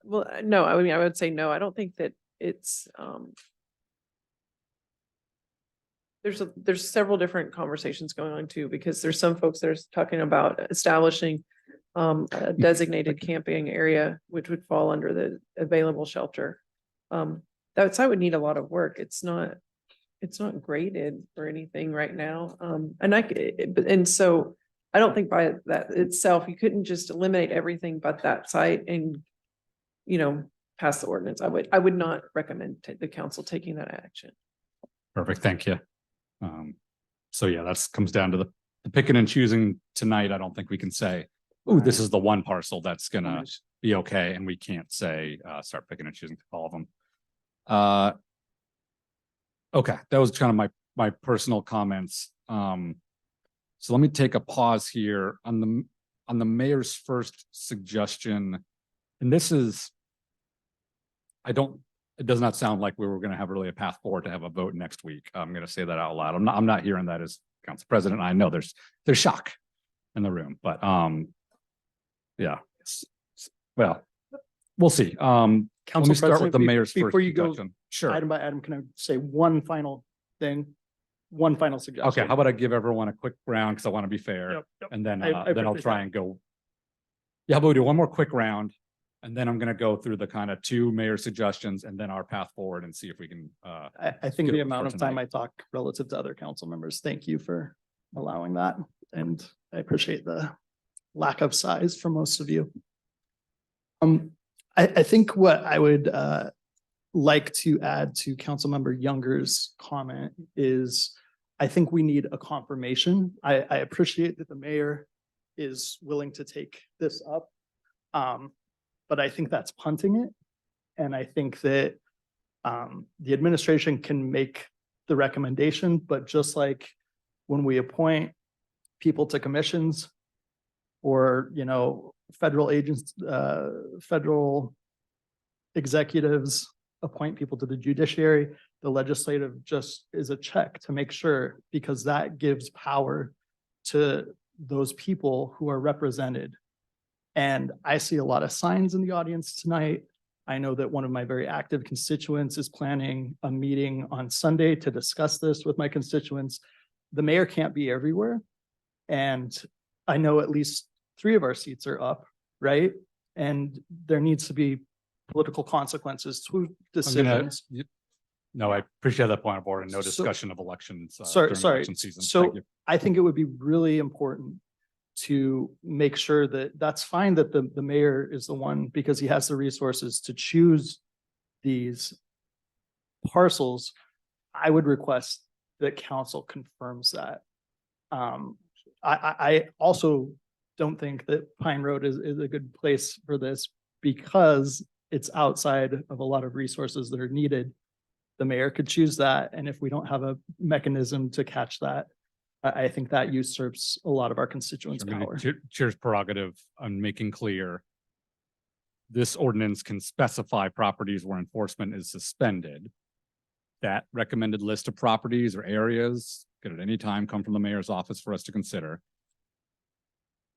[SPEAKER 11] Well, no, I mean, I would say no. I don't think that it's, there's several different conversations going on too, because there's some folks that are talking about establishing a designated camping area, which would fall under the available shelter. That site would need a lot of work. It's not graded or anything right now. And so I don't think by that itself, you couldn't just eliminate everything but that site and, pass the ordinance. I would not recommend the council taking that action.
[SPEAKER 1] Perfect, thank you. So yeah, that's comes down to the picking and choosing tonight. I don't think we can say, oh, this is the one parcel that's gonna be okay, and we can't say, start picking and choosing all of them. Okay, that was kind of my personal comments. So let me take a pause here on the mayor's first suggestion. And this is, it does not sound like we were going to have really a path forward to have a vote next week. I'm going to say that out loud. I'm not hearing that as council president. I know there's shock in the room, but yeah, well, we'll see. Let me
[SPEAKER 5] Council
[SPEAKER 1] start with
[SPEAKER 5] President,
[SPEAKER 1] the mayor's first
[SPEAKER 5] before you go
[SPEAKER 1] suggestion. Sure.
[SPEAKER 5] item by item, can I say one final thing? One final suggestion.
[SPEAKER 1] Okay, how about I give everyone a quick round because I want to be fair,
[SPEAKER 5] Yep, yep.
[SPEAKER 1] and then
[SPEAKER 5] I
[SPEAKER 1] I'll
[SPEAKER 5] appreciate
[SPEAKER 1] try
[SPEAKER 5] that.
[SPEAKER 1] and go. Yeah, but we do one more quick round, and then I'm going to go through the kind of two mayor suggestions and then our path forward and see if we can.
[SPEAKER 5] I think
[SPEAKER 1] Get
[SPEAKER 5] the
[SPEAKER 1] it
[SPEAKER 5] amount
[SPEAKER 1] for
[SPEAKER 5] of time
[SPEAKER 1] tonight.
[SPEAKER 5] I talk relative to other council members, thank you for allowing that. And I appreciate the lack of size for most of you. I think what I would like to add to Councilmember Younger's comment is I think we need a confirmation. I appreciate that the mayor is willing to take this up. But I think that's punting it. And I think that the administration can make the recommendation, but just like when we appoint people to commissions or, federal agents, federal executives appoint people to the judiciary, the legislative just is a check to make sure, because that gives power to those people who are represented. And I see a lot of signs in the audience tonight. I know that one of my very active constituents is planning a meeting on Sunday to discuss this with my constituents. The mayor can't be everywhere. And I know at least 3 of our seats are up, right? And there needs to be political consequences to decisions.
[SPEAKER 1] No, I appreciate that point of order. No
[SPEAKER 5] So-
[SPEAKER 1] discussion of elections.
[SPEAKER 5] Sorry,
[SPEAKER 1] during
[SPEAKER 5] sorry.
[SPEAKER 1] election season.
[SPEAKER 5] So
[SPEAKER 1] Thank you.
[SPEAKER 5] I think it would be really important to make sure that that's fine that the mayor is the one, because he has the resources to choose these parcels. I would request that council confirms that. I also don't think that Pine Road is a good place for this because it's outside of a lot of resources that are needed. The mayor could choose that, and if we don't have a mechanism to catch that, I think that usurps a lot of our constituents'
[SPEAKER 1] I'm gonna
[SPEAKER 5] power.
[SPEAKER 1] Chair's prerogative on making clear. This ordinance can specify properties where enforcement is suspended. That recommended list of properties or areas could at any time come from the mayor's office for us to consider.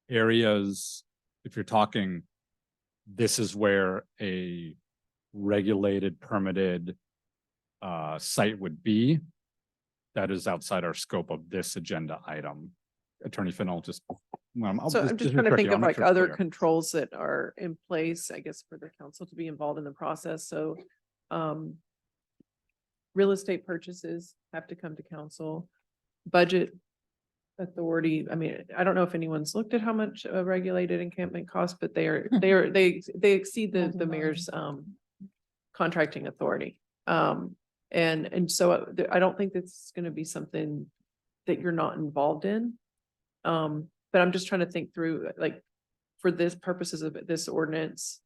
[SPEAKER 1] Areas, if you're talking, this is where a regulated, permitted site would be. That is outside our scope of this agenda item. Attorney Fennell, just.
[SPEAKER 11] So I'm just trying to think of like other controls that are in place, I guess, for the council to be involved in the process. So real estate purchases have to come to council. Budget authority. I mean, I don't know if anyone's looked at how much a regulated encampment costs, but they exceed the mayor's contracting authority. And so I don't think that's going to be something that you're not involved in. But I'm just trying to think through, like, for this purposes of this ordinance,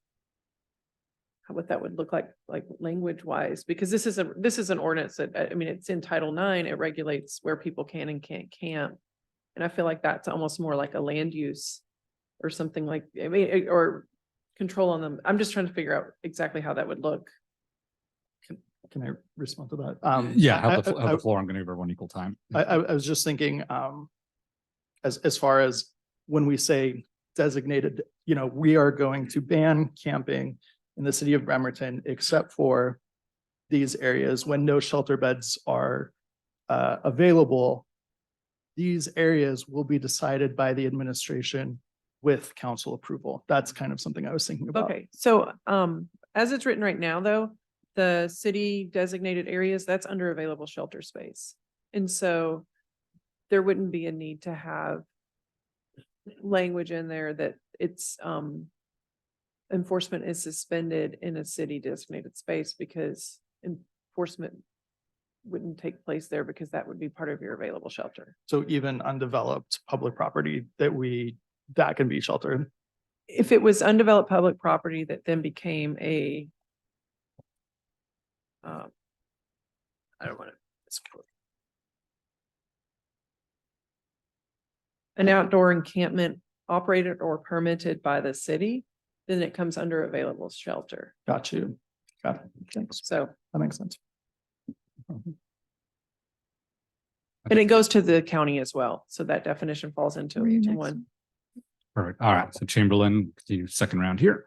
[SPEAKER 11] what that would look like language wise, because this is an ordinance that, I mean, it's in Title IX, it regulates where people can and can't camp. And I feel like that's almost more like a land use or something like, I mean, or control on them. I'm just trying to figure out exactly how that would look.
[SPEAKER 5] Can I respond to that?
[SPEAKER 1] Yeah, have the floor. I'm going to give everyone equal time.
[SPEAKER 5] I was just thinking, as far as when we say designated, we are going to ban camping in the city of Bremerton, except for these areas when no shelter beds are available. These areas will be decided by the administration with council approval. That's kind of something I was thinking about.
[SPEAKER 11] Okay, so as it's written right now, though, the city designated areas, that's under available shelter space. And so there wouldn't be a need to have language in there that it's enforcement is suspended in a city designated space, because enforcement wouldn't take place there, because that would be part of your available shelter.
[SPEAKER 5] So even undeveloped public property that can be sheltered.
[SPEAKER 11] If it was undeveloped public property that then became a I don't want to misquote. An outdoor encampment operated or permitted by the city, then it comes under available shelter.
[SPEAKER 5] Got you. Got it. Thanks.
[SPEAKER 11] So,
[SPEAKER 5] That makes sense.
[SPEAKER 11] and it goes to the county as well. So that definition falls into
[SPEAKER 3] Were you
[SPEAKER 11] to
[SPEAKER 3] next?
[SPEAKER 11] one.
[SPEAKER 1] Perfect. All right. So Chamberlain, continue second round here.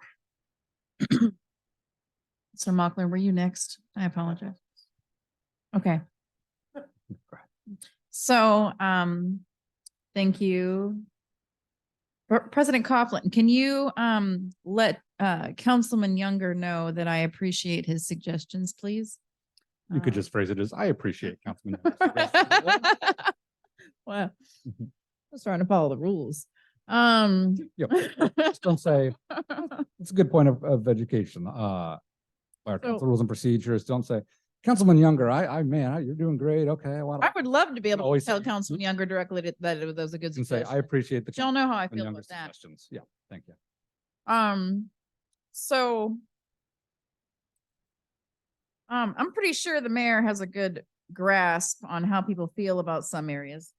[SPEAKER 13] Sir Mochler, were you next? I apologize. Okay. So, thank you. President Coughlin, can you, let, Councilman Younger know that I appreciate his suggestions, please?
[SPEAKER 1] You could just phrase it as, I appreciate Councilman.
[SPEAKER 13] Well, I was trying to follow the rules.
[SPEAKER 1] Yep. Just don't say, it's a good point of education. Our
[SPEAKER 13] So-
[SPEAKER 1] council rules and procedures, don't say, Councilman Younger, you're doing great. Okay.
[SPEAKER 13] I would love to be able to
[SPEAKER 1] Always-
[SPEAKER 13] tell Councilman Younger directly that it was a good
[SPEAKER 1] And say, I
[SPEAKER 13] suggestion.
[SPEAKER 1] appreciate the.
[SPEAKER 13] But y'all know how I
[SPEAKER 1] Councilman
[SPEAKER 13] feel
[SPEAKER 1] Younger's
[SPEAKER 13] about that.
[SPEAKER 1] suggestions. Yeah, thank you.
[SPEAKER 13] So I'm pretty sure the mayor has a good grasp on how people feel about some areas.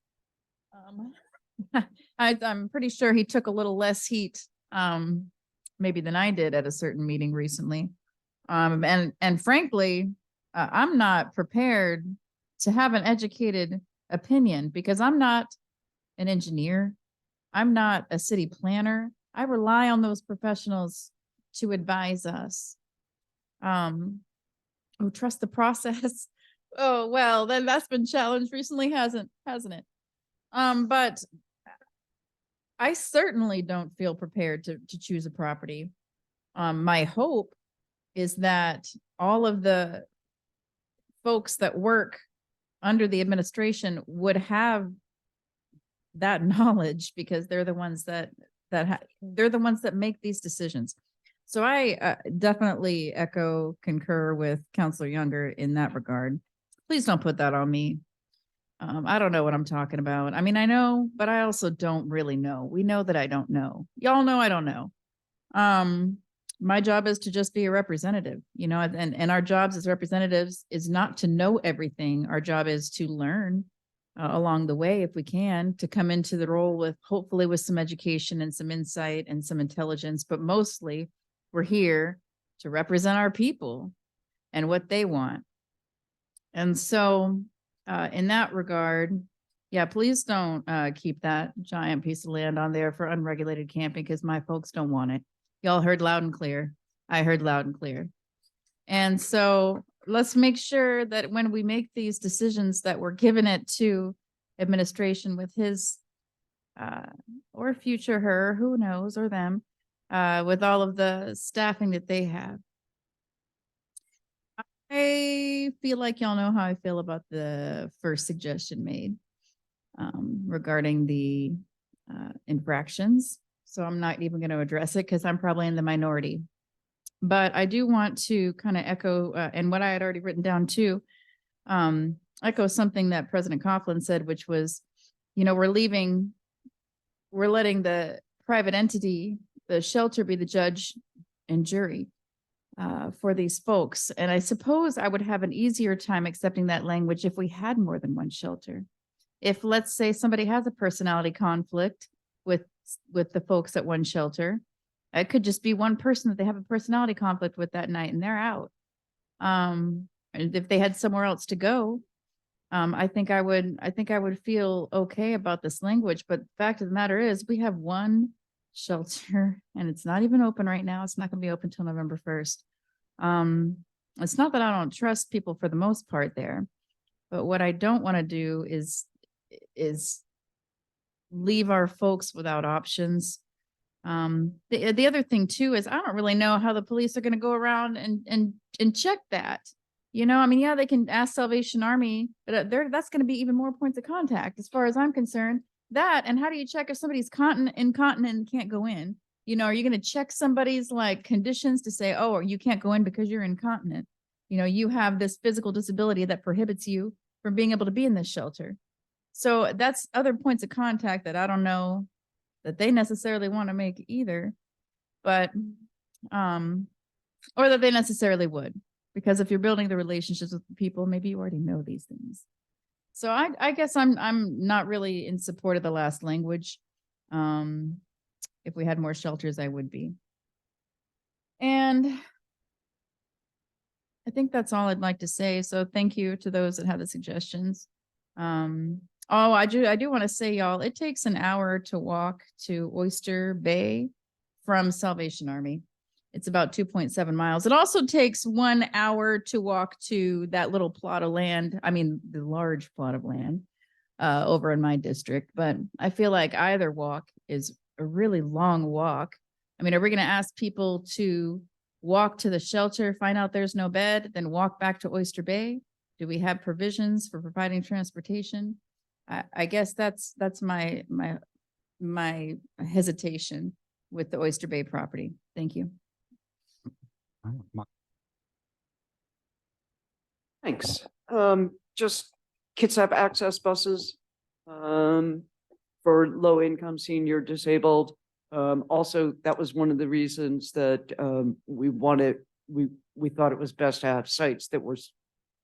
[SPEAKER 13] I'm pretty sure he took a little less heat, maybe than I did at a certain meeting recently. And frankly, I'm not prepared to have an educated opinion, because I'm not an engineer. I'm not a city planner. I rely on those professionals to advise us. Trust the process. Oh, well, then that's been challenged recently, hasn't it? But I certainly don't feel prepared to choose a property. My hope is that all of the folks that work under the administration would have that knowledge, because they're the ones that make these decisions. So I definitely concur with Councilor Younger in that regard. Please don't put that on me. I don't know what I'm talking about. I mean, I know, but I also don't really know. We know that I don't know. Y'all know I don't know. My job is to just be a representative, and our jobs as representatives is not to know everything. Our job is to learn along the way, if we can, to come into the role hopefully with some education and some insight and some intelligence, but mostly we're here to represent our people and what they want. And so in that regard, yeah, please don't keep that giant piece of land on there for unregulated camping, because my folks don't want it. Y'all heard loud and clear. I heard loud and clear. And so let's make sure that when we make these decisions that we're giving it to administration with his or future her, who knows, or them, with all of the staffing that they have. I feel like y'all know how I feel about the first suggestion made regarding the infractions. So I'm not even going to address it, because I'm probably in the minority. But I do want to kind of echo, and what I had already written down too, echo something that President Coughlin said, which was, we're letting the private entity, the shelter, be the judge and jury for these folks. And I suppose I would have an easier time accepting that language if we had more than one shelter. if, let's say, somebody has a personality conflict with the folks at one shelter, it could just be one person that they have a personality conflict with that night and they're out. And if they had somewhere else to go, I think I would feel okay about this language, but the fact of the matter is we have one shelter and it's not even open right now. It's not going to be open till November 1st. It's not that I don't trust people for the most part there, but what I don't want to do is leave our folks without options. The other thing too is I don't really know how the police are going to go around and check that. You know, I mean, yeah, they can ask Salvation Army, but that's going to be even more points of contact as far as I'm concerned. That, and how do you check if somebody's incontinent and can't go in? You know, are you going to check somebody's like conditions to say, oh, you can't go in because you're incontinent? You know, you have this physical disability that prohibits you from being able to be in this shelter. So that's other points of contact that I don't know that they necessarily want to make either, but, or that they necessarily would, because if you're building the relationships with people, maybe you already know these things. So I guess I'm not really in support of the last language. If we had more shelters, I would be. And I think that's all I'd like to say. So thank you to those that have the suggestions. Oh, I do want to say, y'all, it takes an hour to walk to Oyster Bay from Salvation Army. It's about 2.7 miles. It also takes 1 hour to walk to that little plot of land. I mean, the large plot of land over in my district. But I feel like either walk is a really long walk. I mean, are we going to ask people to walk to the shelter, find out there's no bed, then walk back to Oyster Bay? Do we have provisions for providing transportation? I guess that's my hesitation with the Oyster Bay property. Thank you.
[SPEAKER 2] Thanks. Just kids have access buses for low income, senior, disabled. Also, that was one of the reasons that we thought it was best to have sites that were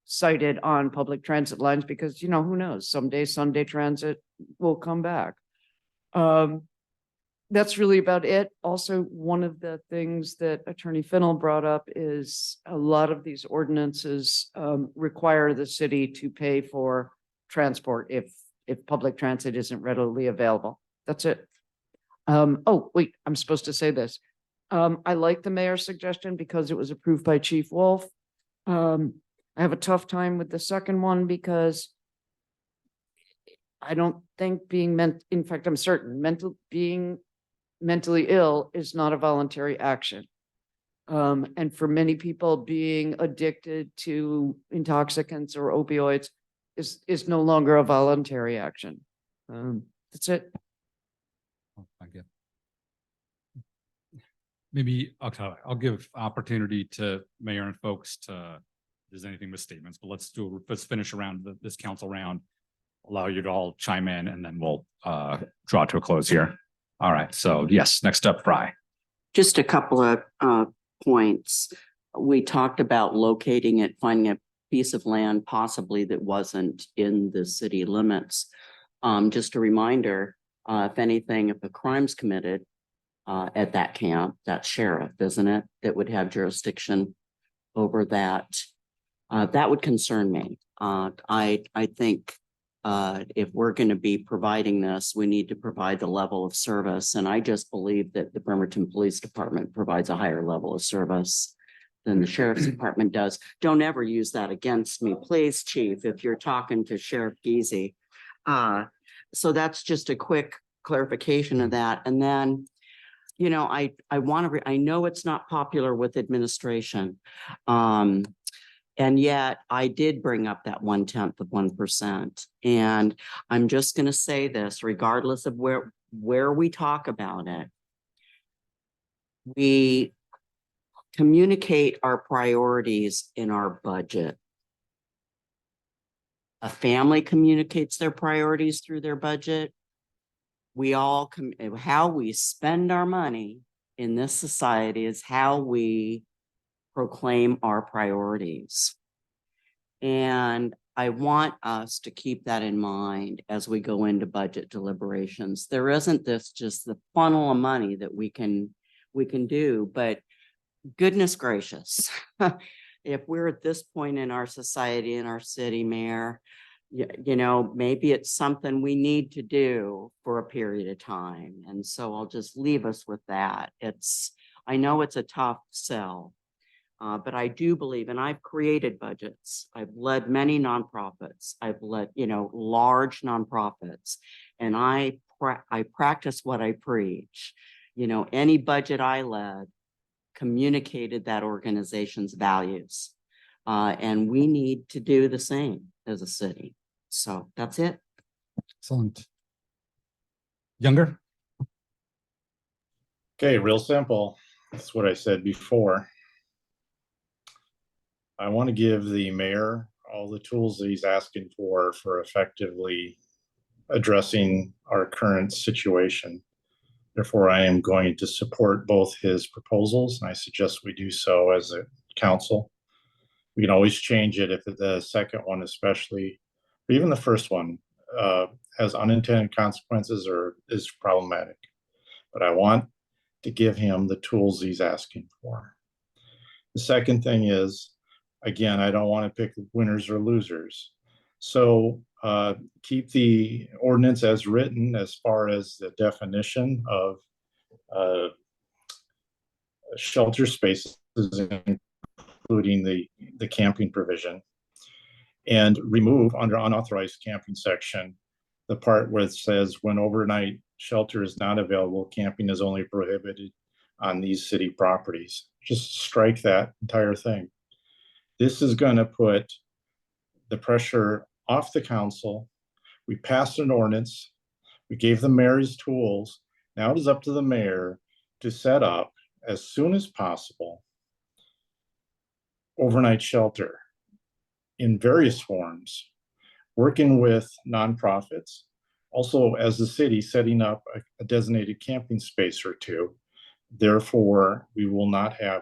[SPEAKER 2] cited on public transit lines, because, you know, who knows, someday Sunday transit will come back. That's really about it. Also, one of the things that Attorney Fennell brought up is a lot of these ordinances require the city to pay for transport if public transit isn't readily available. That's it. Oh, wait, I'm supposed to say this. I like the mayor's suggestion because it was approved by Chief Wolf. I have a tough time with the second one because I don't think in fact, I'm certain being mentally ill is not a voluntary action. And for many people, being addicted to intoxicants or opioids is no longer a voluntary action. That's it.
[SPEAKER 1] Oh, thank you. Maybe I'll give opportunity to mayor and folks to, if there's anything with statements, but let's finish around this council round. Allow you to all chime in and then we'll draw to a close here. All right. So yes, next up, Fry.
[SPEAKER 9] Just a couple of points. We talked about locating it, finding a piece of land possibly that wasn't in the city limits. Just a reminder, if anything, if a crime's committed at that camp, that's sheriff, isn't it? That would have jurisdiction over that. That would concern me. I think if we're going to be providing this, we need to provide the level of service. And I just believe that the Bremerton Police Department provides a higher level of service than the Sheriff's Department does. Don't ever use that against me, please, Chief, if you're talking to Sheriff Geezy. So that's just a quick clarification of that. And then, you know, I know it's not popular with administration. And yet I did bring up that 0.1%. And I'm just going to say this, regardless of where we talk about it, we communicate our priorities in our budget. A family communicates their priorities through their budget. We all, how we spend our money in this society is how we proclaim our priorities. And I want us to keep that in mind as we go into budget deliberations. There isn't this just the funnel of money that we can do, but goodness gracious. If we're at this point in our society, in our city, Mayor, you know, maybe it's something we need to do for a period of time. And so I'll just leave us with that. I know it's a tough sell. But I do believe, and I've created budgets. I've led many nonprofits. I've led, you know, large nonprofits, and I practice what I preach. You know, any budget I led communicated that organization's values. And we need to do the same as a city. So that's it.
[SPEAKER 1] Excellent. Younger?
[SPEAKER 14] Okay, real simple. That's what I said before. I want to give the mayor all the tools that he's asking for effectively addressing our current situation. Therefore, I am going to support both his proposals, and I suggest we do so as a council. We can always change it if the second one especially, or even the first one, has unintended consequences or is problematic. But I want to give him the tools he's asking for. The second thing is, again, I don't want to pick winners or losers. So keep the ordinance as written as far as the definition of shelter spaces, including the camping provision, and remove under unauthorized camping section the part where it says when overnight shelter is not available, camping is only prohibited on these city properties. Just strike that entire thing. This is going to put the pressure off the council. We passed an ordinance. We gave the mayor his tools. Now it is up to the mayor to set up as soon as possible overnight shelter in various forms, working with nonprofits, also as the city setting up a designated camping space or two. Therefore, we will not have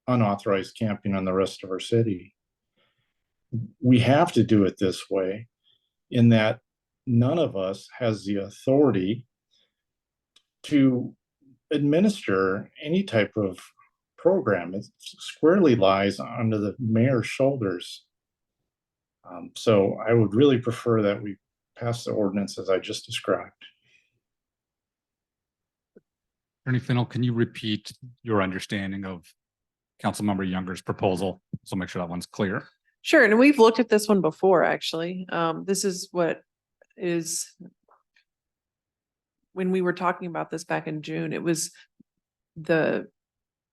[SPEAKER 14] unauthorized camping on the rest of our city. We have to do it this way in that none of us has the authority to administer any type of program. It squarely lies under the mayor's shoulders. So I would really prefer that we pass the ordinance as I just described.
[SPEAKER 1] Attorney Fennell, can you repeat your understanding of Councilmember Younger's proposal? So make sure that one's clear.
[SPEAKER 11] Sure, and we've looked at this one before, actually. This is what is, when we were talking about this back in June, it was the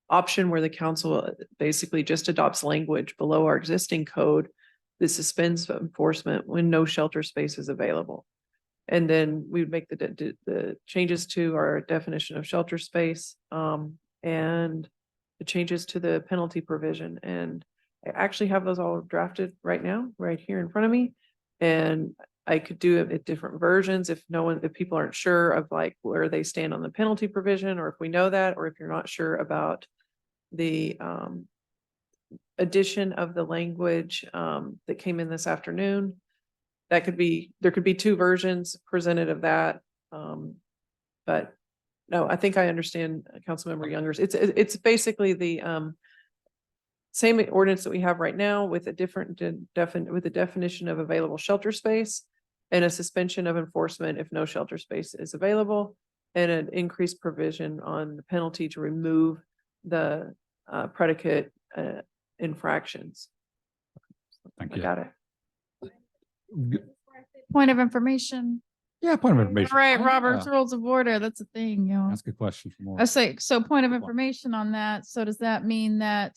[SPEAKER 11] option where the council basically just adopts language below our existing code that suspends enforcement when no shelter space is available. And then we would make the changes to our definition of shelter space, and the changes to the penalty provision. And I actually have those all drafted right now, right here in front of me. And I could do it at different versions if people aren't sure of like where they stand on the penalty provision, or if we know that, or if you're not sure about the addition of the language that came in this afternoon. There could be two versions presented of that. But no, I think I understand Councilmember Younger's. It's basically the same ordinance that we have right now with a different with the definition of available shelter space and a suspension of enforcement if no shelter space is available, and an increased provision on the penalty to remove the predicate infractions.
[SPEAKER 1] Thank
[SPEAKER 11] I
[SPEAKER 1] you.
[SPEAKER 11] got it.
[SPEAKER 13] Point of information.
[SPEAKER 1] Yeah, point of information.
[SPEAKER 13] All right,
[SPEAKER 1] Yeah.
[SPEAKER 13] Robert's Rules of Order. That's a thing, you know.
[SPEAKER 1] Ask a question for more.
[SPEAKER 13] I say, so point of
[SPEAKER 1] Good one.
[SPEAKER 13] information on that. So does that mean that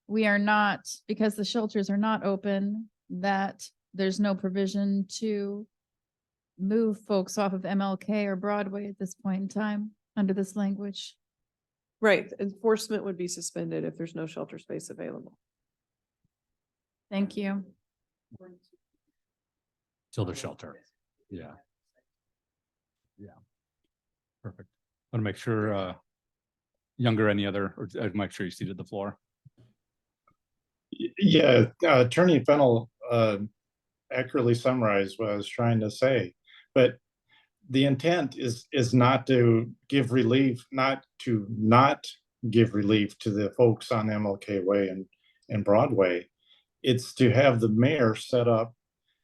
[SPEAKER 13] we are not, because the shelters are not open, that there's no provision to move folks off of MLK or Broadway at this point in time under this language?
[SPEAKER 11] Right. Enforcement would be suspended if there's no shelter space available.
[SPEAKER 13] Thank you.
[SPEAKER 1] Till the shelter. Yeah. Yeah. Perfect. I want to make sure Younger, any other, or make sure you seated the floor.
[SPEAKER 14] Yeah, Attorney Fennel accurately summarized what I was trying to say. But the intent is not to give relief, not give relief to the folks on MLK Way and Broadway. It's to have the mayor set up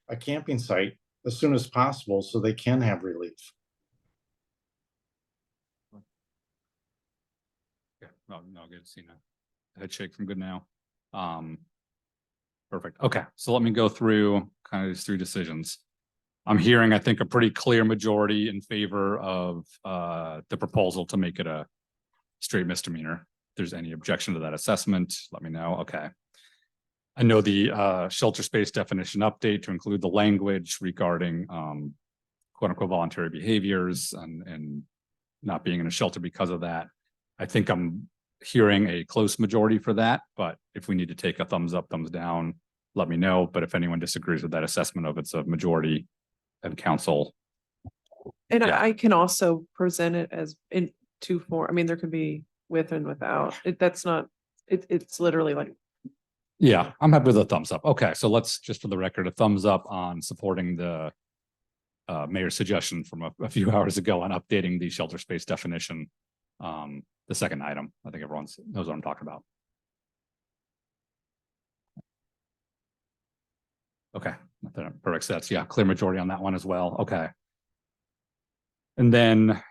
[SPEAKER 14] a camping site as soon as possible so they can have relief.
[SPEAKER 1] Yeah, no, good to see now. Head shake from good now. Perfect. Okay, so let me go through kind of these three decisions. I'm hearing, I think, a pretty clear majority in favor of the proposal to make it a straight misdemeanor. If there's any objection to that assessment, let me know. Okay. I know the shelter space definition update to include the language regarding quote unquote voluntary behaviors and not being in a shelter because of that. I think I'm hearing a close majority for that, but if we need to take a thumbs up, thumbs down, let me know. But if anyone disagrees with that assessment of it's a majority of council.
[SPEAKER 11] And
[SPEAKER 1] Yeah.
[SPEAKER 11] I can also present it as in two form. I mean, there could be with and without. That's not, it's literally like,
[SPEAKER 1] Yeah, I'm happy with a thumbs up. Okay, so let's just for the record, a thumbs up on supporting the mayor's suggestion from a few hours ago on updating the shelter space definition. The second item, I think everyone knows what I'm talking about. Okay, perfect. So that's, yeah, clear majority on that one as well. Okay. And then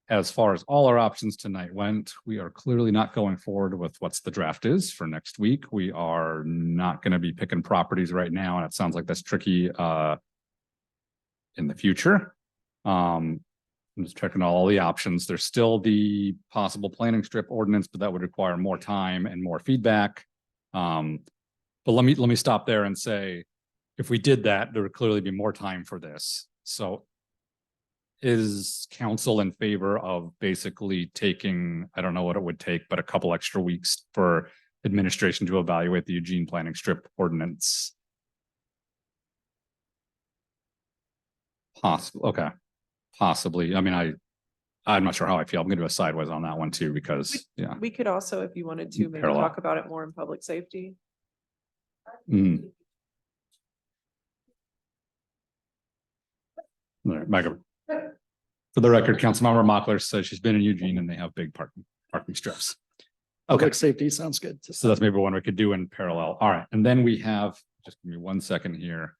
[SPEAKER 1] as far as all our options tonight went, we are clearly not going forward with what's the draft is for next week. We are not going to be picking properties right now, and it sounds like that's tricky in the future. I'm just checking all the options. There's still the possible planning strip ordinance, but that would require more time and more feedback. But let me stop there and say, if we did that, there would clearly be more time for this. So is council in favor of basically taking, I don't know what it would take, but a couple extra weeks for administration to evaluate the Eugene planning strip ordinance? Possible. Okay. Possibly. I mean, I'm not sure how I feel. I'm gonna do a sideways on that one too, because yeah.
[SPEAKER 11] we could also, if you wanted to, maybe
[SPEAKER 1] Parallel.
[SPEAKER 11] talk about it more in public safety.
[SPEAKER 1] Mm. All right, Michael. For the record, Councilmember Mockler says she's been in Eugene and they have big parking strips. Okay,
[SPEAKER 5] Public safety sounds good.
[SPEAKER 1] so that's maybe one we could do in parallel. All right, and then we have, just give me 1 second here.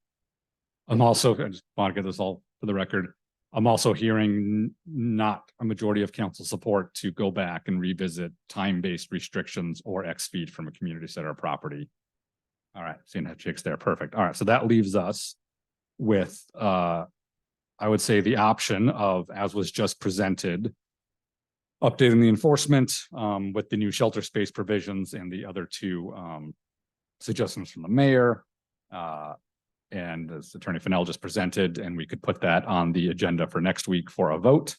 [SPEAKER 1] I just want to get this all for the record. I'm also hearing not a majority of council support to go back and revisit time-based restrictions or X feet from a community center property. All right, seeing that chicks there, perfect. All right, so that leaves us with, I would say the option of, as was just presented, updating the enforcement with the new shelter space provisions and the other two suggestions from the mayor. And as Attorney Fennell just presented, and we could put that on the agenda for next week for a vote.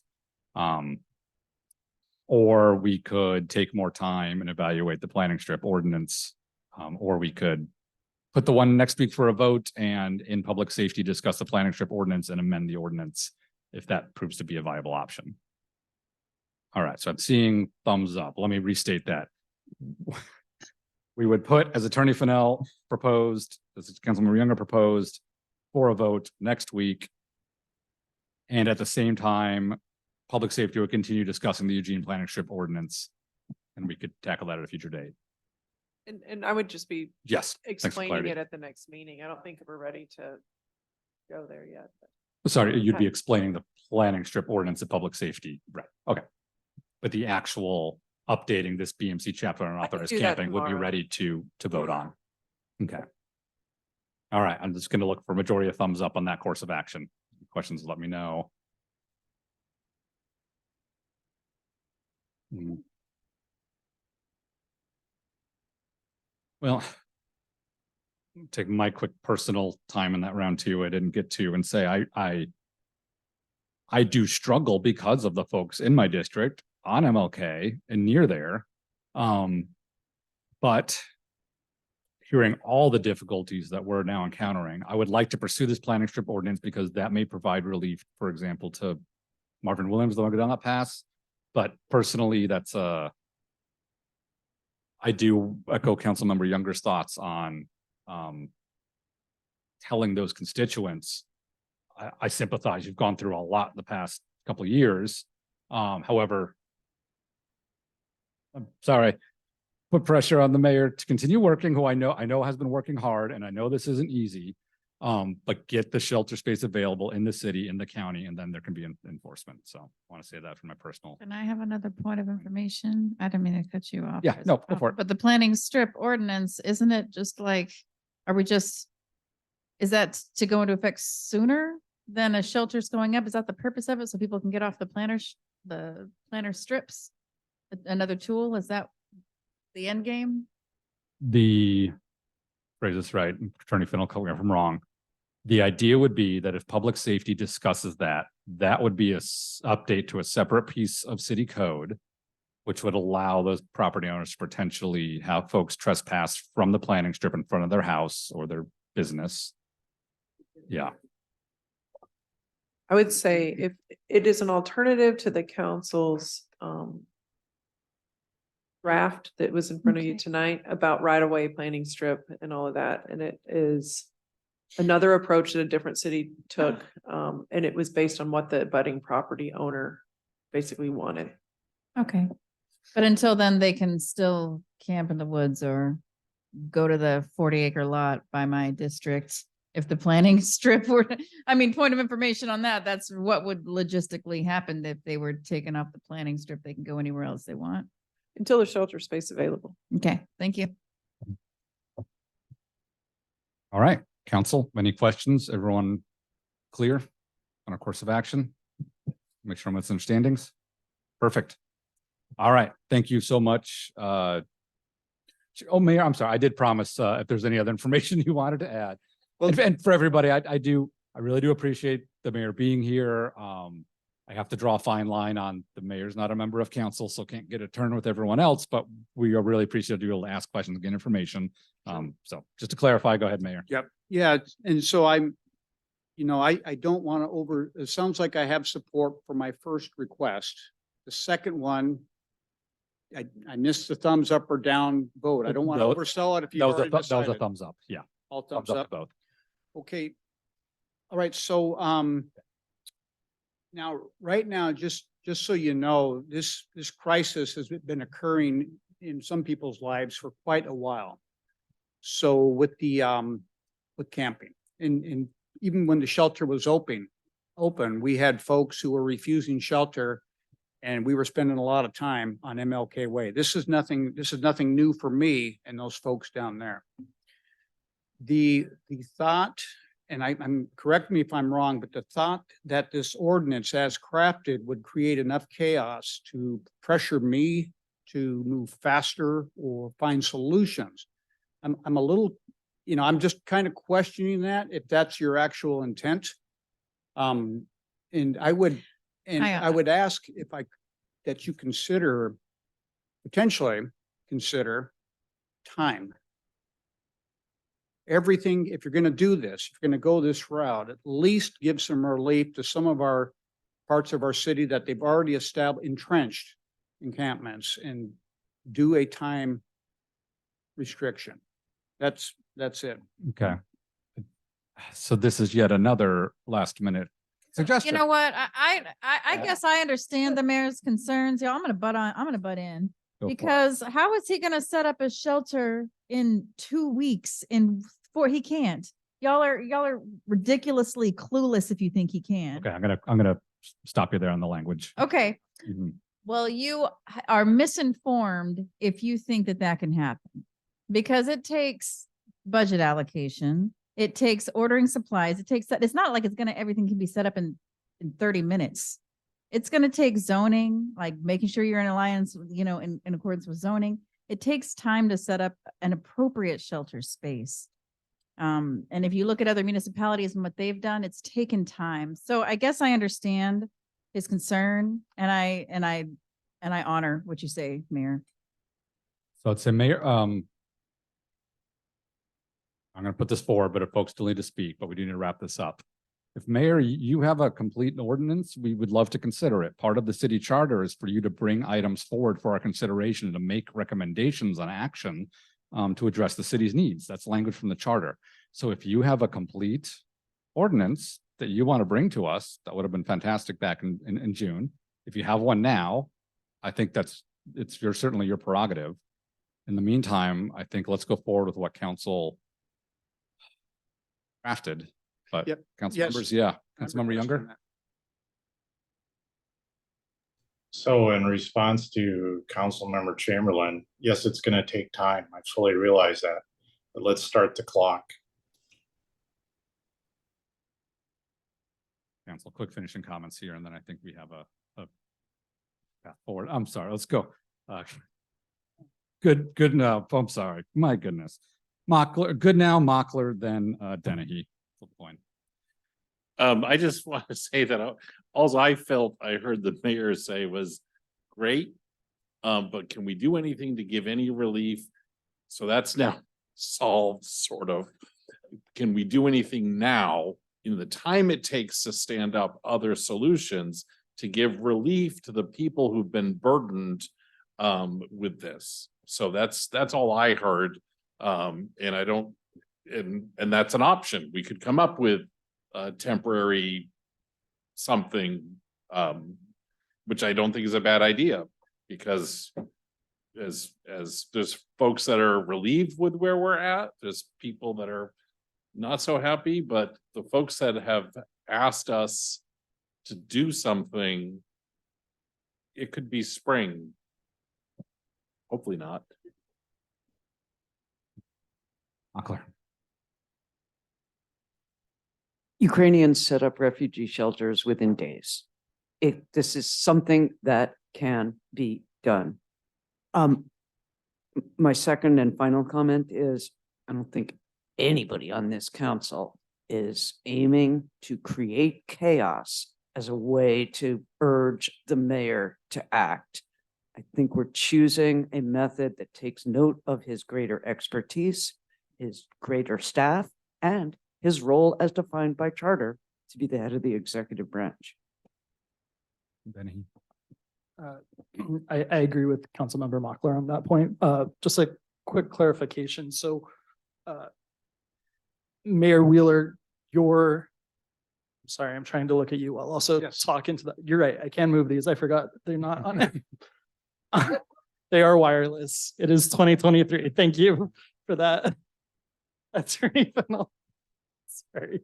[SPEAKER 1] Or we could take more time and evaluate the planning strip ordinance. Or we could put the one next week for a vote and in public safety, discuss the planning strip ordinance and amend the ordinance if that proves to be a viable option. All right, so I'm seeing thumbs up. Let me restate that. We would put, as Attorney Fennell proposed, as Councilmember Younger proposed, for a vote next week. And at the same time, public safety would continue discussing the Eugene planning strip ordinance. And we could tackle that at a future date.
[SPEAKER 11] And I would just be
[SPEAKER 1] Yes. thanks for
[SPEAKER 11] explaining
[SPEAKER 1] clarity.
[SPEAKER 11] it at the next meeting. I don't think we're ready to go there yet.
[SPEAKER 1] Sorry, you'd be
[SPEAKER 11] Okay.
[SPEAKER 1] explaining the planning strip ordinance at public safety, right? Okay. But the actual updating this BMC chapter on
[SPEAKER 11] can
[SPEAKER 1] unauthorized
[SPEAKER 11] do that
[SPEAKER 1] camping would be
[SPEAKER 11] tomorrow.
[SPEAKER 1] ready to vote on. Okay. All right, I'm just going to look for majority of thumbs up on that course of action. Questions, let me know. Well, take my quick personal time in that round too. I didn't get to and say I do struggle because of the folks in my district on MLK and near there. But hearing all the difficulties that we're now encountering, I would like to pursue this planning strip ordinance because that may provide relief, for example, to Marvin Williams, the one go down that pass. But personally, that's I do echo Councilmember Younger's thoughts on telling those constituents. I sympathize. You've gone through a lot in the past couple of years. However, I'm sorry, put pressure on the mayor to continue working, who I know has been working hard, and I know this isn't easy. But get the shelter space available in the city, in the county, and then there can be enforcement. So I want to say that from my personal.
[SPEAKER 13] And I have another point of information. I didn't mean to cut you off.
[SPEAKER 1] Yeah, no, go for it.
[SPEAKER 13] But the planning strip ordinance, isn't it just like, is that to go into effect sooner than a shelter's going up? Is that the purpose of it? So people can get off the planner strips? Another tool? Is that the end game?
[SPEAKER 1] The phrase is right. Attorney Finn will correct me if I'm wrong. The idea would be that if public safety discusses that, that would be a update to a separate piece of city code, which would allow those property owners to potentially have folks trespass from the planning strip in front of their house or their business. Yeah.
[SPEAKER 11] I would say if it is an alternative to the council's draft that was in front of you
[SPEAKER 13] Okay.
[SPEAKER 11] tonight about right-of-way planning strip and all of that, and it is another approach that a different city took, and it was based on what the budding property owner basically wanted.
[SPEAKER 13] Okay. But until then, they can still camp in the woods or go to the 40-acre lot by my district. If the planning strip were, point of information on that, that's what would logistically happen if they were taken off the planning strip. They can go anywhere else they want.
[SPEAKER 11] Until there's shelter space available.
[SPEAKER 13] Okay, thank you.
[SPEAKER 1] All right, council, any questions? Everyone clear on our course of action? Make sure I'm with understandings. Perfect. All right, thank you so much. Oh, Mayor, I'm sorry. I did promise if there's any other information you wanted to add.
[SPEAKER 6] Well-
[SPEAKER 1] And for everybody, I really do appreciate the mayor being here. I have to draw a fine line on the mayor's not a member of council, so can't get a turn with everyone else, but we are really appreciative to be able to ask questions and get information. So just to clarify, go ahead, Mayor.
[SPEAKER 6] Yep. Yeah, and so I don't want to it sounds like I have support for my first request. The second one, I missed the thumbs up or down vote. I don't want to
[SPEAKER 1] That
[SPEAKER 6] oversell it if you
[SPEAKER 1] That was
[SPEAKER 6] already
[SPEAKER 1] that was a
[SPEAKER 6] decided.
[SPEAKER 1] thumbs up. Yeah,
[SPEAKER 6] All
[SPEAKER 1] thumbs
[SPEAKER 6] thumbs
[SPEAKER 1] up
[SPEAKER 6] up.
[SPEAKER 1] to both.
[SPEAKER 6] Okay. All right, so now, right now, just so you know, this crisis has been occurring in some people's lives for quite a while. So with with camping and even when the shelter was open, we had folks who were refusing shelter and we were spending a lot of time on MLK Way. This is nothing new for me and those folks down there. The thought, and I'm correct me if I'm wrong, but the thought that this ordinance as crafted would create enough chaos to pressure me to move faster or find solutions. I'm a little, I'm just kind of questioning that if that's your actual intent. And I would ask that you potentially consider time. Everything, if you're going to do this, if you're going to go this route, at least give some relief to some of our parts of our city that they've already entrenched encampments and do a time restriction. That's it.
[SPEAKER 1] Okay. So this is yet another last minute suggestion.
[SPEAKER 13] You know what? I guess I understand the mayor's concerns. Yeah, I'm gonna butt in.
[SPEAKER 1] Go for it.
[SPEAKER 13] Because how is he gonna set up a shelter in 2 weeks he can't. Y'all are ridiculously clueless if you think he can.
[SPEAKER 1] Okay, I'm gonna stop you there on the language.
[SPEAKER 13] Okay.
[SPEAKER 1] Mhm.
[SPEAKER 13] Well, you are misinformed if you think that can happen. Because it takes budget allocation. It takes ordering supplies. It's not like everything can be set up in 30 minutes. It's going to take zoning, like making sure you're in alliance, in accordance with zoning. It takes time to set up an appropriate shelter space. And if you look at other municipalities and what they've done, it's taken time. So I guess I understand his concern and I honor what you say, Mayor.
[SPEAKER 1] So it's a mayor, I'm gonna put this forward, but if folks still need to speak, but we do need to wrap this up. If Mayor, you have a complete ordinance, we would love to consider it. Part of the city charter is for you to bring items forward for our consideration, to make recommendations on action to address the city's needs. That's language from the charter. So if you have a complete ordinance that you want to bring to us, that would have been fantastic back in June. If you have one now, I think certainly your prerogative. In the meantime, I think let's go forward with what council drafted. But
[SPEAKER 6] Yep.
[SPEAKER 1] council
[SPEAKER 6] Yes.
[SPEAKER 1] members, yeah,
[SPEAKER 6] I'm
[SPEAKER 1] Councilmember
[SPEAKER 6] requesting
[SPEAKER 1] Younger.
[SPEAKER 6] that.
[SPEAKER 14] So in response to Councilmember Chamberlain, yes, it's going to take time. I fully realize that, but let's start the clock.
[SPEAKER 1] Council, quick finishing comments here, and then I think we have a path forward. I'm sorry, let's go. Good now. I'm sorry. My goodness. Mockler, good now, Mockler, then Dennehy. Point.
[SPEAKER 15] I just want to say that all I felt I heard the mayor say was great. But can we do anything to give any relief? So that's now solved, sort of. Can we do anything now in the time it takes to stand up other solutions to give relief to the people who've been burdened with this? So that's all I heard. And I don't, and that's an option. We could come up with temporary something, which I don't think is a bad idea, because as there's folks that are relieved with where we're at, there's people that are not so happy, but the folks that have asked us to do something, it could be spring. Hopefully not.
[SPEAKER 1] Mockler.
[SPEAKER 2] Ukrainians set up refugee shelters within days. This is something that can be done. My second and final comment is, I don't think anybody on this council is aiming to create chaos as a way to urge the mayor to act. I think we're choosing a method that takes note of his greater expertise, his greater staff, and his role as defined by charter to be the head of the executive branch.
[SPEAKER 1] Dennehy.
[SPEAKER 5] I agree with Councilmember Mockler on that point. Just a quick clarification. So Mayor Wheeler, sorry, I'm trying to look at you while also
[SPEAKER 6] Yes.
[SPEAKER 5] talking to that. You're right. I can move these. I forgot they're not on. They are wireless. It is 2023. Thank you for that. Attorney Fennell. Sorry.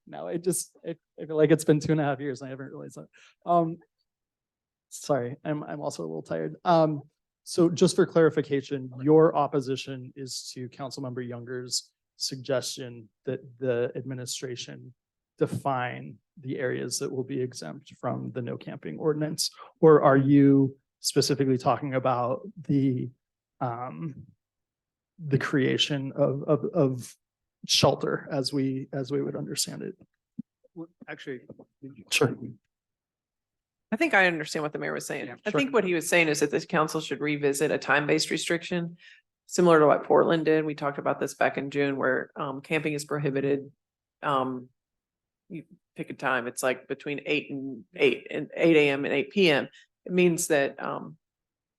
[SPEAKER 5] Now I feel like it's been 2.5 years and I haven't realized that. Sorry, I'm also a little tired. So just for clarification, your opposition is to Councilmember Younger's suggestion that the administration define the areas that will be exempt from the no camping ordinance, or are you specifically talking about the creation of shelter as we would understand it?
[SPEAKER 6] Actually,
[SPEAKER 5] Sure.
[SPEAKER 11] I think I understand what the mayor was saying.
[SPEAKER 6] Yeah,
[SPEAKER 11] I
[SPEAKER 5] sure.
[SPEAKER 11] think what he was saying is that this council should revisit a time-based restriction, similar to what Portland did. We talked about this back in June, where camping is prohibited. You pick a time, it's like between 8 a.m. and 8 p.m. It means that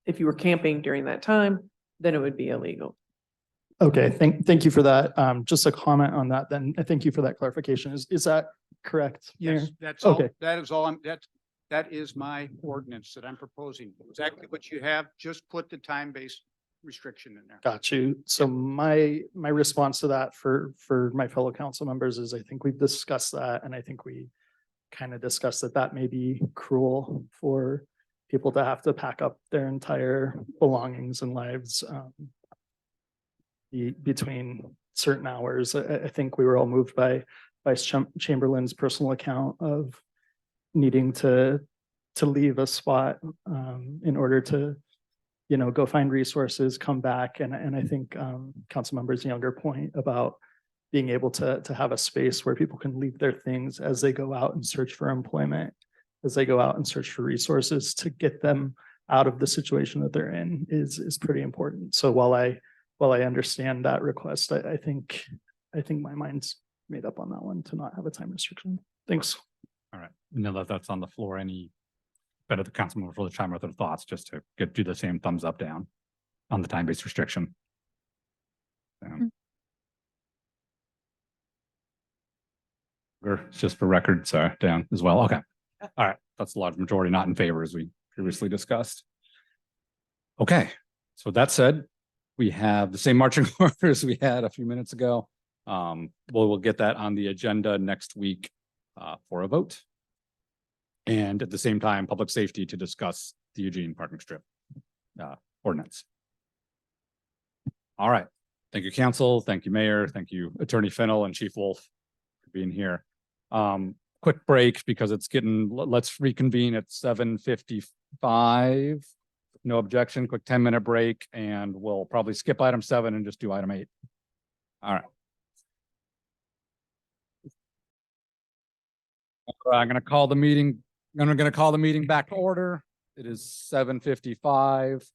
[SPEAKER 11] if you were camping during that time, then it would be illegal.
[SPEAKER 5] Okay, thank you for that. Just a comment on that then. Thank you for that clarification. Is that correct? Mayor?
[SPEAKER 6] yes, that's all,
[SPEAKER 5] Okay.
[SPEAKER 6] that is all that is my ordinance that I'm proposing. Exactly what you have, just put the time-based restriction in there.
[SPEAKER 5] Got you. So my response to that for my fellow council members is I think we've discussed that, and I think we kind of discussed that may be cruel for people to have to pack up their entire belongings and lives between certain hours. I think we were all moved by Vice Chamberlain's personal account of needing to leave a spot in order to, go find resources, come back. And I think Councilmember's Younger point about being able to have a space where people can leave their things as they go out and search for employment, as they go out and search for resources to get them out of the situation that they're in is pretty important. So while I understand that request, I think my mind's made up on that one to not have a time restriction. Thanks.
[SPEAKER 1] All right, now that that's on the floor, any better the councilman for the chime with their thoughts, just to do the same thumbs up down on the time-based restriction. It's just for records, down as well. Okay. All right, that's a large majority not in favor, as we previously discussed. Okay, so that said, we have the same marching orders we had a few minutes ago. We'll get that on the agenda next week for a vote. And at the same time, public safety to discuss the Eugene parking strip ordinance. All right. Thank you, council. Thank you, mayor. Thank you, Attorney Fennell and Chief Wolf for being here. Quick break because it's getting, let's reconvene at 7:55. No objection, quick 10-minute break, and we'll probably skip item 7 and just do item 8. All right. I'm going to call the meeting. I'm going to call the meeting back to order. It is 7:55.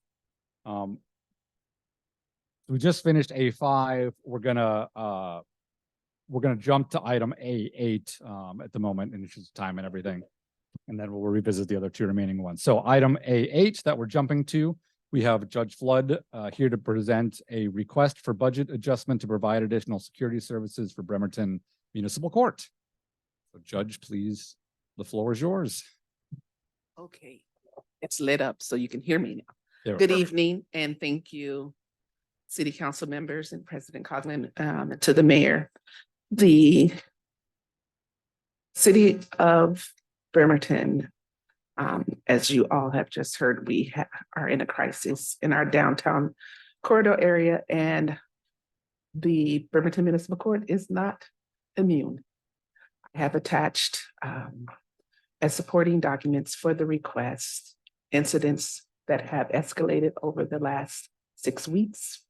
[SPEAKER 1] We just finished A5. We're gonna jump to item A8 at the moment, in interest of time and everything, and then we'll revisit the other 2 remaining ones. So item A8 that we're jumping to, we have Judge Flood here to present a request for budget adjustment to provide additional security services for Bremerton Municipal Court. So Judge, please, the floor is yours.
[SPEAKER 16] Okay, it's lit up so you can hear me now.
[SPEAKER 1] There we
[SPEAKER 16] Good
[SPEAKER 1] go.
[SPEAKER 16] evening and thank you, City Council members and President Coughlin, to the mayor. The City of Bremerton, as you all have just heard, we are in a crisis in our downtown corridor area, and the Bremerton Municipal Court is not immune. I have attached as supporting documents for the request incidents that have escalated over the last 6 weeks.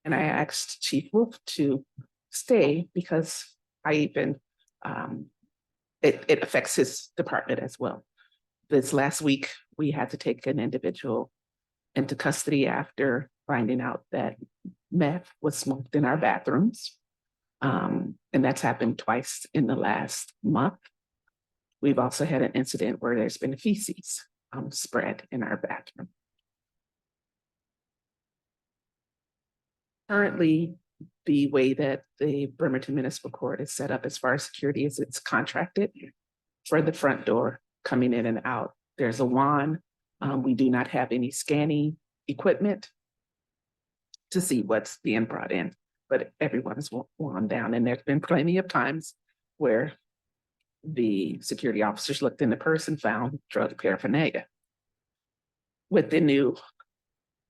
[SPEAKER 16] And I asked Chief Wolf to stay because I even, it affects his department as well. This last week, we had to take an individual into custody after finding out that meth was smoked in our bathrooms. And that's happened twice in the last month. We've also had an incident where there's been feces spread in our bathroom. Currently, the way that the Bremerton Municipal Court is set up as far as security is it's contracted for the front door coming in and out. There's a wand. We do not have any scanning equipment to see what's being brought in, but everyone is wound down. And there's been plenty of times where the security officers looked in the purse and found drug paraphernalia. With the new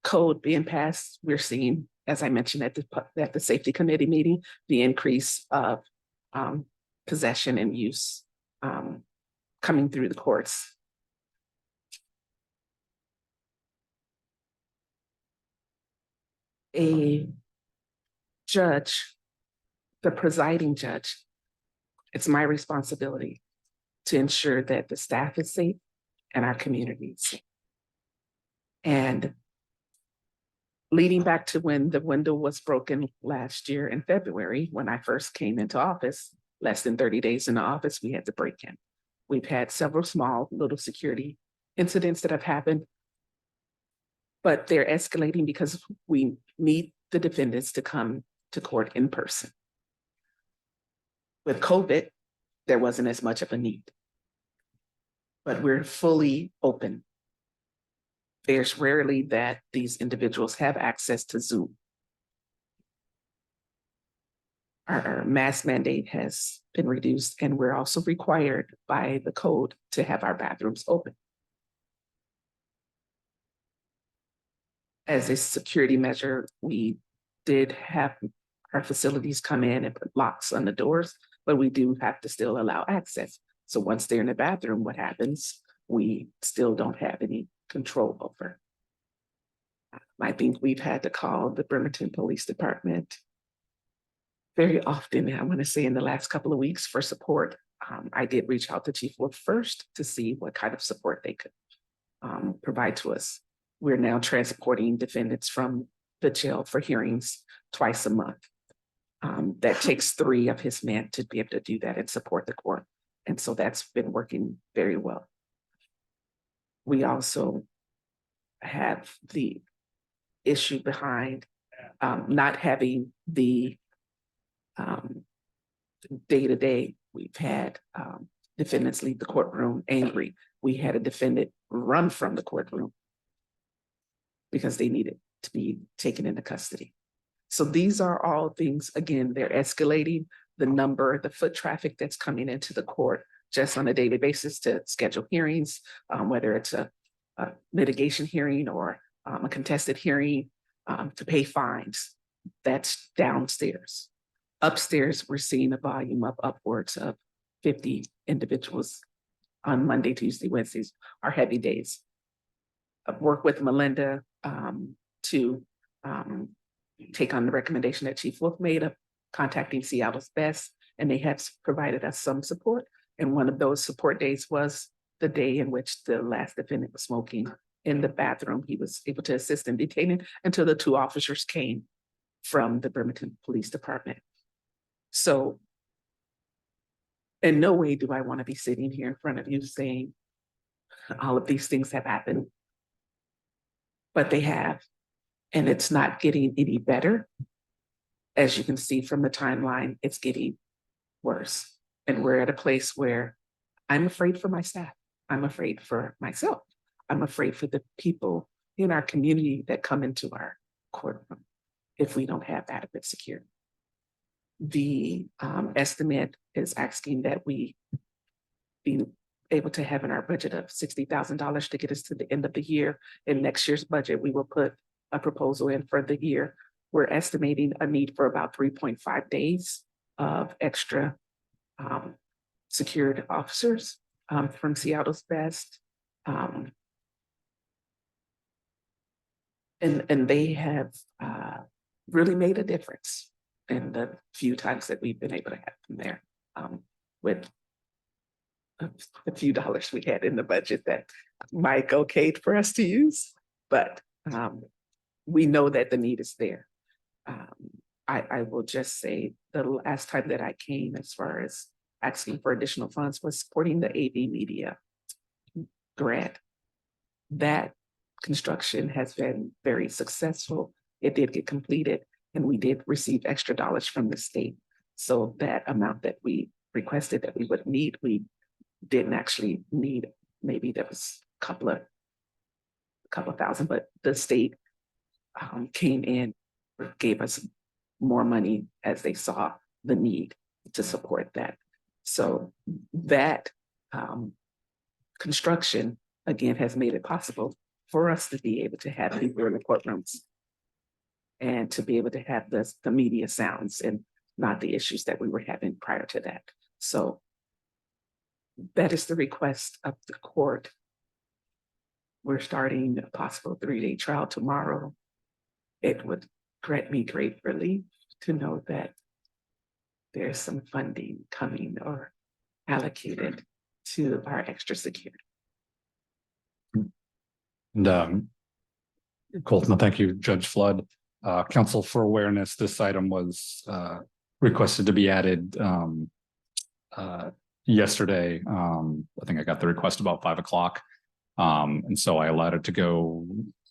[SPEAKER 16] code being passed, we're seeing, as I mentioned at the safety committee meeting, the increase of possession and use coming through the courts. A judge, the presiding judge, it's my responsibility to ensure that the staff is safe and our community is safe. And leading back to when the window was broken last year in February, when I first came into office, less than 30 days in the office, we had to break in. We've had several small little security incidents that have happened, but they're escalating because we need the defendants to come to court in person. With COVID, there wasn't as much of a need, but we're fully open. There's rarely that these individuals have access to Zoom. Our mask mandate has been reduced, and we're also required by the code to have our bathrooms open. As a security measure, we did have our facilities come in and put locks on the doors, but we do have to still allow access. So once they're in the bathroom, what happens? We still don't have any control over. I think we've had to call the Bremerton Police Department very often, I want to say in the last couple of weeks, for support. I did reach out to Chief Wolf first to see what kind of support they could provide to us. We're now transporting defendants from the jail for hearings twice a month. That takes 3 of his men to be able to do that and support the court. And so that's been working very well. We also have the issue behind not having the day-to-day. We've had defendants leave the courtroom angry. We had a defendant run from the courtroom because they needed to be taken into custody. So these are all things, again, they're escalating the number, the foot traffic that's coming into the court just on a daily basis to schedule hearings, whether it's a litigation hearing or a contested hearing, to pay fines. That's downstairs. Upstairs, we're seeing a volume of upwards of 50 individuals on Monday, Tuesday, Wednesdays, are heavy days. I've worked with Melinda to take on the recommendation that Chief Wolf made of contacting Seattle's Best, and they have provided us some support. And one of those support days was the day in which the last defendant was smoking in the bathroom. He was able to assist in detaining until the 2 officers came from the Bremerton Police Department. So in no way do I want to be sitting here in front of you saying all of these things have happened, but they have, and it's not getting any better. As you can see from the timeline, it's getting worse. And we're at a place where I'm afraid for my staff. I'm afraid for myself. I'm afraid for the people in our community that come into our courtroom if we don't have adequate security. The estimate is asking that we be able to have in our budget of $60,000 to get us to the end of the year. In next year's budget, we will put a proposal in for the year. We're estimating a need for about 3.5 days of extra secured officers from Seattle's Best. And they have really made a difference in the few times that we've been able to have them there with a few dollars we had in the budget that Mike okayed for us to use, but we know that the need is there. I will just say the last time that I came as far as asking for additional funds was supporting the AV media grant. That construction has been very successful. It did get completed and we did receive extra dollars from the state. So that amount that we requested that we would need, we didn't actually need. Maybe there was a couple of thousand, but the state came in, gave us more money as they saw the need to support that. So that construction, again, has made it possible for us to be able to have people in the courtrooms and to be able to have the media sounds and not the issues that we were having prior to that. So that is the request of the court. We're starting a possible 3-day trial tomorrow. It would grant me great relief to know that there's some funding coming or allocated to our extra security.
[SPEAKER 1] And Colton, thank you, Judge Flood. Council for awareness, this item was requested to be added yesterday. I think I got the request about 5 o'clock. And so I allowed it to go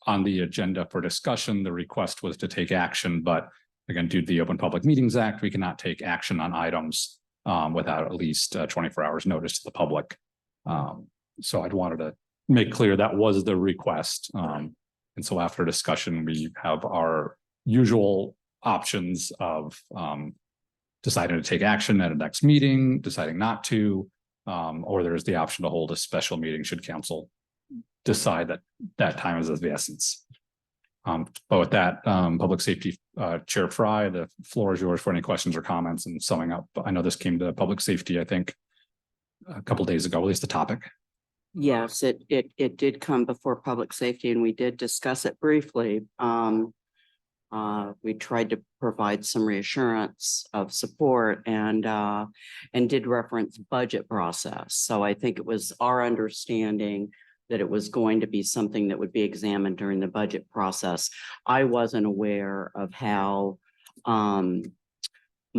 [SPEAKER 1] on the agenda for discussion. The request was to take action, but again, due to the Open Public Meetings Act, we cannot take action on items without at least 24 hours notice to the public. So I'd wanted to make clear that was the request. And so after discussion, we have our usual options of deciding to take action at a next meeting, deciding not to, or there's the option to hold a special meeting should council decide that that time is of the essence. But with that, Public Safety Chair Fry, the floor is yours for any questions or comments and summing up. I know this came to Public Safety, I think, a couple days ago, at least the topic.
[SPEAKER 9] Yes, it did come before Public Safety and we did discuss it briefly. We tried to provide some reassurance of support and did reference budget process. So I think it was our understanding that it was going to be something that would be examined during the budget process. I wasn't aware of how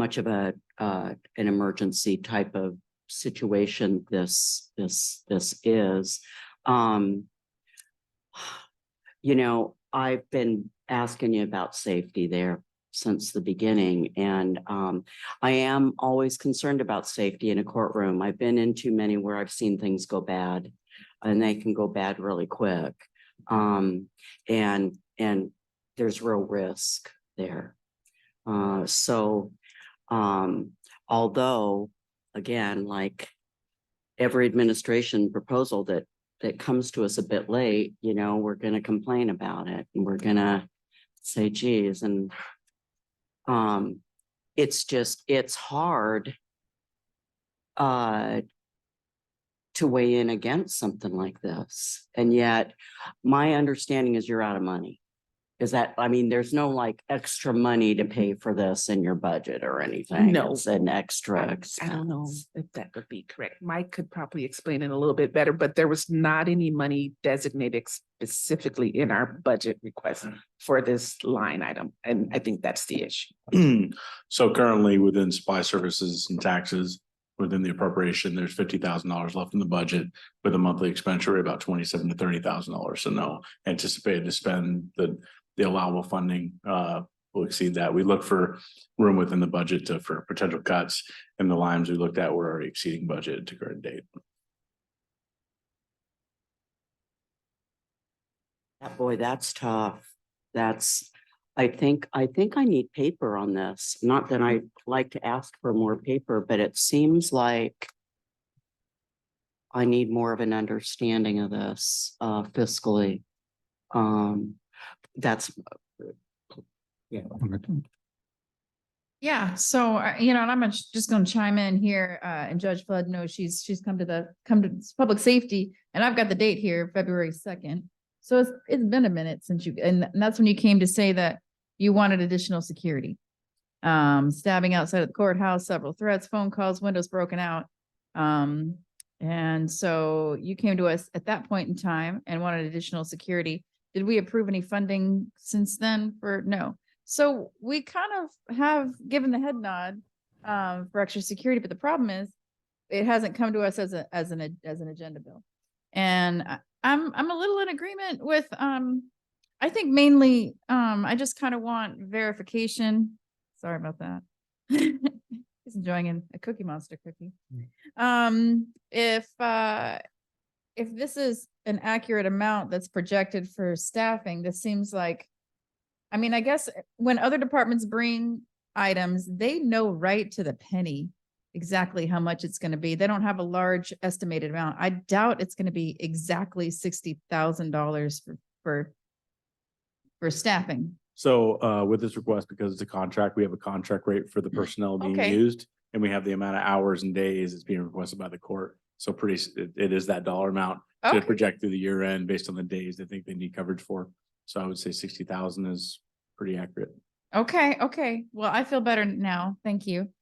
[SPEAKER 9] much of an emergency type of situation this is. You know, I've been asking you about safety there since the beginning, and I am always concerned about safety in a courtroom. I've been in too many where I've seen things go bad, and they can go bad really quick. And there's real risk there. Although, again, like every administration proposal that comes to us a bit late, you know, we're going to complain about it, and we're going to say, geez, and it's hard to weigh in against something like this. And yet my understanding is you're out of money. Is that, I mean, there's no like extra money to pay for this in your budget or anything.
[SPEAKER 16] No.
[SPEAKER 9] It's an extra
[SPEAKER 16] I don't know
[SPEAKER 9] expense.
[SPEAKER 16] if that would be correct. Mike could probably explain it a little bit better, but there was not any money designated specifically in our budget request for this line item. And I think that's the issue.
[SPEAKER 17] So currently within supply services and taxes, within the appropriation, there's $50,000 left in the budget with a monthly expenditure rate about $27,000 to $30,000. So no anticipated to spend the allowable funding will exceed that. We look for room within the budget for potential cuts, and the lines we looked at were already exceeding budget to current date.
[SPEAKER 9] Boy, that's tough. I think I need paper on this. Not that I like to ask for more paper, but it seems like I need more of an understanding of this fiscally. That's yeah.
[SPEAKER 13] Yeah, so, you know, and I'm just gonna chime in here, and Judge Flood knows she's come to public safety, and I've got the date here, February 2nd. So it's been a minute since and that's when you came to say that you wanted additional security. Stabbing outside of the courthouse, several threats, phone calls, windows broken out. And so you came to us at that point in time and wanted additional security. Did we approve any funding since then no? So we kind of have given the head nod for extra security, but the problem is it hasn't come to us as an agenda bill. And I'm a little in agreement with I think mainly I just kind of want verification. Sorry about that. He's enjoying a Cookie Monster cookie. If this is an accurate amount that's projected for staffing, this seems like, I mean, I guess when other departments bring items, they know right to the penny exactly how much it's going to be. They don't have a large estimated amount. I doubt it's going to be exactly $60,000 for staffing.
[SPEAKER 17] So with this request, because it's a contract, we have a contract rate for the personnel being
[SPEAKER 13] Okay.
[SPEAKER 17] used, and we have the amount of hours and days it's being requested by the court. So it is that dollar amount to
[SPEAKER 13] Okay.
[SPEAKER 17] project through the year end based on the days they think they need coverage for. So I would say 60,000 is pretty accurate.
[SPEAKER 13] Okay. Well, I feel better now. Thank you.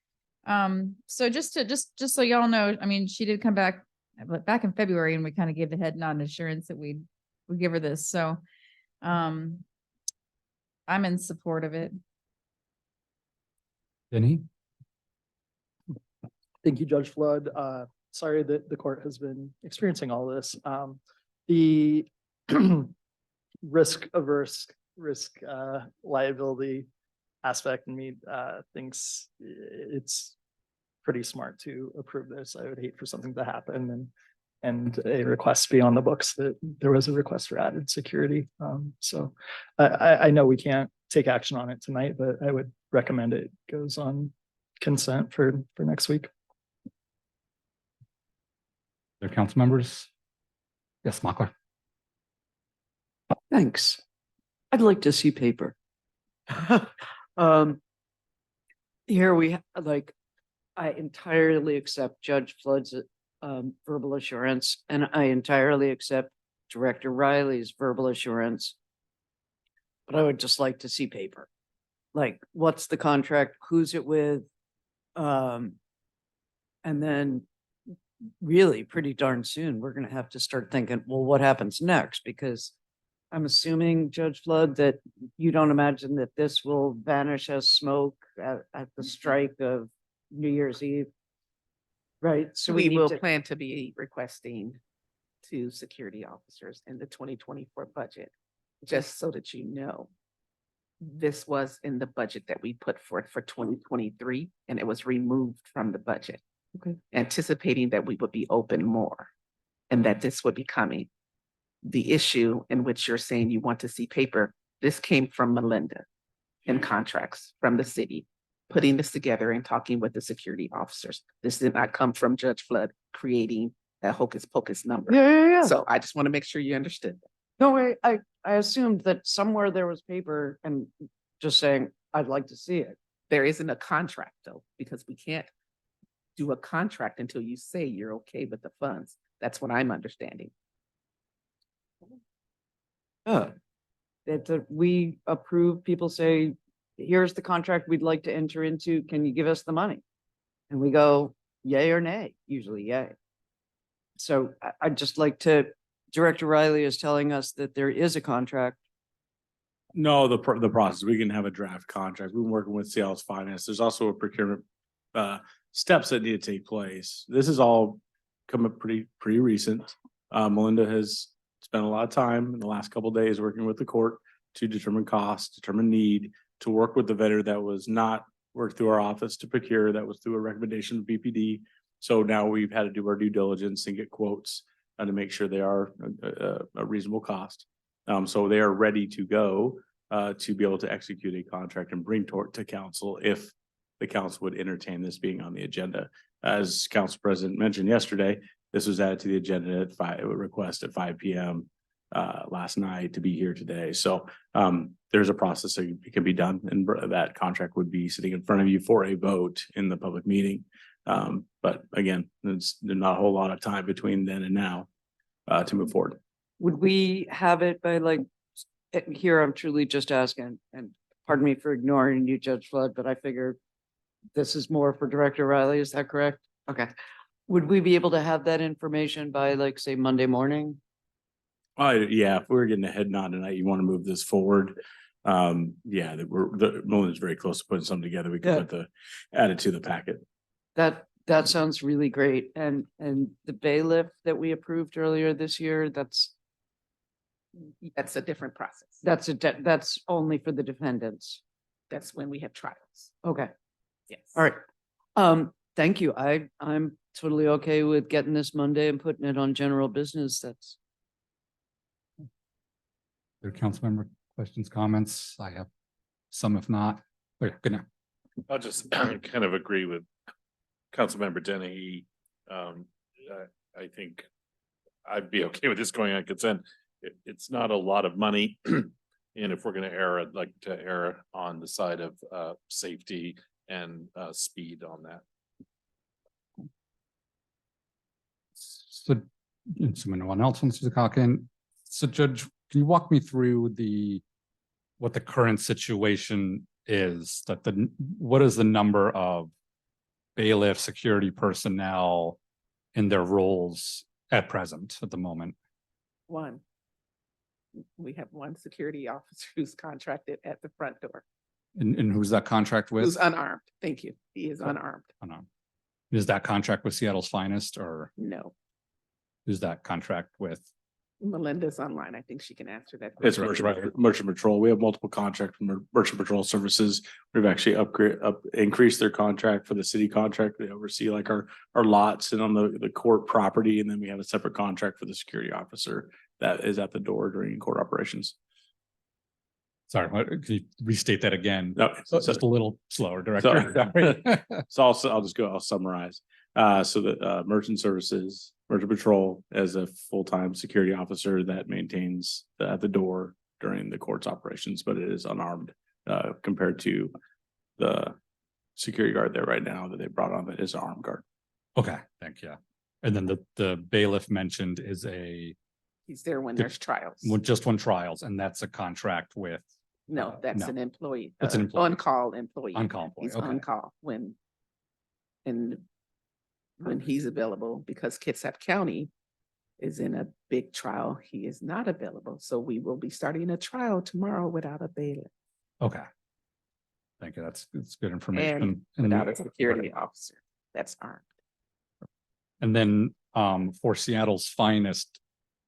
[SPEAKER 13] So just so y'all know, I mean, she did come back in February, and we kind of gave the head nod assurance that we'd give her this. So, I'm in support of it.
[SPEAKER 1] Denny?
[SPEAKER 5] Thank you, Judge Flood. Sorry that the court has been experiencing all this. The risk liability aspect in me thinks it's pretty smart to approve this. I would hate for something to happen and a request be on the books that there was a request for added security. So I know we can't take action on it tonight, but I would recommend it goes on consent for next week.
[SPEAKER 1] Their council members? Yes, Mockler.
[SPEAKER 2] Thanks. I'd like to see paper. Here I entirely accept Judge Flood's verbal assurance, and I entirely accept Director Riley's verbal assurance. But I would just like to see paper. Like, what's the contract? Who's it with? And then really pretty darn soon, we're going to have to start thinking, well, what happens next? Because I'm assuming, Judge Flood, that you don't imagine that this will vanish as smoke at the strike of New Year's Eve? Right, so
[SPEAKER 16] We
[SPEAKER 2] need
[SPEAKER 16] will
[SPEAKER 2] to-
[SPEAKER 16] plan to be requesting to security officers in the 2024 budget, just so that you know. This was in the budget that we put forth for 2023, and it was removed from the budget.
[SPEAKER 2] Okay.
[SPEAKER 16] Anticipating that we would be open more and that this would be coming. The issue in which you're saying you want to see paper, this came from Melinda in contracts from the city, putting this together and talking with the security officers. This did not come from Judge Flood creating a hocus pocus number.
[SPEAKER 2] Yeah.
[SPEAKER 16] So I just want to make sure you understood.
[SPEAKER 2] No, I assumed that somewhere there was paper and just saying, I'd like to see it.
[SPEAKER 16] There isn't a contract though, because we can't do a contract until you say you're okay with the funds. That's what I'm understanding.
[SPEAKER 2] That we approve, people say, here's the contract we'd like to enter into, can you give us the money? And we go, yay or nay, usually yay. So I'd just like to, Director Riley is telling us that there is a contract.
[SPEAKER 17] No, the process, we can have a draft contract. We've been working with Seattle's finance. There's also a procurement steps that need to take place. This is all come up pretty recent. Melinda has spent a lot of time in the last couple of days working with the court to determine cost, determine need, to work with the vendor that was not worked through our office to procure, that was through a recommendation of BPD. So now we've had to do our due diligence and get quotes to make sure they are a reasonable cost. So they are ready to go to be able to execute a contract and bring to council if the council would entertain this being on the agenda. As Council President mentioned yesterday, this was added to the agenda at 5 p.m. Last night to be here today. So there's a process that it can be done, and that contract would be sitting in front of you for a vote in the public meeting. But again, there's not a whole lot of time between then and now to move forward.
[SPEAKER 2] Would we have it by like, here I'm truly just asking, and pardon me for ignoring you, Judge Flood, but I figure this is more for Director Riley, is that correct? Okay. Would we be able to have that information by like, say, Monday morning?
[SPEAKER 17] Yeah, if we're getting a head nod tonight, you want to move this forward. Yeah, Melinda's very close to putting something together. We
[SPEAKER 2] Yeah.
[SPEAKER 17] can add it to the packet.
[SPEAKER 2] That sounds really great. And the bailiff that we approved earlier this year, that's
[SPEAKER 16] That's a different process.
[SPEAKER 2] that's only for the defendants.
[SPEAKER 16] That's when we have trials.
[SPEAKER 2] Okay,
[SPEAKER 16] Yes.
[SPEAKER 2] all right. Thank you. I'm totally okay with getting this Monday and putting it on general business. That's,
[SPEAKER 1] There council member questions, comments? I have some, if not. Okay, good now.
[SPEAKER 15] I'll just kind of agree with Councilmember Dennehy. I think I'd be okay with this going on consent. It's not a lot of money. And if we're gonna err, I'd like to err on the side of safety and speed on that.
[SPEAKER 1] So, and someone else wants to talk in. So Judge, can you walk me through what the current situation is? What is the number of bailiff security personnel in their roles at present, at the moment?
[SPEAKER 16] One. We have one security officer who's contracted at the front door,
[SPEAKER 1] And who's that contract with?
[SPEAKER 16] who's unarmed. Thank you. He is unarmed.
[SPEAKER 1] I don't know. Is that contract with Seattle's Finest, or
[SPEAKER 16] No,
[SPEAKER 1] who's that contract with?
[SPEAKER 16] Melinda's online. I think she can answer that.
[SPEAKER 17] It's
[SPEAKER 16] question.
[SPEAKER 17] merchant patrol. We have multiple contracts from merchant patrol services. We've actually increased their contract for the city contract. They oversee like our lots and on the court property. And then we have a separate contract for the security officer that is at the door during court operations.
[SPEAKER 1] Sorry, can you restate that again?
[SPEAKER 17] No,
[SPEAKER 1] Just a little slower, Director.
[SPEAKER 17] Sorry.
[SPEAKER 1] Sorry.
[SPEAKER 17] So I'll summarize. So the merchant services, merchant patrol as a full-time security officer that maintains at the door during the court's operations, but it is unarmed compared to the security guard there right now that they brought on that is an armed guard.
[SPEAKER 1] Okay, thank you. And then the bailiff mentioned is
[SPEAKER 16] He's there when there's trials.
[SPEAKER 1] just one trials, and that's a contract with
[SPEAKER 16] No, that's
[SPEAKER 1] no.
[SPEAKER 16] an employee.
[SPEAKER 1] That's an employee.
[SPEAKER 16] On-call employee.
[SPEAKER 1] on-call employee.
[SPEAKER 16] He's
[SPEAKER 1] Okay.
[SPEAKER 16] on call when he's available, because Kitsap County is in a big trial. He is not available, so we will be starting a trial tomorrow without a bailiff
[SPEAKER 1] Okay. Thank you. That's good
[SPEAKER 16] and
[SPEAKER 1] information.
[SPEAKER 16] without a security officer that's armed.
[SPEAKER 1] And then for Seattle's Finest,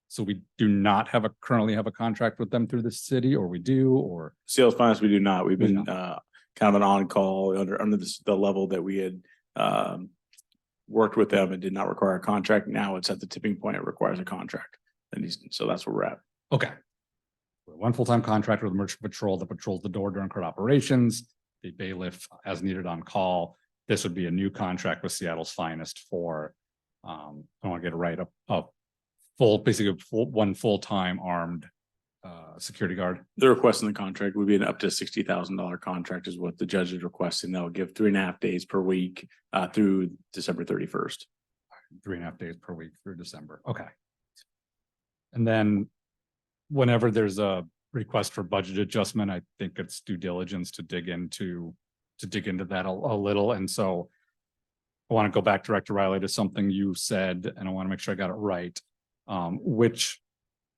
[SPEAKER 1] so we do not currently have a contract with them through the city, or we do, or?
[SPEAKER 17] Sales finance, we do not. We've
[SPEAKER 1] We
[SPEAKER 17] been kind of an on-call under the level that we had worked with them and did not require a contract. Now it's at the tipping point. It requires a contract. So that's where we're at.
[SPEAKER 1] Okay. One full-time contractor with the Merchant Patrol that patrols the door during court operations, the bailiff as needed on call. This would be a new contract with Seattle's Finest for, I want to get it right, one full-time armed security guard.
[SPEAKER 17] They're requesting the contract would be an up to $60,000 contract is what the judge is requesting. That will give 3.5 days per week through December 31st.
[SPEAKER 1] 3.5 days per week through December. Okay. And then whenever there's a request for budget adjustment, I think it's due diligence to dig into that a little. And so I want to go back, Director Riley, to something you said, and I want to make sure I got it right.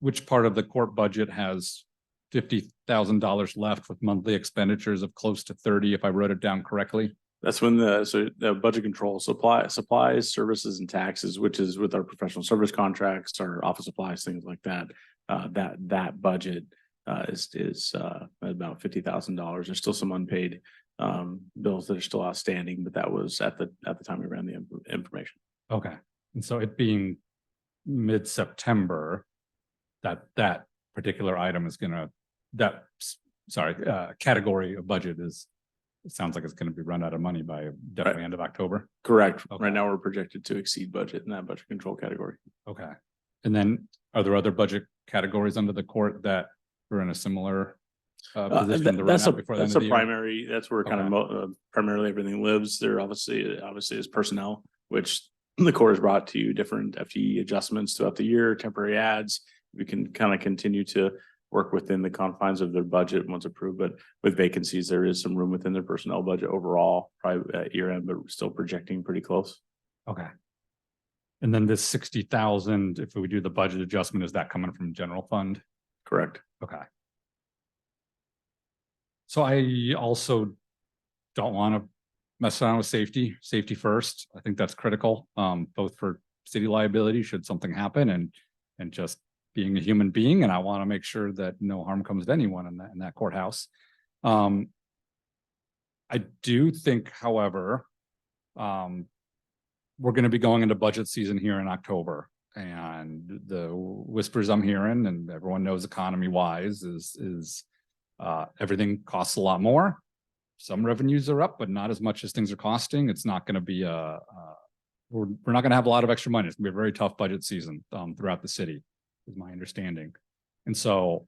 [SPEAKER 1] Which part of the court budget has $50,000 left with monthly expenditures of close to 30, if I wrote it down correctly?
[SPEAKER 17] That's when the budget control supplies, services and taxes, which is with our professional service contracts, our office supplies, things like that. That budget is about $50,000. There's still some unpaid bills that are still outstanding, but that was at the time we ran the information.
[SPEAKER 1] Okay. And so it being mid-September, that particular item is category of budget it sounds like it's going to be run out of money by definitely end of October.
[SPEAKER 17] Correct.
[SPEAKER 1] Okay.
[SPEAKER 17] Right now, we're projected to exceed budget in that budget control category.
[SPEAKER 1] Okay. And then are there other budget categories under the court that are in a similar position to run out before the end
[SPEAKER 17] That's
[SPEAKER 1] of
[SPEAKER 17] a
[SPEAKER 1] the year?
[SPEAKER 17] primary, that's where kind of primarily everything lives. There obviously is personnel, which the court has brought to you different FTE adjustments throughout the year, temporary ads. We can kind of continue to work within the confines of their budget once approved, but with vacancies, there is some room within their personnel budget overall, probably at year end, but we're still projecting pretty close.
[SPEAKER 1] Okay. And then this 60,000, if we do the budget adjustment, is that coming from general fund?
[SPEAKER 17] Correct.
[SPEAKER 1] Okay. So I also don't want to mess around with safety first. I think that's critical, both for city liability should something happen and just being a human being. And I want to make sure that no harm comes to anyone in that courthouse. I do think, however, we're going to be going into budget season here in October, and the whispers I'm hearing, and everyone knows economy wise, is everything costs a lot more. Some revenues are up, but not as much as things are costing. It's not going to be we're not going to have a lot of extra money. It's going to be a very tough budget season throughout the city, is my understanding. And so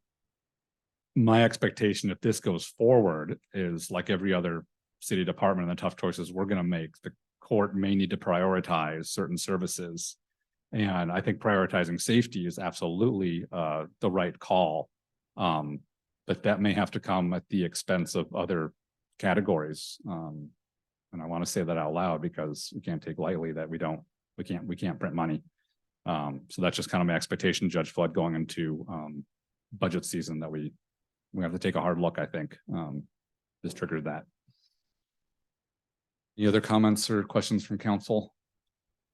[SPEAKER 1] my expectation, if this goes forward, is like every other city department and the tough choices we're going to make, the court may need to prioritize certain services. And I think prioritizing safety is absolutely the right call. But that may have to come at the expense of other categories. And I want to say that out loud because we can't take lightly that we can't print money. So that's just kind of my expectation, Judge Flood, going into budget season, that we have to take a hard look, I think. This triggered that. Any other comments or questions from council?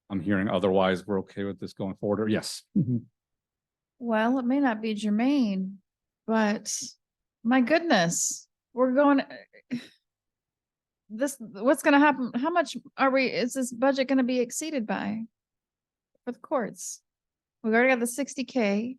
[SPEAKER 1] I'm hearing otherwise we're okay with this going forward, or yes?
[SPEAKER 13] Well, it may not be germane, but my goodness, we're going, what's going to happen? How much is this budget going to be exceeded by for the courts? We've already got the 60K.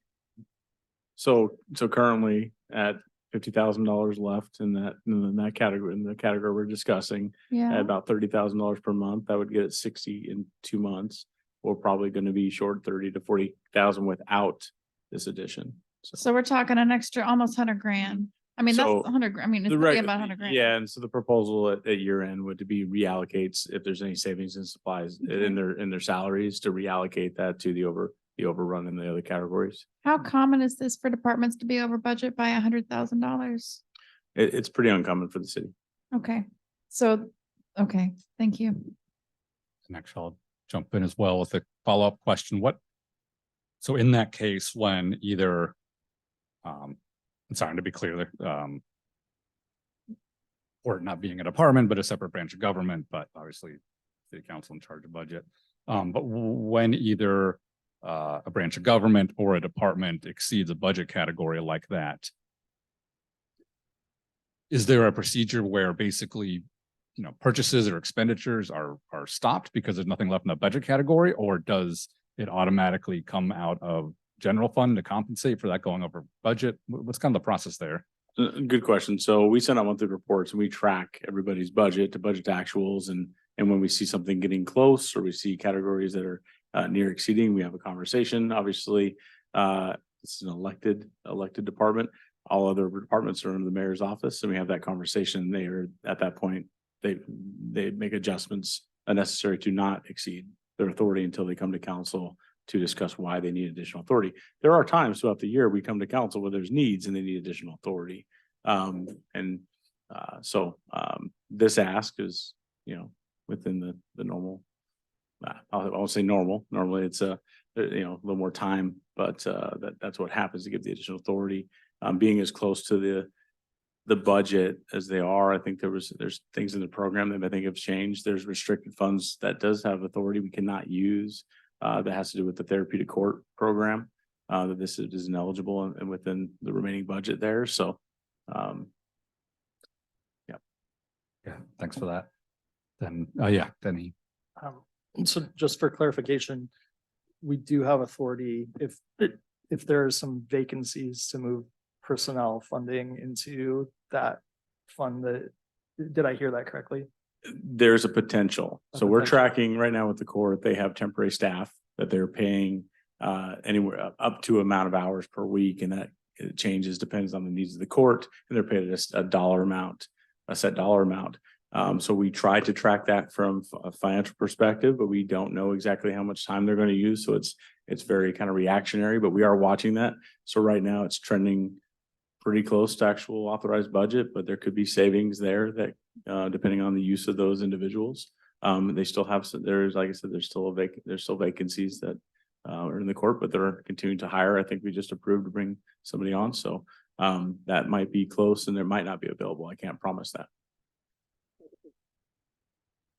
[SPEAKER 17] So currently at $50,000 left in that category, in the category we're discussing, at
[SPEAKER 13] Yeah.
[SPEAKER 17] about $30,000 per month, that would get it 60 in 2 months. We're probably going to be short 30 to 40,000 without this addition.
[SPEAKER 13] So we're talking an extra almost 100 grand. I mean, that's
[SPEAKER 17] So
[SPEAKER 13] 100. I mean, it's
[SPEAKER 17] the
[SPEAKER 13] gonna be
[SPEAKER 17] reg-
[SPEAKER 13] about 100 grand.
[SPEAKER 17] Yeah, and so the proposal at year end would to be reallocates if there's any savings in supplies in their salaries, to reallocate that to the overrun in the other categories.
[SPEAKER 13] How common is this for departments to be over budget by $100,000?
[SPEAKER 17] It's pretty uncommon for the city.
[SPEAKER 13] Okay, so, okay, thank you.
[SPEAKER 1] And actually, I'll jump in as well with a follow-up question. So in that case, when either, I'm sorry, to be clear, or not being a department, but a separate branch of government, but obviously city council in charge of budget. But when either a branch of government or a department exceeds a budget category like that, is there a procedure where basically, purchases or expenditures are stopped because there's nothing left in the budget category, or does it automatically come out of general fund to compensate for that going over budget? What's kind of the process there?
[SPEAKER 17] Good question. So we send out monthly reports and we track everybody's budget to budget actuals. And when we see something getting close or we see categories that are near exceeding, we have a conversation. Obviously, this is an elected department. All other departments are in the mayor's office, and we have that conversation. They are at that point, they make adjustments necessary to not exceed their authority until they come to council to discuss why they need additional authority. There are times throughout the year we come to council where there's needs and they need additional authority. This ask is, within the normal, I won't say normal. Normally it's a little more time, but that's what happens to give the additional authority. Being as close to the budget as they are, I think there's things in the program that I think have changed. There's restricted funds that does have authority we cannot use. That has to do with the therapeutic court program, that this is ineligible and within the remaining budget there. So,
[SPEAKER 1] Yeah, thanks for that. Then, yeah, Denny.
[SPEAKER 5] So just for clarification, we do have authority if there are some vacancies to move personnel funding into that fund. Did I hear that correctly?
[SPEAKER 17] there's a potential.
[SPEAKER 5] A
[SPEAKER 17] So we're
[SPEAKER 5] potential.
[SPEAKER 17] tracking right now with the court. They have temporary staff that they're paying anywhere up to amount of hours per week, and that it changes, depends on the needs of the court, and they're paid a dollar amount, a set dollar amount. So we try to track that from a financial perspective, but we don't know exactly how much time they're going to use. So it's very kind of reactionary, but we are watching that. So right now it's trending pretty close to actual authorized budget, but there could be savings there that depending on the use of those individuals. They still have some, there's, like I said, there's still vacancies that are in the court, but they're continuing to hire. I think we just approved to bring somebody on. So that might be close and there might not be available. I can't promise that.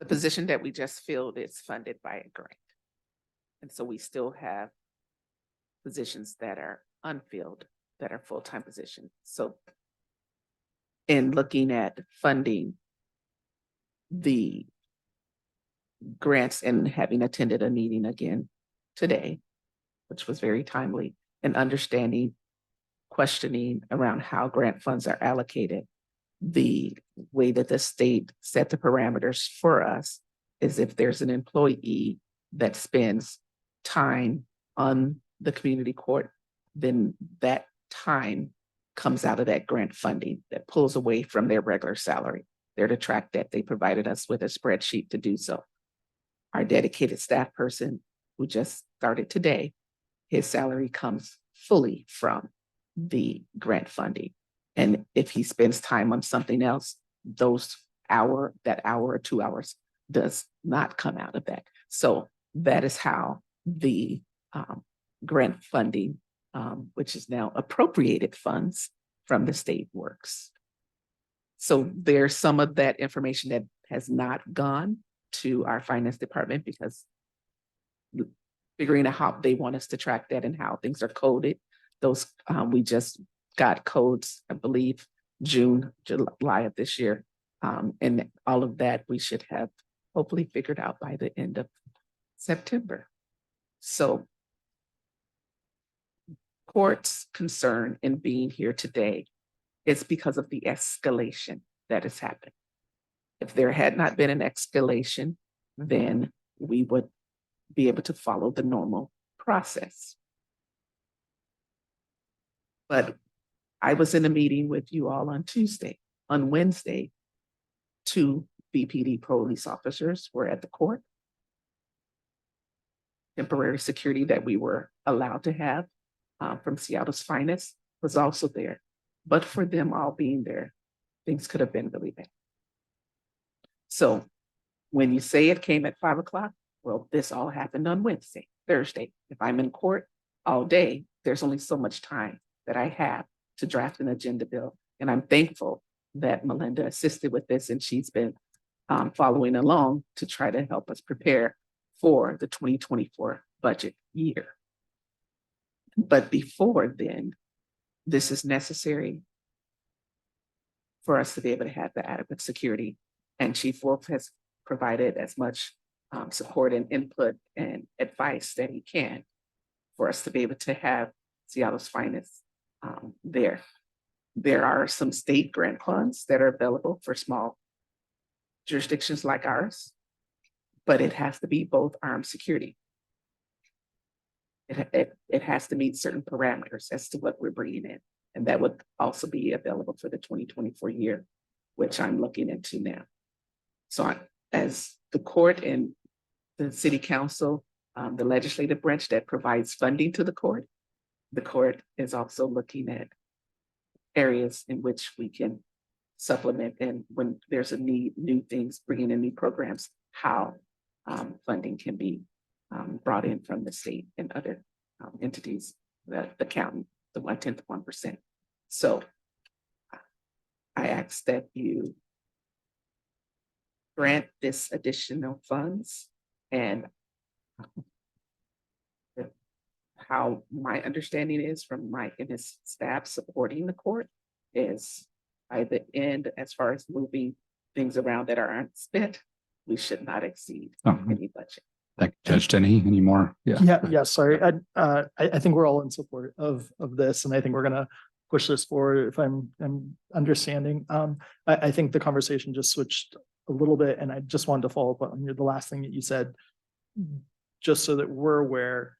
[SPEAKER 16] The position that we just filled is funded by a grant. And so we still have positions that are unfilled, that are full-time positions. So in looking at funding the grants and having attended a meeting again today, which was very timely, and understanding, questioning around how grant funds are allocated, the way that the state set the parameters for us is if there's an employee that spends time on the community court, then that time comes out of that grant funding that pulls away from their regular salary. They're to track that. They provided us with a spreadsheet to do so. Our dedicated staff person who just started today, his salary comes fully from the grant funding. And if he spends time on something else, that hour or 2 hours does not come out of that. So that is how the grant funding, which is now appropriated funds from the state, works. So there's some of that information that has not gone to our finance department because figuring out how they want us to track that and how things are coded. Those we just got codes, I believe, June, July of this year. And all of that we should have hopefully figured out by the end of September. So court's concern in being here today is because of the escalation that has happened. If there had not been an escalation, then we would be able to follow the normal process. But I was in a meeting with you all on Tuesday. On Wednesday, 2 BPD police officers were at the court. Temporary security that we were allowed to have from Seattle's finest was also there. But for them all being there, things could have been really bad. So when you say it came at 5 o'clock, well, this all happened on Wednesday, Thursday. If I'm in court, all day. There's only so much time that I have to draft an agenda bill. And I'm thankful that Melinda assisted with this and she's been following along to try to help us prepare for the 2024 budget year. But before then, this is necessary for us to be able to have the adequate security. And Chief Wolf has provided as much support and input and advice that he can for us to be able to have Seattle's finest there. There are some state grant funds that are available for small jurisdictions like ours, but it has to be both armed security. It has to meet certain parameters as to what we're bringing in. And that would also be available for the 2024 year, which I'm looking into now. So as the court and the city council, the legislative branch that provides funding to the court is also looking at areas in which we can supplement, and when there's a need, new things, bringing in new programs, how funding can be brought in from the state and other entities, the county, the 1/10 of 1%. So I ask that you grant this additional funds, and how my understanding is from Mike and his staff supporting the court is by the end, as far as moving things around that are unspent, we should not exceed any budget.
[SPEAKER 1] Thank you, Judge Denny. Any more?
[SPEAKER 5] Yeah, sorry. I think we're all in support of this, and I think we're gonna push this forward if I'm understanding. I think the conversation just switched a little bit, and I just wanted to follow up on the last thing that you said, just so that we're aware.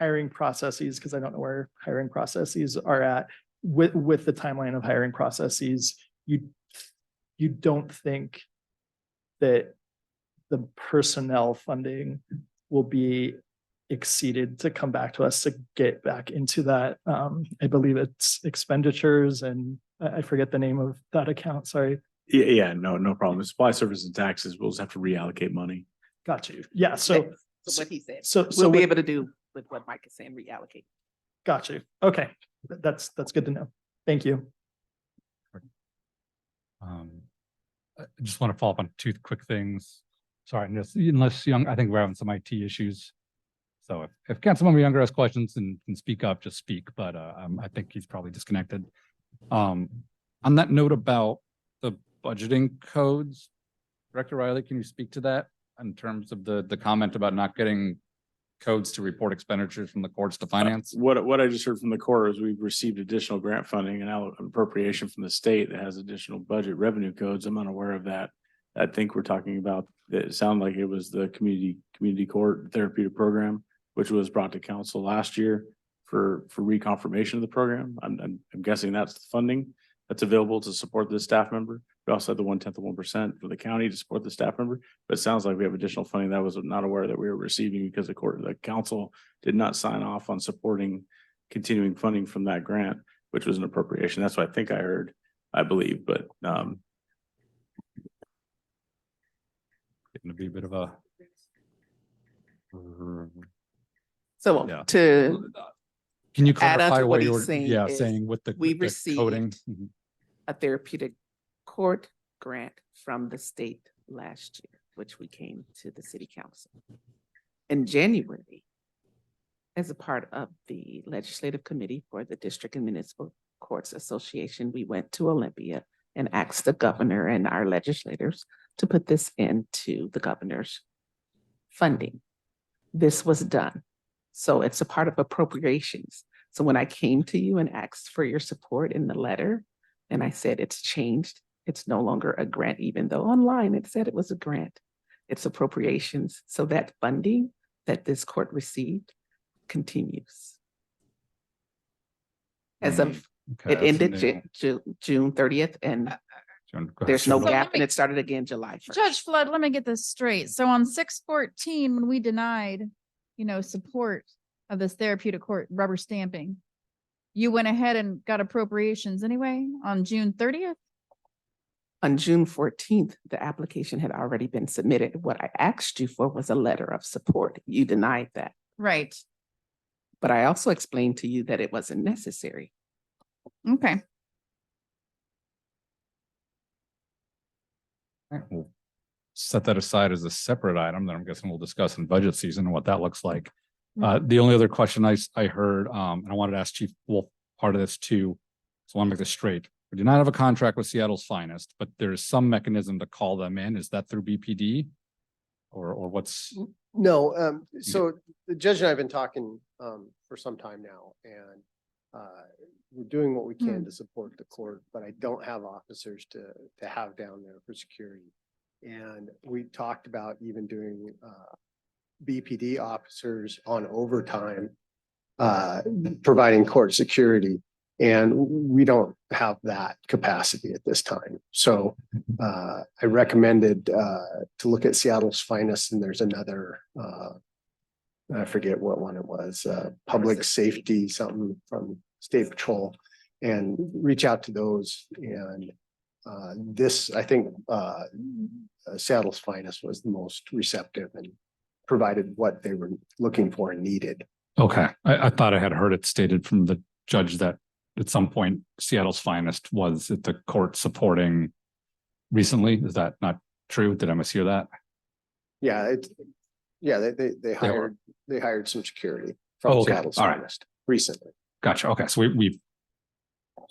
[SPEAKER 5] Hiring processes, because I don't know where hiring processes are at with the timeline of hiring processes. You don't think that the personnel funding will be exceeded to come back to us to get back into that? I believe it's expenditures, and I forget the name of that account. Sorry.
[SPEAKER 17] Yeah, no problem. Supply services and taxes, we'll just have to reallocate money.
[SPEAKER 5] Got you. Yeah. So
[SPEAKER 16] what he said,
[SPEAKER 5] so
[SPEAKER 16] we'll be
[SPEAKER 5] with-
[SPEAKER 16] able to do with what Mike is saying, reallocate.
[SPEAKER 5] Got you. Okay. That's good to know. Thank you.
[SPEAKER 1] I just want to follow up on two quick things. Sorry, unless Young, I think we're having some IT issues. So if Councilmember Younger has questions and can speak up, just speak, but I think he's probably disconnected. On that note about the budgeting codes, Director Riley, can you speak to that in terms of the comment about not getting codes to report expenditures from the courts to finance?
[SPEAKER 17] What I just heard from the court is we've received additional grant funding and now appropriation from the state that has additional budget revenue codes. I'm unaware of that. I think we're talking about, it sounded like it was the community court therapeutic program, which was brought to council last year for reconfirmation of the program. I'm guessing that's the funding that's available to support this staff member. We also had the 1/10 of 1% for the county to support the staff member, but it sounds like we have additional funding that I was not aware that we were receiving because the council did not sign off on supporting continuing funding from that grant, which was an appropriation. That's what I think I heard, I believe, but
[SPEAKER 1] Getting to be a bit of a.
[SPEAKER 16] So
[SPEAKER 1] Yeah.
[SPEAKER 16] to
[SPEAKER 1] Can you
[SPEAKER 16] add on
[SPEAKER 1] clarify
[SPEAKER 16] to
[SPEAKER 1] what
[SPEAKER 16] what
[SPEAKER 1] you
[SPEAKER 16] he's
[SPEAKER 1] were,
[SPEAKER 16] saying
[SPEAKER 1] yeah,
[SPEAKER 16] is
[SPEAKER 1] saying with the
[SPEAKER 16] we
[SPEAKER 1] with the coding?
[SPEAKER 16] received
[SPEAKER 1] Mhm.
[SPEAKER 16] a therapeutic court grant from the state last year, which we came to the city council. In January, as a part of the legislative committee for the District and Municipal Courts Association, we went to Olympia and asked the governor and our legislators to put this into the governor's funding. This was done. So it's a part of appropriations. So when I came to you and asked for your support in the letter, and I said it's changed, it's no longer a grant, even though online it said it was a grant. It's appropriations. So that funding that this court received continues. As of,
[SPEAKER 1] Okay,
[SPEAKER 16] it
[SPEAKER 1] that's
[SPEAKER 16] ended
[SPEAKER 1] new.
[SPEAKER 16] June 30th, and
[SPEAKER 1] Go ahead.
[SPEAKER 16] there's no
[SPEAKER 3] So
[SPEAKER 16] gap,
[SPEAKER 3] let
[SPEAKER 16] and
[SPEAKER 3] me-
[SPEAKER 16] it started again July 1st.
[SPEAKER 13] Judge Flood, let me get this straight. So on 6/14, when we denied, support of this therapeutic court rubber stamping, you went ahead and got appropriations anyway on June 30th?
[SPEAKER 16] On June 14th, the application had already been submitted. What I asked you for was a letter of support. You denied that.
[SPEAKER 13] Right.
[SPEAKER 16] But I also explained to you that it wasn't necessary.
[SPEAKER 13] Okay.
[SPEAKER 1] We'll set that aside as a separate item that I'm guessing we'll discuss in budget season and what that looks like. The only other question I heard, and I wanted to ask Chief Wolf part of this too. So I want to make this straight. We do not have a contract with Seattle's Finest, but there is some mechanism to call them in. Is that through BPD? Or what's?
[SPEAKER 12] No, so the judge and I have been talking for some time now, and we're doing what we can to support the court, but I don't have officers to have down there for security. And we talked about even doing BPD officers on overtime, providing court security. And we don't have that capacity at this time. So I recommended to look at Seattle's Finest, and there's another, I forget what one it was, public safety, something from State Patrol, and reach out to those. And this, I think Seattle's Finest was the most receptive and provided what they were looking for and needed.
[SPEAKER 1] Okay, I thought I had heard it stated from the judge that at some point Seattle's Finest was at the court supporting recently. Is that not true? Did I mishear that?
[SPEAKER 12] Yeah, they hired some security from
[SPEAKER 1] Oh, okay.
[SPEAKER 12] Seattle's
[SPEAKER 1] All right.
[SPEAKER 12] Finest recently.
[SPEAKER 1] Gotcha. Okay, so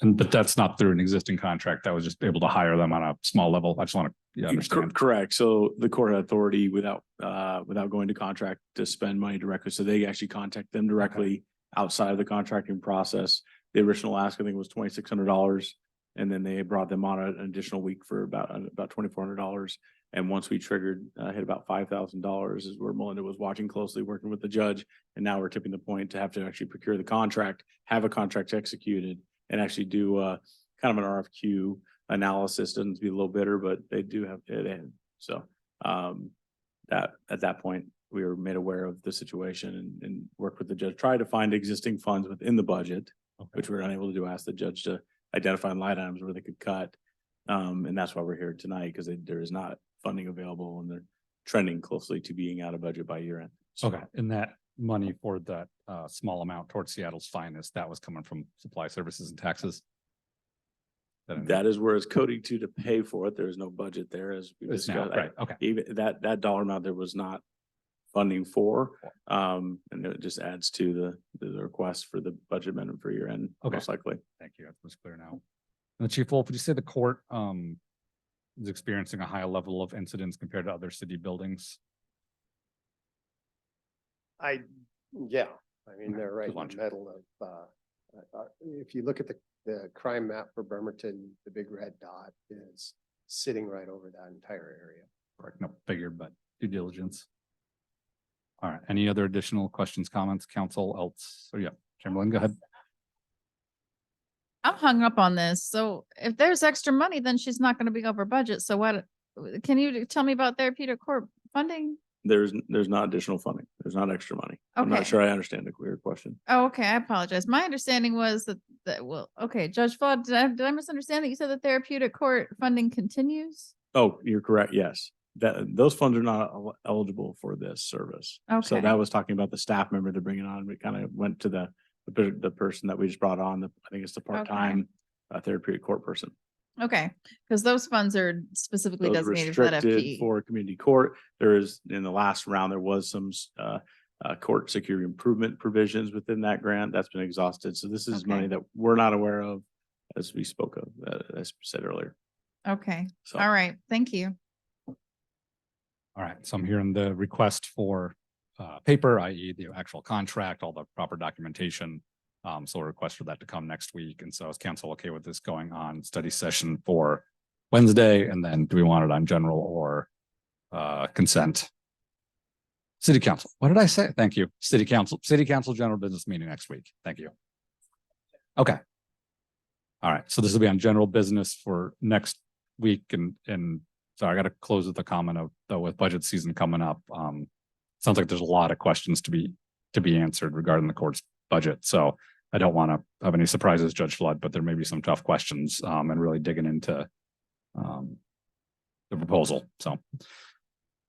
[SPEAKER 1] but that's not through an existing contract. That was just able to hire them on a small level. I just want to understand.
[SPEAKER 17] Correct. So the court had authority without going to contract to spend money directly. So they actually contact them directly outside of the contracting process. The original ask, I think, was $2,600. And then they brought them on an additional week for about $2,400. And once we triggered, hit about $5,000 is where Melinda was watching closely, working with the judge. And now we're tipping the point to have to actually procure the contract, have a contract executed, and actually do kind of an RFQ analysis. Doesn't be a little bitter, but they do have it in. So that at that point, we were made aware of the situation and worked with the judge, try to find existing funds within the budget, which we were unable to do. Ask the judge to identify line items where they could cut. And that's why we're here tonight, because there is not funding available and they're trending closely to being out of budget by year end. So,
[SPEAKER 1] Okay, and that money for that small amount towards Seattle's Finest, that was coming from supply services and taxes?
[SPEAKER 17] that is where it's coding to pay for it. There's no budget there as we
[SPEAKER 1] It's now,
[SPEAKER 17] discussed.
[SPEAKER 1] right, okay.
[SPEAKER 17] Even that dollar amount there was not funding for. And it just adds to the request for the budget amendment for year end,
[SPEAKER 1] Okay.
[SPEAKER 17] most likely.
[SPEAKER 1] Thank you. That's clear now. And Chief Wolf, would you say the court is experiencing a high level of incidents compared to other city buildings?
[SPEAKER 12] Yeah, I mean, they're right in
[SPEAKER 1] Lunch.
[SPEAKER 12] the middle of, if you look at the crime map for Bremerton, the big red dot is sitting right over that entire area.
[SPEAKER 1] Correct. No, figured, but due diligence. All right. Any other additional questions, comments, council else? So yeah, Chamberlain, go ahead.
[SPEAKER 13] I'm hung up on this. So if there's extra money, then she's not going to be over budget. So what, can you tell me about therapeutic court funding?
[SPEAKER 17] There's not additional funding. There's not extra money. I'm
[SPEAKER 13] Okay.
[SPEAKER 17] not sure I understand the clear question.
[SPEAKER 13] Oh, okay. I apologize. My understanding was well, okay, Judge Flood, did I misunderstand that you said the therapeutic court funding continues?
[SPEAKER 17] Oh, you're correct. Yes. Those funds are not eligible for this service. So
[SPEAKER 13] Okay.
[SPEAKER 17] that was talking about the staff member they're bringing on. We kind of went to the person that we just brought on. I think it's the part-time therapeutic court person.
[SPEAKER 13] Okay, because those funds are specifically
[SPEAKER 17] Those
[SPEAKER 13] designated for that
[SPEAKER 17] restricted
[SPEAKER 13] FTE.
[SPEAKER 17] for community court. There is, in the last round, there was some court security improvement provisions within that grant. That's been exhausted. So this is
[SPEAKER 13] Okay.
[SPEAKER 17] money that we're not aware of, as we spoke of, as said earlier.
[SPEAKER 13] Okay,
[SPEAKER 17] So
[SPEAKER 13] all right, thank you.
[SPEAKER 1] All right. So I'm hearing the request for paper, i.e. the actual contract, all the proper documentation. So a request for that to come next week. And so is council okay with this going on study session for Wednesday? And then do we want it on general or consent? City council. What did I say? Thank you. City council general business meeting next week. Thank you. Okay. All right. So this will be on general business for next week. And so I got to close with the comment of, though, with budget season coming up. Sounds like there's a lot of questions to be answered regarding the court's budget. So I don't want to have any surprises, Judge Flood, but there may be some tough questions and really digging into the proposal. So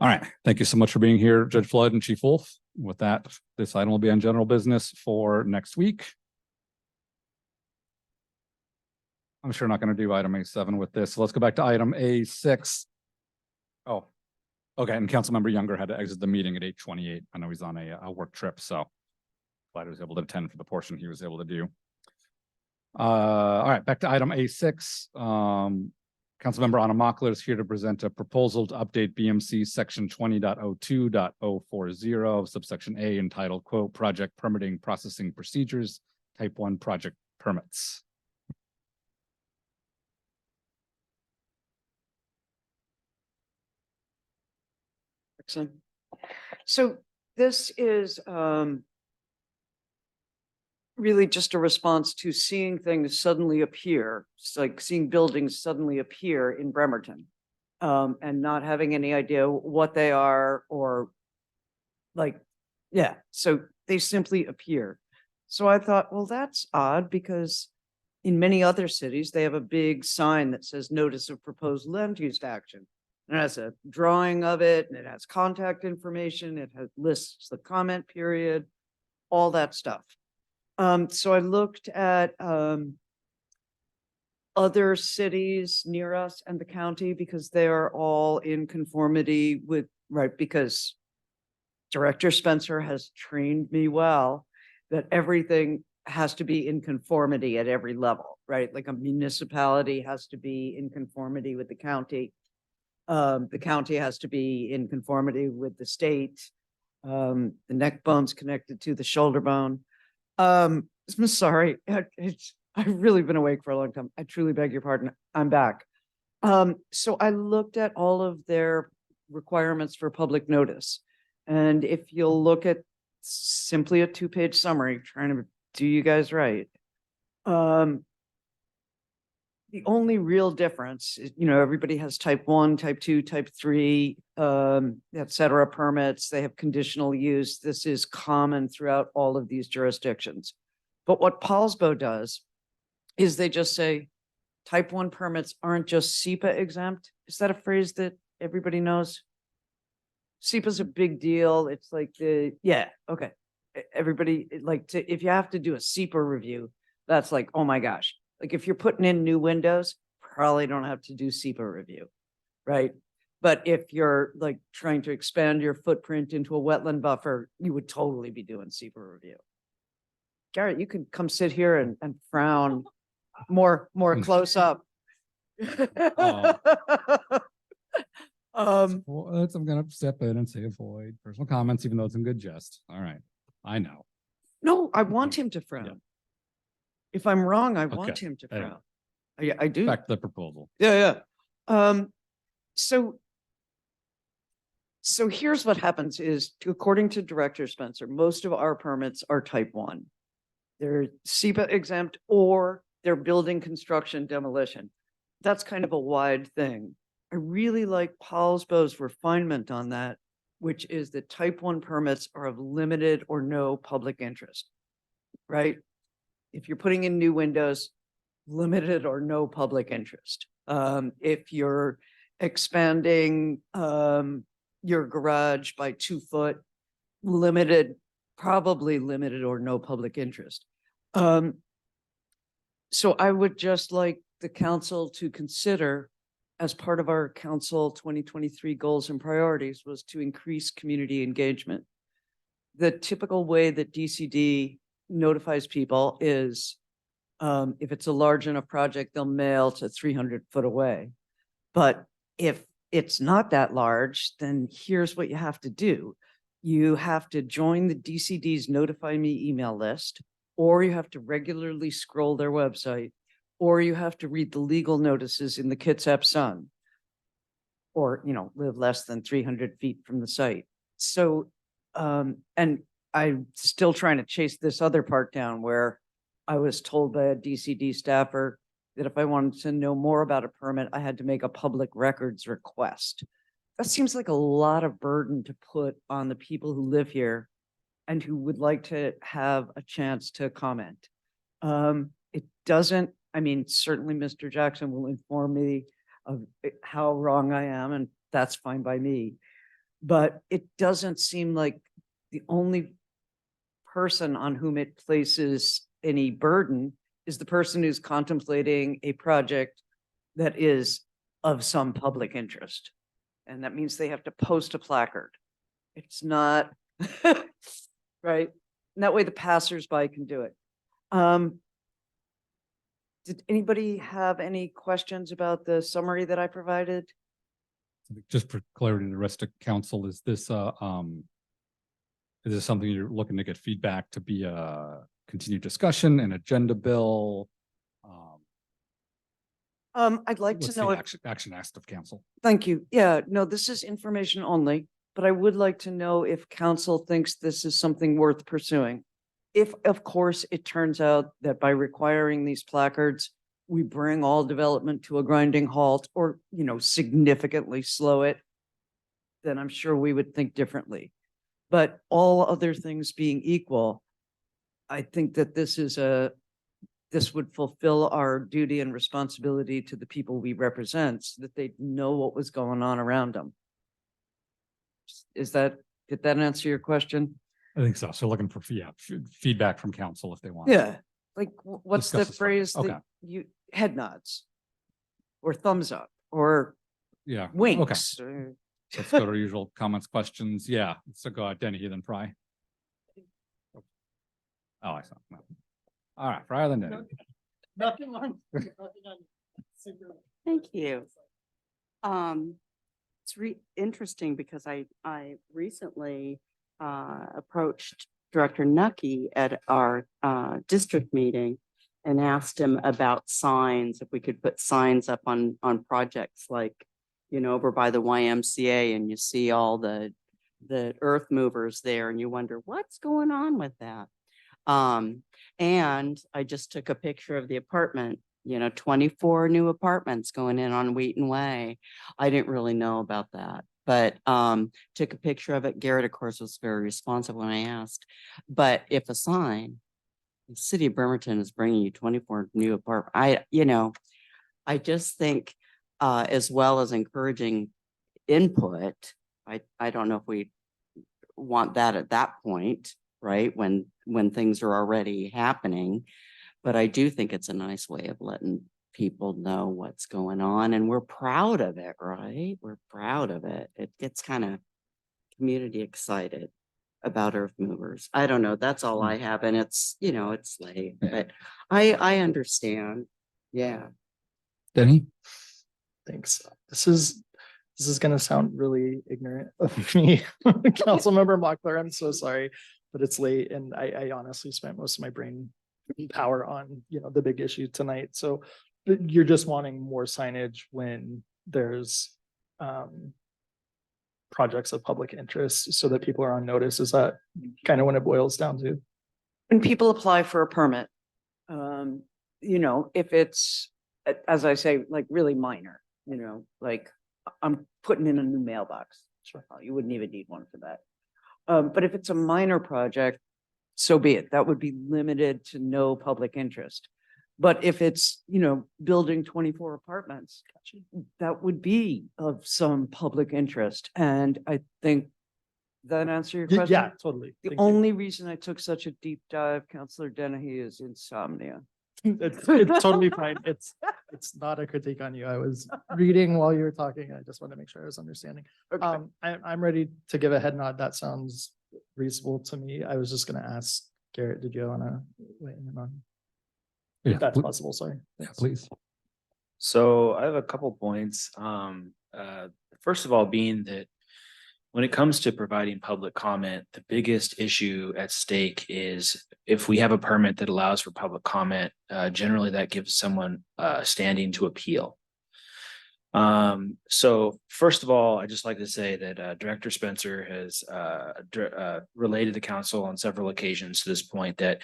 [SPEAKER 1] All right, thank you so much for being here, Judge Flood and Chief Wolf. With that, this item will be on general business for next week. I'm sure not going to do item A7 with this. So let's go back to item A6. Oh, okay. And Councilmember Younger had to exit the meeting at 8:28. I know he's on a work trip, so glad he was able to attend for the portion he was able to do. All right, back to item A6. Councilmember Anna Mockler is here to present a proposal to update BMC section 20.02.040 subsection A entitled quote, project permitting processing procedures, type 1 project permits.
[SPEAKER 2] Excellent. So this is really just a response to seeing things suddenly appear. It's like seeing buildings suddenly appear in Bremerton and not having any idea what they are or like, yeah, so they simply appear. So I thought, well, that's odd because in many other cities, they have a big sign that says notice of proposed land use action. And it has a drawing of it and it has contact information. It has lists the comment period, all that stuff. So I looked at other cities near us and the county because they are all in conformity with, right, because Director Spencer has trained me well that everything has to be in conformity at every level, right? Like a municipality has to be in conformity with the county. The county has to be in conformity with the state. The neck bone's connected to the shoulder bone. I'm sorry. I've really been awake for a long time. I truly beg your pardon. I'm back. So I looked at all of their requirements for public notice. And if you'll look at simply a 2-page summary, trying to do you guys right. The only real difference is, you know, everybody has type 1, type 2, type 3, et cetera, permits. They have conditional use. This is common throughout all of these jurisdictions. But what Paulsbo does is they just say type 1 permits aren't just SEPA exempt. Is that a phrase that everybody knows? SEPA is a big deal. It's like yeah, okay. Everybody, like, if you have to do a SEPA review, that's like, oh my gosh. Like if you're putting in new windows, probably don't have to do SEPA review, right? But if you're like trying to expand your footprint into a wetland buffer, you would totally be doing SEPA review. Garrett, you can come sit here and frown more close up.
[SPEAKER 1] Well, I'm gonna step in and say avoid personal comments, even though it's in good jest. All right, I know.
[SPEAKER 2] No, I want him to frown.
[SPEAKER 1] Yeah.
[SPEAKER 2] If I'm wrong, I want
[SPEAKER 1] Okay.
[SPEAKER 2] him to
[SPEAKER 1] Anyway.
[SPEAKER 2] frown. I do.
[SPEAKER 1] Back to the proposal.
[SPEAKER 2] Yeah. So here's what happens is, according to Director Spencer, most of our permits are type 1. They're SEPA exempt or they're building construction demolition. That's kind of a wide thing. I really like Paulsbo's refinement on that, which is that type 1 permits are of limited or no public interest, right? If you're putting in new windows, limited or no public interest. If you're expanding your garage by 2 foot, limited, probably limited or no public interest. So I would just like the council to consider, as part of our council 2023 goals and priorities, was to increase community engagement. The typical way that DCD notifies people is if it's a large enough project, they'll mail to 300 foot away. But if it's not that large, then here's what you have to do. You have to join the DCD's notify me email list, or you have to regularly scroll their website, or you have to read the legal notices in the Kitsap Sun, or, you know, live less than 300 feet from the site. So, and I'm still trying to chase this other part down where I was told by a DCD staffer that if I wanted to know more about a permit, I had to make a public records request. That seems like a lot of burden to put on the people who live here and who would like to have a chance to comment. It doesn't, I mean, certainly Mr. Jackson will inform me of how wrong I am, and that's fine by me. But it doesn't seem like the only person on whom it places any burden is the person who's contemplating a project that is of some public interest. And that means they have to post a placard. It's not, right? And that way the passersby can do it. Did anybody have any questions about the summary that I provided?
[SPEAKER 1] Just for clarity, the rest of council, is this something you're looking to get feedback to be a continued discussion, an agenda bill?
[SPEAKER 2] I'd like
[SPEAKER 1] What's
[SPEAKER 2] to know
[SPEAKER 1] the
[SPEAKER 2] if,
[SPEAKER 1] action asked of council?
[SPEAKER 2] thank you. Yeah, no, this is information only, but I would like to know if council thinks this is something worth pursuing. If, of course, it turns out that by requiring these placards, we bring all development to a grinding halt or, significantly slow it, then I'm sure we would think differently. But all other things being equal, I think that this would fulfill our duty and responsibility to the people we represent so that they know what was going on around them. Did that answer your question?
[SPEAKER 1] I think so. So looking for feedback from council if they want.
[SPEAKER 2] Yeah, like what's the
[SPEAKER 1] Discuss this further.
[SPEAKER 2] phrase
[SPEAKER 1] Okay.
[SPEAKER 2] that you, head nods? Or thumbs up, or
[SPEAKER 1] Yeah. Okay.
[SPEAKER 2] winks?
[SPEAKER 1] Let's go to our usual comments, questions. Yeah. So go ahead, Denny, then Fry. Oh, I saw. No. All right, Fry then Denny.
[SPEAKER 5] Nothing on.
[SPEAKER 9] Thank you. It's interesting because I recently approached Director Nucky at our district meeting and asked him about signs, if we could put signs up on projects like, over by the YMCA, and you see all the earth movers there and you wonder what's going on with that. And I just took a picture of the apartment, 24 new apartments going in on Wheaton Way. I didn't really know about that, but took a picture of it. Garrett, of course, was very responsive when I asked. But if a sign, the city of Bremerton is bringing you 24 new apartments, I just think as well as encouraging input, I don't know if we want that at that point, right? When things are already happening. But I do think it's a nice way of letting people know what's going on, and we're proud of it, right? We're proud of it. It gets kind of community excited about earth movers. I don't know. That's all I have. And it's, it's late, but I understand. Yeah.
[SPEAKER 1] Denny?
[SPEAKER 5] Thanks. This is gonna sound really ignorant of me, Councilmember Mockler. I'm so sorry, but it's late and I honestly spent most of my brain power on, the big issue tonight. So you're just wanting more signage when there's projects of public interest so that people are on notice. Is that kind of what it boils down to?
[SPEAKER 2] When people apply for a permit, if it's, as I say, like really minor, like I'm putting in a new mailbox. Sure. You wouldn't even need one for that. But if it's a minor project, so be it. That would be limited to no public interest. But if it's, building 24 apartments, that would be of some public interest. And I think that answer your question.
[SPEAKER 5] Yeah, totally.
[SPEAKER 2] The
[SPEAKER 5] Thank you.
[SPEAKER 2] only reason I took such a deep dive, Councillor Dennehy, is insomnia.
[SPEAKER 5] It's totally fine. It's not a critique on you. I was reading while you were talking. I just want to make sure I was understanding.
[SPEAKER 2] Okay.
[SPEAKER 5] I'm ready to give a head nod. That sounds reasonable to me. I was just going to ask Garrett, did you want to weigh in on?
[SPEAKER 1] Yeah,
[SPEAKER 5] If that's possible, sorry.
[SPEAKER 1] Yeah, please.
[SPEAKER 18] So I have a couple points. First of all, being that when it comes to providing public comment, the biggest issue at stake is if we have a permit that allows for public comment, generally that gives someone standing to appeal. So first of all, I just like to say that Director Spencer has related to council on several occasions to this point that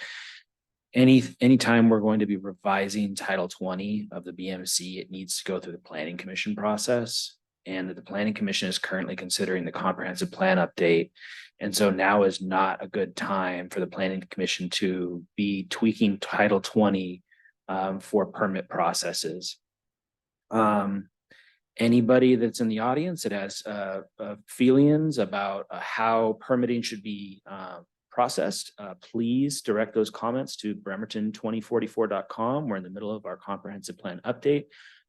[SPEAKER 18] anytime we're going to be revising Title 20 of the BMC, it needs to go through the Planning Commission process, and that the Planning Commission is currently considering the comprehensive plan update. And so now is not a good time for the Planning Commission to be tweaking Title 20 for permit processes. And Anybody that's in the audience that has feelings about how permitting should be processed, please direct those comments to bremerton2044.com. We're in the middle of our comprehensive plan update.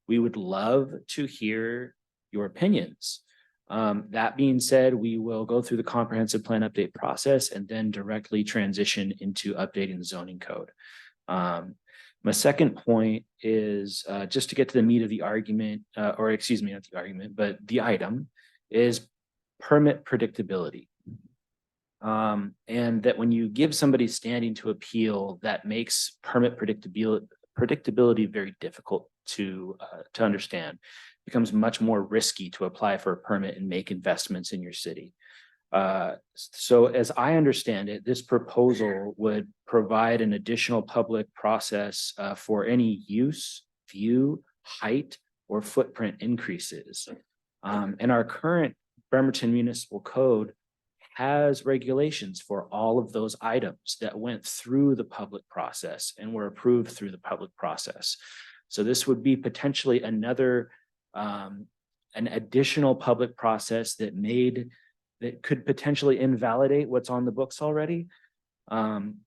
[SPEAKER 18] We would love to hear your opinions. That being said, we will go through the comprehensive plan update process and then directly transition into updating the zoning code. My second point is just to get to the meat of the argument, or excuse me, not the argument, but the item is permit predictability. And that when you give somebody standing to appeal, that makes permit predictability very difficult to understand. It becomes much more risky to apply for a permit and make investments in your city. So as I understand it, this proposal would provide an additional public process for any use, view, height, or footprint increases. And our current Bremerton Municipal Code has regulations for all of those items that went through the public process and were approved through the public process. So this would be potentially another, an additional public process that could potentially invalidate what's on the books already. And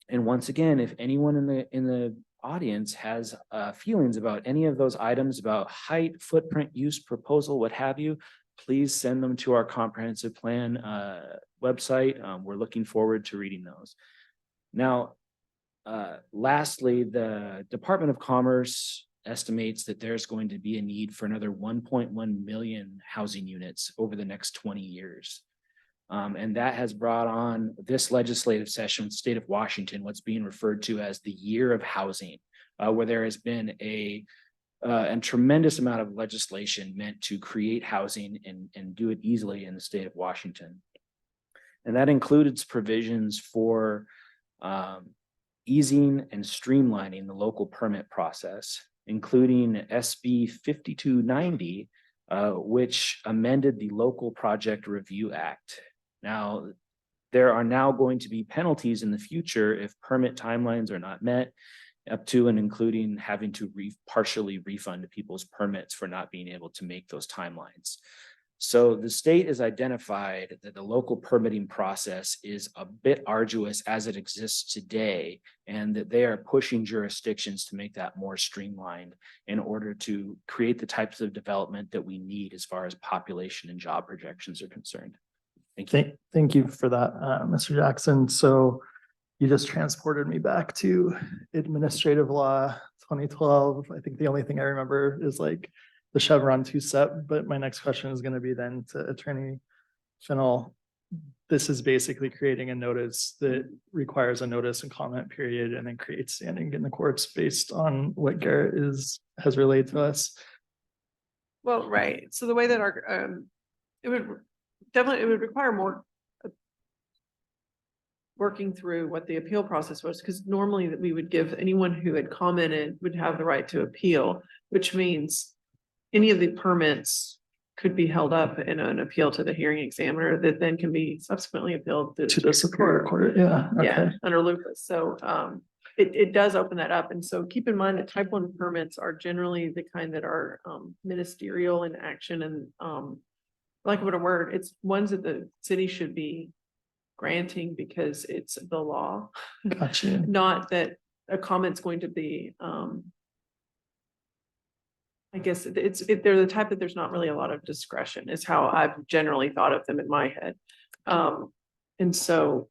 [SPEAKER 18] once again, if anyone in the audience has feelings about any of those items about height, footprint, use, proposal, what have you, please send them to our comprehensive plan website. We're looking forward to reading those. Now, lastly, the Department of Commerce estimates that there's going to be a need for another 1.1 million housing units over the next 20 years. And that has brought on this legislative session with the state of Washington, what's being referred to as the year of housing, where there has been a tremendous amount of legislation meant to create housing and do it easily in the state of Washington. And that includes provisions for easing and streamlining the local permit process, including SB 5290, which amended the Local Project Review Act. Now, there are now going to be penalties in the future if permit timelines are not met, up to and including having to partially refund people's permits for not being able to make those timelines. So the state has identified that the local permitting process is a bit arduous as it exists today, and that they are pushing jurisdictions to make that more streamlined in order to create the types of development that we need as far as population and job projections are concerned. Thank you.
[SPEAKER 5] Thank you for that, Mr. Jackson. So you just transported me back to administrative law 2012. I think the only thing I remember is like the Chevron 2 Sept, but my next question is going to be then to Attorney Fennell. This is basically creating a notice that requires a notice and comment period and then creates standing in the courts based on what Garrett has relayed to us.
[SPEAKER 11] Well, right. So the way that our, it would require more working through what the appeal process was, because normally that we would give anyone who had commented would have the right to appeal, which means any of the permits could be held up in an appeal to the hearing examiner that then can be subsequently appealed to the Superior Court.
[SPEAKER 5] Yeah. Okay.
[SPEAKER 11] Yeah, under lupus. So it does open that up. And so keep in mind that type 1 permits are generally the kind that are ministerial in action and like what a word, it's ones that the city should be granting because it's the law.
[SPEAKER 5] Gotcha.
[SPEAKER 11] Not that a comment's going to be I guess they're the type that there's not really a lot of discretion is how I've generally thought of them in my head. And so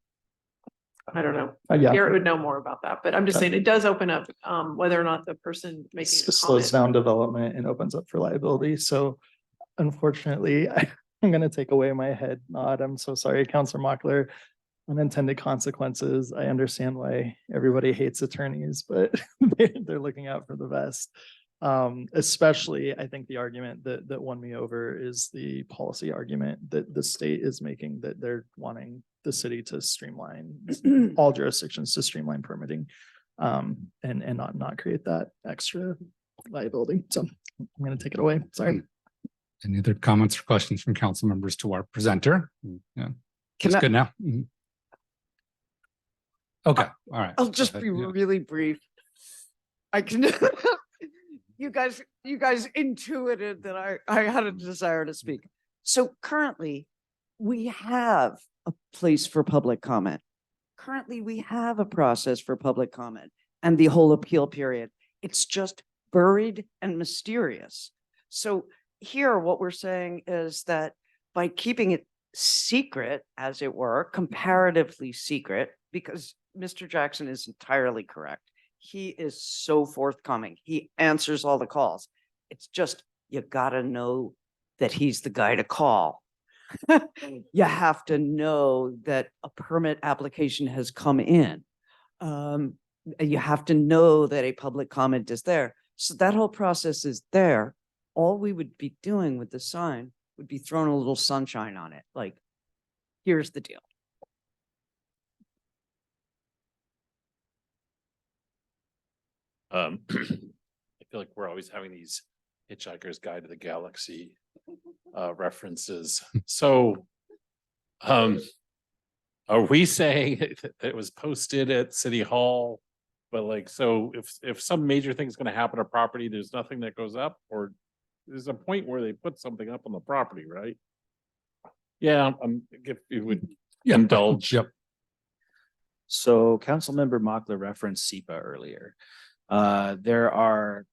[SPEAKER 11] I don't know.
[SPEAKER 5] Yeah.
[SPEAKER 11] Garrett would know more about that, but I'm just saying it does open up whether or not the person making a
[SPEAKER 5] Slows
[SPEAKER 11] comment.
[SPEAKER 5] down development and opens up for liability. So unfortunately, I'm going to take away my head nod. I'm so sorry, Councilor Mockler. Unintended consequences. I understand why everybody hates attorneys, but they're looking out for the best. Especially, I think the argument that won me over is the policy argument that the state is making, that they're wanting the city to streamline all jurisdictions to streamline permitting and not create that extra liability. So I'm going to take it away. Sorry.
[SPEAKER 1] Any other comments or questions from council members to our presenter? Yeah, it's good now. Okay, all right.
[SPEAKER 2] I'll just be really brief. I can you guys intuited that I had a desire to speak. So currently, we have a place for public comment. Currently, we have a process for public comment and the whole appeal period. It's just buried and mysterious. So here, what we're saying is that by keeping it secret, as it were, comparatively secret, because Mr. Jackson is entirely correct. He is so forthcoming. He answers all the calls. It's just, you gotta know that he's the guy to call. You have to know that a permit application has come in. You have to know that a public comment is there. So that whole process is there. All we would be doing with the sign would be throwing a little sunshine on it. Like, here's the deal.
[SPEAKER 15] I feel like we're always having these Hitchhiker's Guide to the Galaxy references. So, are we saying that it was posted at City Hall? But like, so if some major thing's going to happen to property, there's nothing that goes up, or there's a point where they put something up on the property, right? Yeah, if you would indulge.
[SPEAKER 1] Yep.
[SPEAKER 18] So Councilmember Mockler referenced SEPA earlier. There are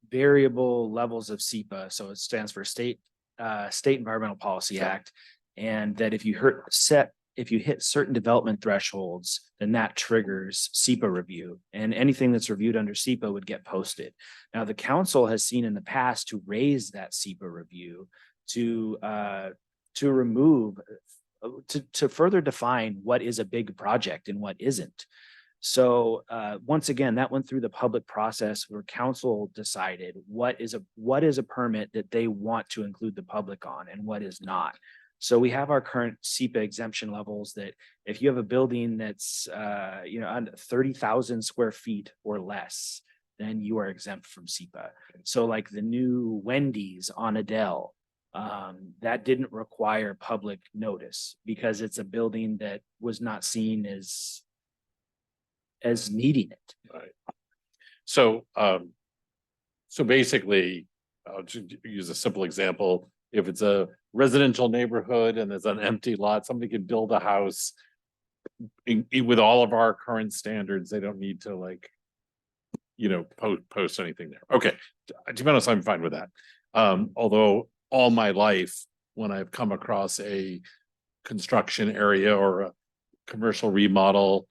[SPEAKER 18] variable levels of SEPA, so it stands for State Environmental Policy Act, and that if you hit certain development thresholds, then that triggers SEPA review, and anything that's reviewed under SEPA would get posted. Now, the council has seen in the past to raise that SEPA review to remove, to further define what is a big project and what isn't. So once again, that went through the public process where council decided what is a permit that they want to include the public on and what is not. So we have our current SEPA exemption levels that if you have a building that's under 30,000 square feet or less, then you are exempt from SEPA. So like the new Wendy's on Adele, that didn't require public notice because it's a building that was not seen as needing it.
[SPEAKER 15] Right. So, so basically, I'll just use a simple example. If it's a residential neighborhood and there's an empty lot, somebody can build a house with all of our current standards. They don't need to post anything there. Okay, to be honest, I'm fine with that. Although all my life, when I've come across a construction area or a commercial remodel,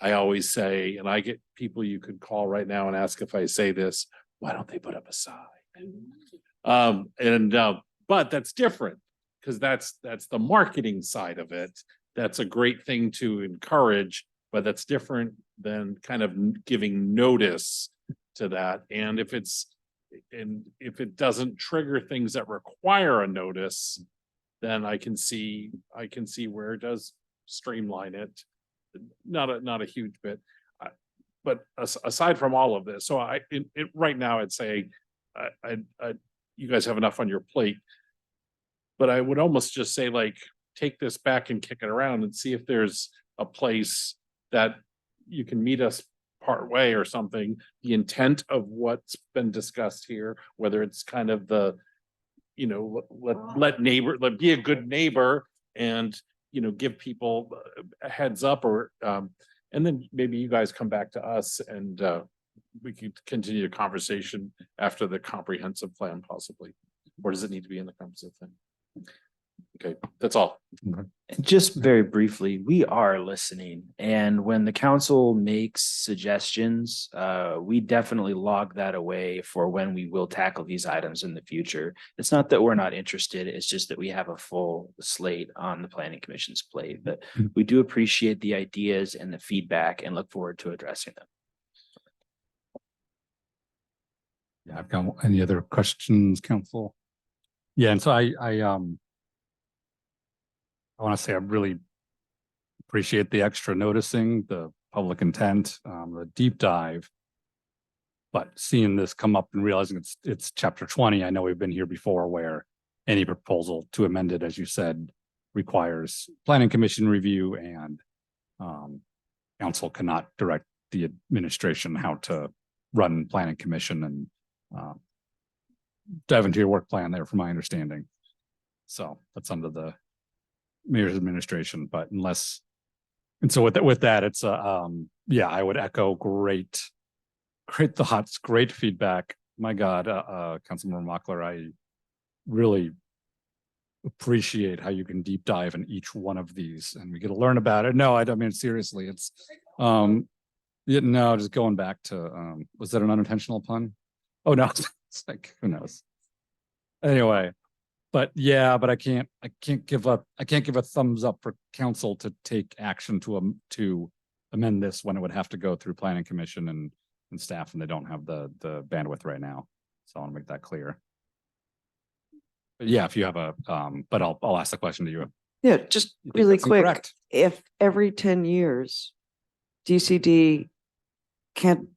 [SPEAKER 15] I always say, and I get people you could call right now and ask if I say this, why don't they put up a sign? But that's different because that's the marketing side of it. That's a great thing to encourage, but that's different than kind of giving notice to that. And if it doesn't trigger things that require a notice, then I can see where it does streamline it. Not a huge bit, but aside from all of this, so right now I'd say you guys have enough on your plate, but I would almost just say take this back and kick it around and see if there's a place that you can meet us part way or something. The intent of what's been discussed here, whether it's kind of the be a good neighbor and give people a heads up, or and then maybe you guys come back to us and we can continue the conversation after the comprehensive plan possibly. Or does it need to be in the comprehensive plan? Okay, that's all.
[SPEAKER 18] Just very briefly, we are listening, and when the council makes suggestions, we definitely log that away for when we will tackle these items in the future. It's not that we're not interested, it's just that we have a full slate on the planning commission's plate, but we do appreciate the ideas and the feedback and look forward to addressing them.
[SPEAKER 1] Yeah, I've got any other questions, council? Yeah, and so I want to say I really appreciate the extra noticing, the public intent, the deep dive. But seeing this come up and realizing it's chapter 20, I know we've been here before where any proposal to amend it, as you said, requires planning commission review, and council cannot direct the administration how to run planning commission and dive into your work plan there, from my understanding. So that's under the mayor's administration, but unless, and so with that, it's yeah, I would echo great thoughts, great feedback. My God, Councilmember Mockler, I really appreciate how you can deep dive in each one of these and we get to learn about it. No, I mean, seriously, it's, yeah, no, just going back to, was that an unintentional pun? Oh, no, it's like, who knows? Anyway, but yeah, but I can't give a thumbs up for council to take action to amend this when it would have to go through planning commission and staff, and they don't have the bandwidth right now. So I want to make that clear. But yeah, if you have a, but I'll ask the question to you.
[SPEAKER 2] Yeah, just
[SPEAKER 1] You think
[SPEAKER 2] really
[SPEAKER 1] that's
[SPEAKER 2] quick,
[SPEAKER 1] incorrect?
[SPEAKER 2] if every 10 years DCD can't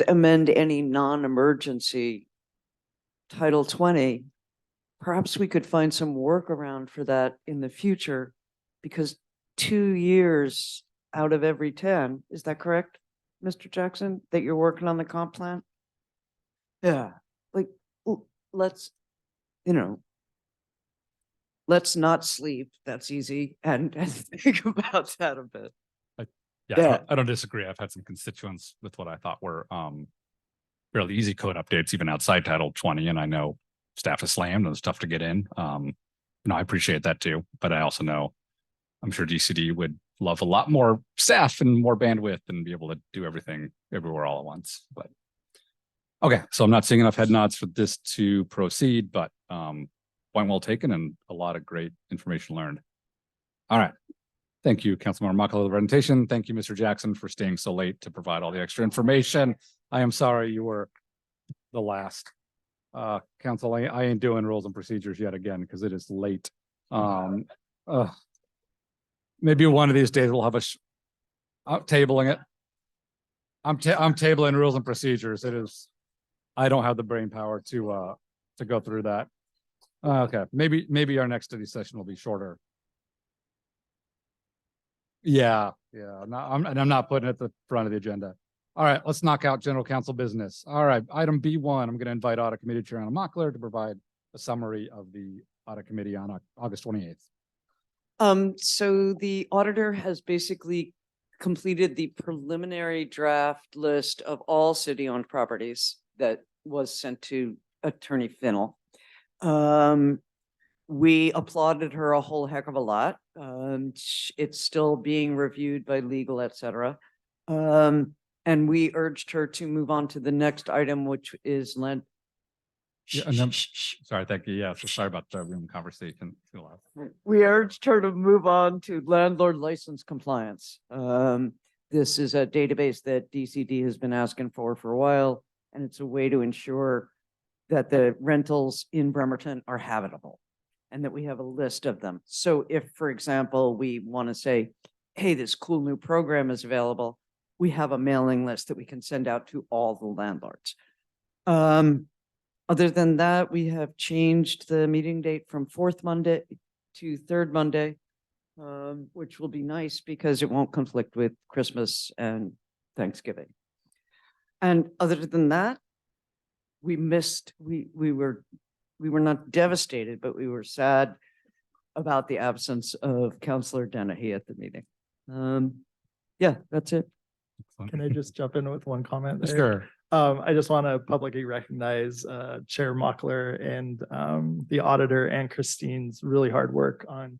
[SPEAKER 2] amend any non-emergency Title 20, perhaps we could find some workaround for that in the future, because 2 years out of every 10, is that correct, Mr. Jackson, that you're working on the comp plan? Yeah, like, let's, let's not sleep. That's easy. And think about that a bit.
[SPEAKER 1] Yeah, I don't disagree. I've had some constituents with what I thought were fairly easy code updates, even outside Title 20. And I know staff is slammed and it's tough to get in. I appreciate that too. But I also know I'm sure DCD would love a lot more staff and more bandwidth and be able to do everything everywhere all at once. But okay, so I'm not seeing enough head nods for this to proceed, but point well taken and a lot of great information learned. All right. Thank you, Councilmember Mockler, for the presentation. Thank you, Mr. Jackson, for staying so late to provide all the extra information. I am sorry you were the last. Council, I ain't doing rules and procedures yet again because it is late. Maybe one of these days we'll have I'm tabling it. I'm tabling rules and procedures. It is, I don't have the brain power to go through that. Okay, maybe our next study session will be shorter. Yeah, I'm not putting it at the front of the agenda. All right, let's knock out general council business. All right, item B1, I'm going to invite Audit Committee Chair Anna Mockler to provide a summary of the Audit Committee on August 28th.
[SPEAKER 2] So the auditor has basically completed the preliminary draft list of all city-owned properties that was sent to Attorney Finnell. We applauded her a whole heck of a lot. It's still being reviewed by legal, et cetera. And we urged her to move on to the next item, which is land.
[SPEAKER 1] Yeah, and then, sorry, thank you. Yeah, so sorry about the room conversation.
[SPEAKER 2] We urged her to move on to landlord license compliance. This is a database that DCD has been asking for a while, and it's a way to ensure that the rentals in Bremerton are habitable and that we have a list of them. So if, for example, we want to say, hey, this cool new program is available, we have a mailing list that we can send out to all the landlords. Other than that, we have changed the meeting date from 4th Monday to 3rd Monday, which will be nice because it won't conflict with Christmas and Thanksgiving. And other than that, we were not devastated, but we were sad about the absence of Councillor Dennehy at the meeting. Yeah, that's it.
[SPEAKER 5] Can I just jump in with one comment there?
[SPEAKER 1] Sure.
[SPEAKER 5] I just want to publicly recognize Chair Mockler and the auditor and Christine's really hard work on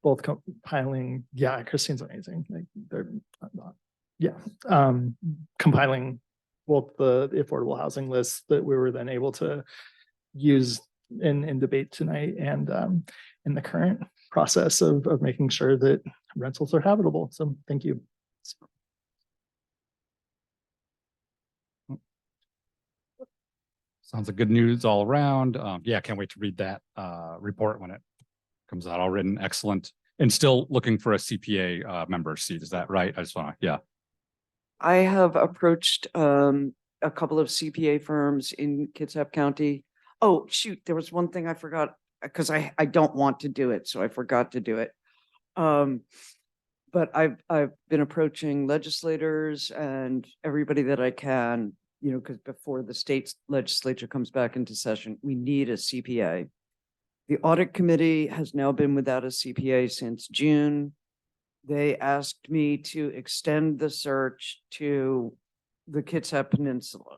[SPEAKER 5] both compiling. Yeah, Christine's amazing. Like they're compiling both the affordable housing lists that we were then able to use in debate tonight and in the current process of making sure that rentals are habitable. So thank you.
[SPEAKER 1] Sounds like good news all around. Yeah, can't wait to read that report when it comes out all written. Excellent. And still looking for a CPA member seat. Is that right? I just want to, yeah.
[SPEAKER 2] I have approached a couple of CPA firms in Kitsap County. Oh, shoot, there was one thing I forgot because I don't want to do it, so I forgot to do it. but I've been approaching legislators and everybody that I can, you know, because before the state legislature comes back into session, we need a CPA. The audit committee has now been without a CPA since June. They asked me to extend the search to the Kitsap Peninsula.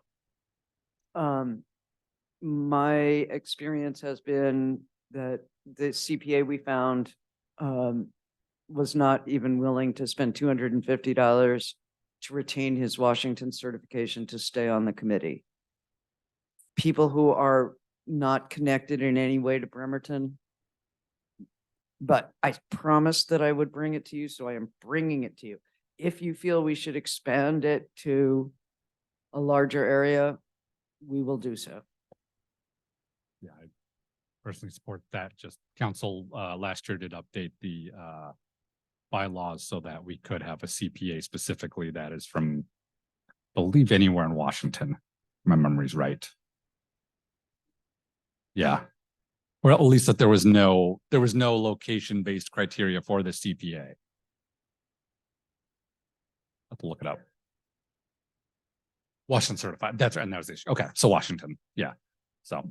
[SPEAKER 2] My experience has been that the CPA we found was not even willing to spend $250 to retain his Washington certification to stay on the committee. People who are not connected in any way to Bremerton. But I promised that I would bring it to you, so I am bringing it to you. If you feel we should expand it to a larger area, we will do so.
[SPEAKER 1] Yeah, I personally support that. Just council last year did update the bylaws so that we could have a CPA specifically that is from, I believe, anywhere in Washington. My memory's right. Yeah. Or at least that there was no location-based criteria for the CPA. Have to look it up. Washington certified. That's right. And that was the issue. Okay. So Washington. Yeah. So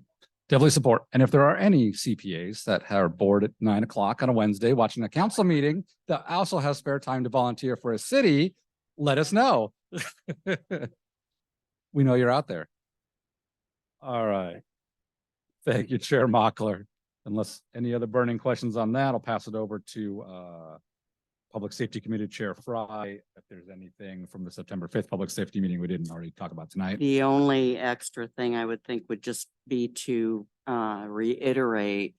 [SPEAKER 1] definitely support. And if there are any CPAs that are bored at 9 o'clock on a Wednesday watching a council meeting that also has spare time to volunteer for a city, let us know. We know you're out there. All right. Thank you, Chair Mockler. Unless any other burning questions on that, I'll pass it over to Public Safety Committee Chair Fry. If there's anything from the September 5th Public Safety meeting we didn't already talk about tonight.
[SPEAKER 9] The only extra thing I would think would just be to reiterate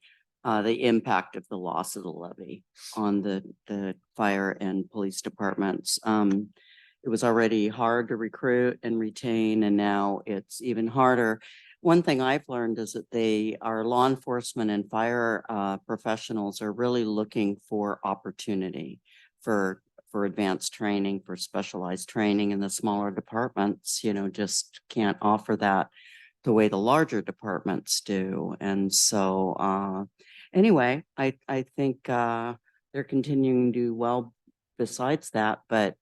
[SPEAKER 9] the impact of the loss of the levy on the fire and police departments. It was already hard to recruit and retain, and now it's even harder. One thing I've learned is that our law enforcement and fire professionals are really looking for opportunity for advanced training, for specialized training, and the smaller departments, you know, just can't offer that the way the larger departments do. And so anyway, I think they're continuing to do well besides that, but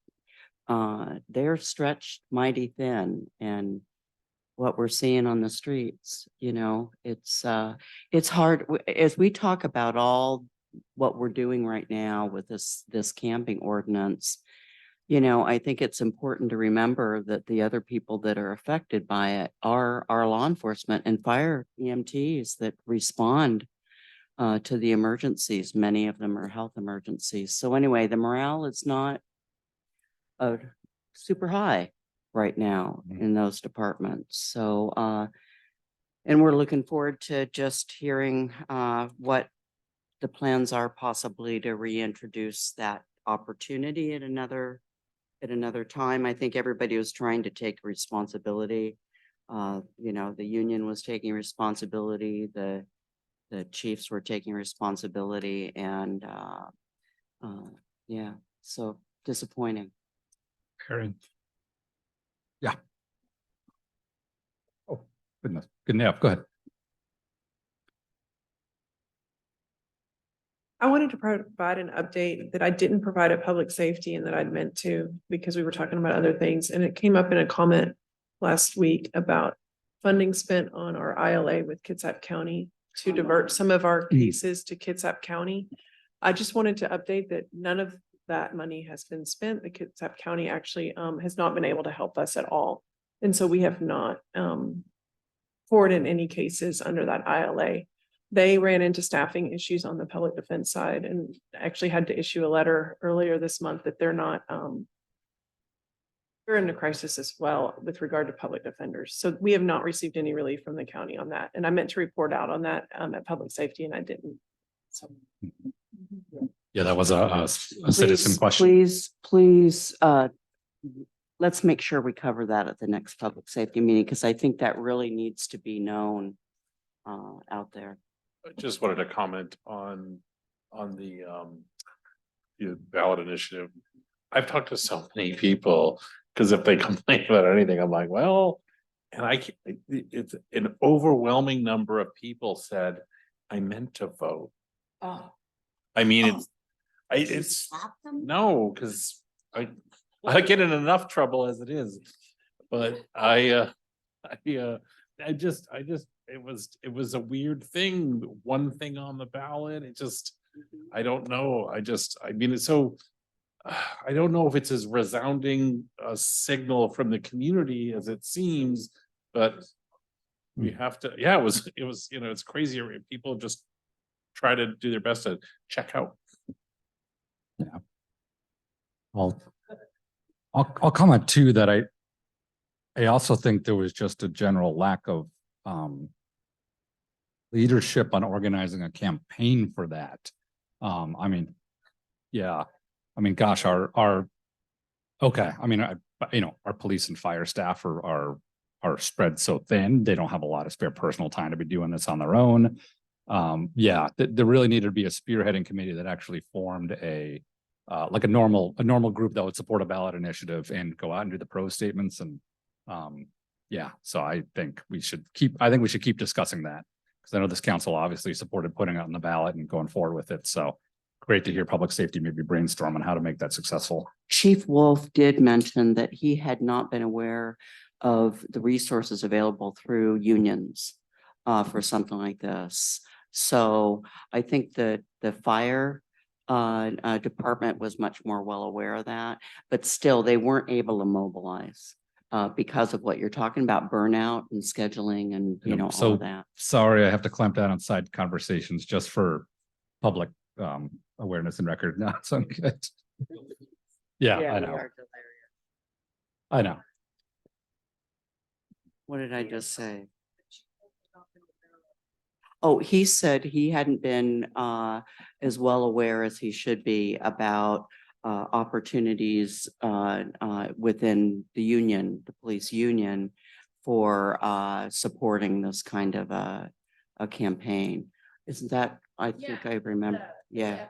[SPEAKER 9] they're stretched mighty thin. And what we're seeing on the streets, you know, it's hard as we talk about all what we're doing right now with this camping ordinance. You know, I think it's important to remember that the other people that are affected by it are our law enforcement and fire EMTs that respond to the emergencies. Many of them are health emergencies. So anyway, the morale is not super high right now in those departments. So, and we're looking forward to just hearing what the plans are possibly to reintroduce that opportunity at another time. I think everybody was trying to take responsibility. You know, the union was taking responsibility, the chiefs were taking responsibility, and yeah, so disappointing.
[SPEAKER 1] Karen. Yeah. Oh, goodness. Good enough. Go ahead.
[SPEAKER 11] I wanted to provide an update that I didn't provide at public safety and that I'd meant to, because we were talking about other things. And it came up in a comment last week about funding spent on our ILA with Kitsap County to divert some of our cases to Kitsap County. I just wanted to update that none of that money has been spent. The Kitsap County actually has not been able to help us at all. And so we have not forwarded any cases under that ILA. They ran into staffing issues on the public defense side and actually had to issue a letter earlier this month that they're not, they're in a crisis as well with regard to public defenders. So we have not received any relief from the county on that. And I meant to report out on that at public safety and I didn't. So.
[SPEAKER 1] Yeah, that was a citizen question.
[SPEAKER 9] Please, let's make sure we cover that at the next public safety meeting, because I think that really needs to be known out there.
[SPEAKER 15] I just wanted to comment on the ballot initiative. I've talked to so many people because if they complain about anything, I'm like, well, and it's an overwhelming number of people said, I meant to vote.
[SPEAKER 2] Oh.
[SPEAKER 15] I mean, it's,
[SPEAKER 4] Slap them?
[SPEAKER 15] no, because I get in enough trouble as it is. But I just, it was a weird thing, one thing on the ballot, it just, I don't know, I mean, it's so. I don't know if it's as resounding a signal from the community as it seems, but we have to, yeah, it was, you know, it's crazy. People just try to do their best to check out.
[SPEAKER 1] I'll comment too that I also think there was just a general lack of leadership on organizing a campaign for that. I mean, yeah, I mean, gosh, okay, I mean, you know, our police and fire staff are spread so thin, they don't have a lot of spare personal time to be doing this on their own. Yeah, there really needed to be a spearheading committee that actually formed a like a normal group that would support a ballot initiative and go out and do the pro statements and yeah, so I think we should keep discussing that because I know this council obviously supported putting it on the ballot and going forward with it. So great to hear public safety maybe brainstorm on how to make that successful.
[SPEAKER 9] Chief Wolf did mention that he had not been aware of the resources available through unions for something like this. So I think that the fire department was much more well aware of that, but still they weren't able to mobilize because of what you're talking about, burnout and scheduling and, you know, all of that.
[SPEAKER 1] Sorry, I have to clamp down on side conversations just for public awareness and record. No, it's good. Yeah, I know. I know.
[SPEAKER 9] What did I just say? Oh, he said he hadn't been as well aware as he should be about opportunities within the union, the police union, for supporting this kind of a dcampaign. Isn't that, I think I remember, yeah.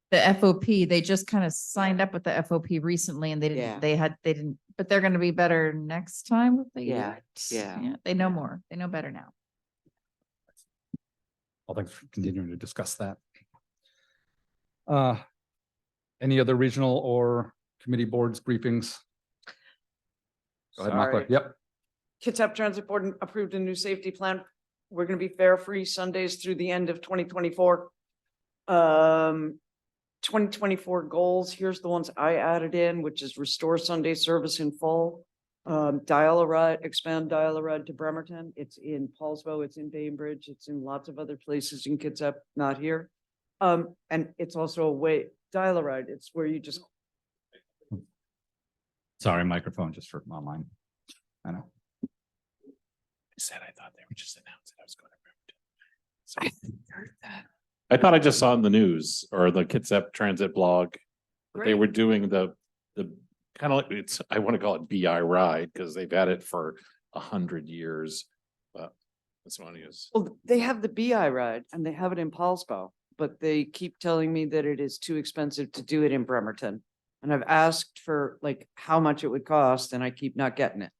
[SPEAKER 13] The FOP, they just kind of signed up with the FOP recently and they
[SPEAKER 9] Yeah.
[SPEAKER 13] didn't, but they're going to be better next time with the
[SPEAKER 9] Yeah,
[SPEAKER 13] unit.
[SPEAKER 9] yeah.
[SPEAKER 13] They know more. They know better now.
[SPEAKER 1] Well, thanks for continuing to discuss that. Any other regional or committee boards briefings? Go ahead, Makla.
[SPEAKER 2] Sorry.
[SPEAKER 1] Yep.
[SPEAKER 2] Kitsap Transit Board approved a new safety plan. We're gonna be fare-free Sundays through the end of 2024. 2024 goals, here's the ones I added in, which is restore Sunday service in full. Dial-a-ride, expand Dial-a-Ride to Bremerton. It's in Paulsbo, it's in Bainbridge, it's in lots of other places in Kitsap, not here. And it's also a way, Dial-a-Ride, it's where you just,
[SPEAKER 1] Sorry, microphone just for online. I know.
[SPEAKER 15] I said I thought they were just announcing I was going to Bremerton. I thought I just saw in the news or the Kitsap Transit blog, that they
[SPEAKER 2] Great.
[SPEAKER 15] were doing the kind of like it's, I want to call it BI ride because they've had it for 100 years. But this one is,
[SPEAKER 2] well, they have the BI ride and they have it in Paulsbo, but they keep telling me that it is too expensive to do it in Bremerton. And I've asked for like how much it would cost and I keep not getting it.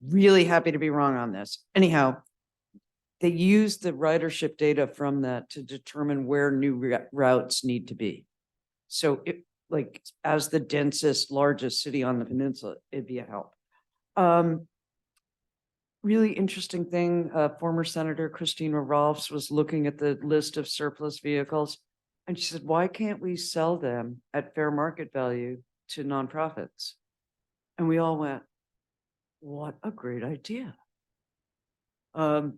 [SPEAKER 2] Really happy to be wrong on this. Anyhow, they use the ridership data from that to determine where new routes need to be. So it, like, as the densest, largest city on the peninsula, it'd be a help. Really interesting thing, former Senator Christina Rolfs was looking at the list of surplus vehicles. And she said, why can't we sell them at fair market value to nonprofits? And we all went, what a great idea.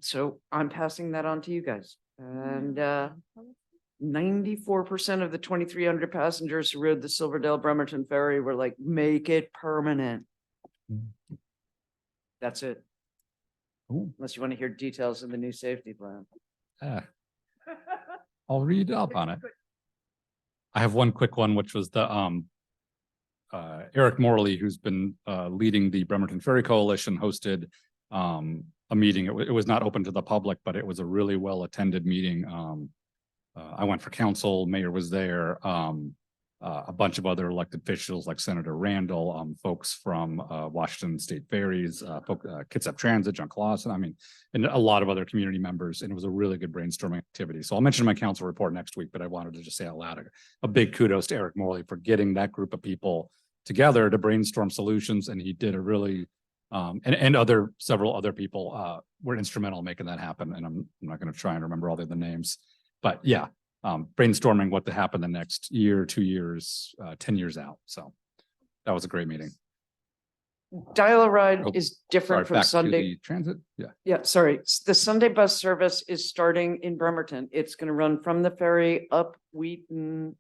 [SPEAKER 2] So I'm passing that on to you guys. And 94% of the 2,300 passengers who rode the Silverdale Bremerton ferry were like, make it permanent. That's it.
[SPEAKER 1] Ooh.
[SPEAKER 2] Unless you want to hear details of the new safety plan.
[SPEAKER 1] I'll read up on it. I have one quick one, which was the Eric Morley, who's been leading the Bremerton Ferry Coalition, hosted a meeting. It was not open to the public, but it was a really well attended meeting. I went for council, mayor was there. a bunch of other elected officials like Senator Randall, folks from Washington State Ferries, Kitsap Transit, John Clausen, I mean, and a lot of other community members, and it was a really good brainstorming activity. So I'll mention my council report next week, but I wanted to just say out loud a big kudos to Eric Morley for getting that group of people together to brainstorm solutions, and he did a really and several other people were instrumental in making that happen. And I'm not going to try and remember all the other names, but yeah, brainstorming what to happen the next year, 2 years, 10 years out. So that was a great meeting.
[SPEAKER 2] Dial-A-Ride
[SPEAKER 1] Oh,
[SPEAKER 2] is
[SPEAKER 1] Sorry,
[SPEAKER 2] different from
[SPEAKER 1] back to
[SPEAKER 2] Sunday.
[SPEAKER 1] the transit. Yeah.
[SPEAKER 2] Yeah, sorry. The Sunday bus service is starting in Bremerton. It's gonna run from the ferry up Wheaton,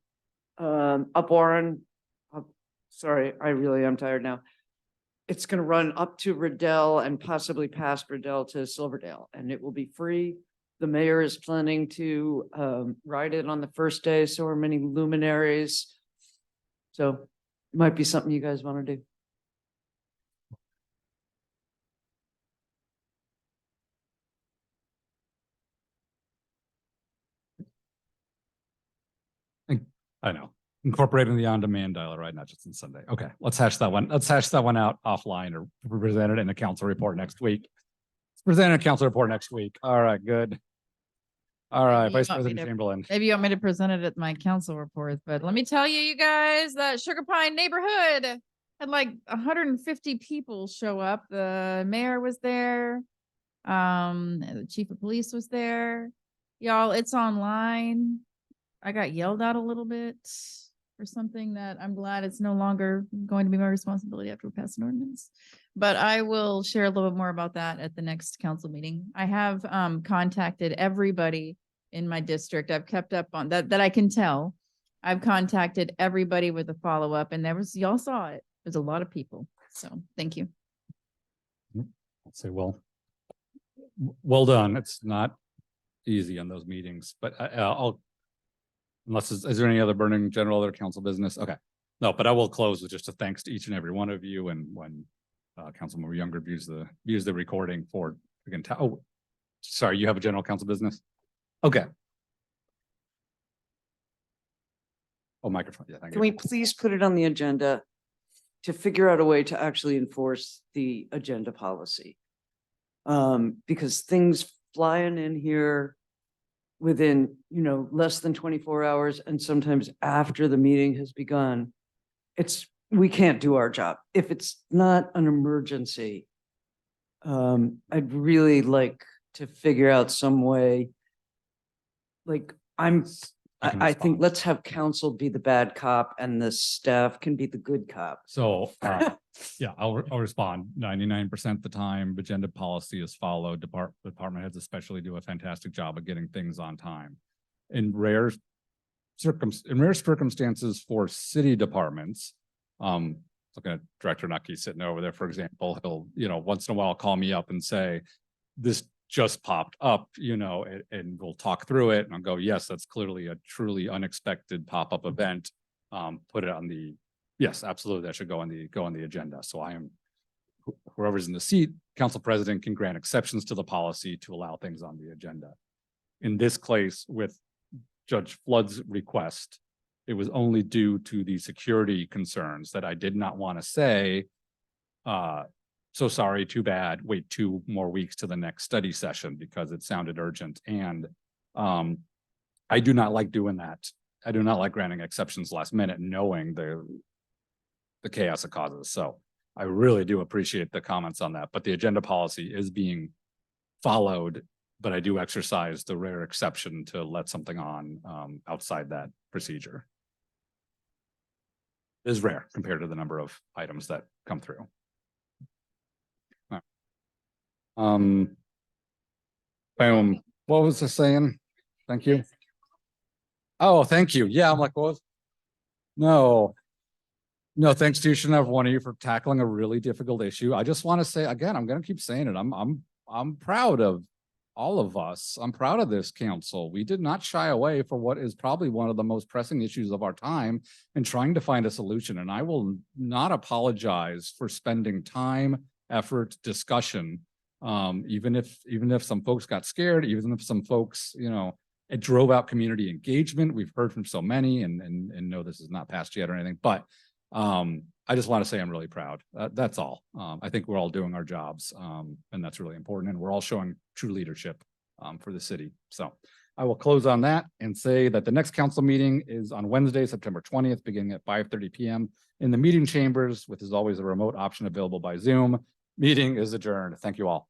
[SPEAKER 2] up Warren. Sorry, I really am tired now. It's gonna run up to Riddell and possibly past Riddell to Silverdale, and it will be free. The mayor is planning to ride it on the first day, so are many luminaries. So it might be something you guys want to do.
[SPEAKER 1] I know. Incorporating the on-demand Dial-A-Ride, not just on Sunday. Okay, let's hash that one. Let's hash that one out offline or present it in a council report next week. Let's present a council report next week. All right, good. All right,
[SPEAKER 13] Maybe you
[SPEAKER 1] Vice
[SPEAKER 13] want me
[SPEAKER 1] President
[SPEAKER 13] to-
[SPEAKER 1] Chamberlain.
[SPEAKER 13] Maybe you want me to present it at my council report, but let me tell you, you guys, that Sugar Pine neighborhood had like 150 people show up. The mayor was there. The chief of police was there. Y'all, it's online. I got yelled at a little bit for something that I'm glad it's no longer going to be my responsibility after we pass an ordinance. But I will share a little bit more about that at the next council meeting. I have contacted everybody in my district. I've kept up on that I can tell. I've contacted everybody with a follow-up, and y'all saw it. There's a lot of people. So thank you.
[SPEAKER 1] I'd say, well done. It's not easy on those meetings, but I'll, unless, is there any other burning general other council business? Okay. No, but I will close with just a thanks to each and every one of you. And when Councilmember Younger views the recording for, again, oh, sorry, you have a general council business? Okay. Oh, microphone. Yeah, thank
[SPEAKER 2] Can
[SPEAKER 1] you.
[SPEAKER 2] we please put it on the agenda to figure out a way to actually enforce the agenda policy? Because things flying in here within, less than 24 hours and sometimes after the meeting has begun, we can't do our job. If it's not an emergency, I'd really like to figure out some way. Like
[SPEAKER 1] I can
[SPEAKER 2] I think
[SPEAKER 1] respond.
[SPEAKER 2] let's have council be the bad cop and the staff can be the good cop.
[SPEAKER 1] So, yeah, I'll respond. 99% of the time, agenda policy is followed. Department heads especially do a fantastic job of getting things on time. In rare circumstances for city departments, looking at Director Nucky sitting over there, for example, he'll, once in a while call me up and say, this just popped up, and we'll talk through it. And I'll go, yes, that's clearly a truly unexpected pop-up event. Put it on the, yes, absolutely. That should go on the agenda. So I am, whoever's in the seat, council president can grant exceptions to the policy to allow things on the agenda. In this case, with Judge Flood's request, it was only due to the security concerns that I did not want to say, so sorry, too bad, wait 2 more weeks to the next study session because it sounded urgent. And I do not like doing that. I do not like granting exceptions last minute, knowing the chaos it causes. So I really do appreciate the comments on that, but the agenda policy is being followed, but I do exercise the rare exception to let something on outside that procedure. It is rare compared to the number of items that come through. Boom. What was I saying? Thank you. Oh, thank you. Yeah, I'm like, what? No, thanks to each and every one of you for tackling a really difficult issue. I just want to say again, I'm going to keep saying it. I'm proud of all of us. I'm proud of this council. We did not shy away for what is probably one of the most pressing issues of our time and trying to find a solution. And I will not apologize for spending time, effort, discussion. Even if some folks got scared, even if some folks, It drove out community engagement. We've heard from so many and know this is not passed yet or anything, but I just want to say I'm really proud. That's all. I think we're all doing our jobs, and that's really important. And we're all showing true leadership for the city. So I will close on that and say that the next council meeting is on Wednesday, September 20th, beginning at 5:30 p.m. in the meeting chambers, with, as always, a remote option available by Zoom. Meeting is adjourned. Thank you all.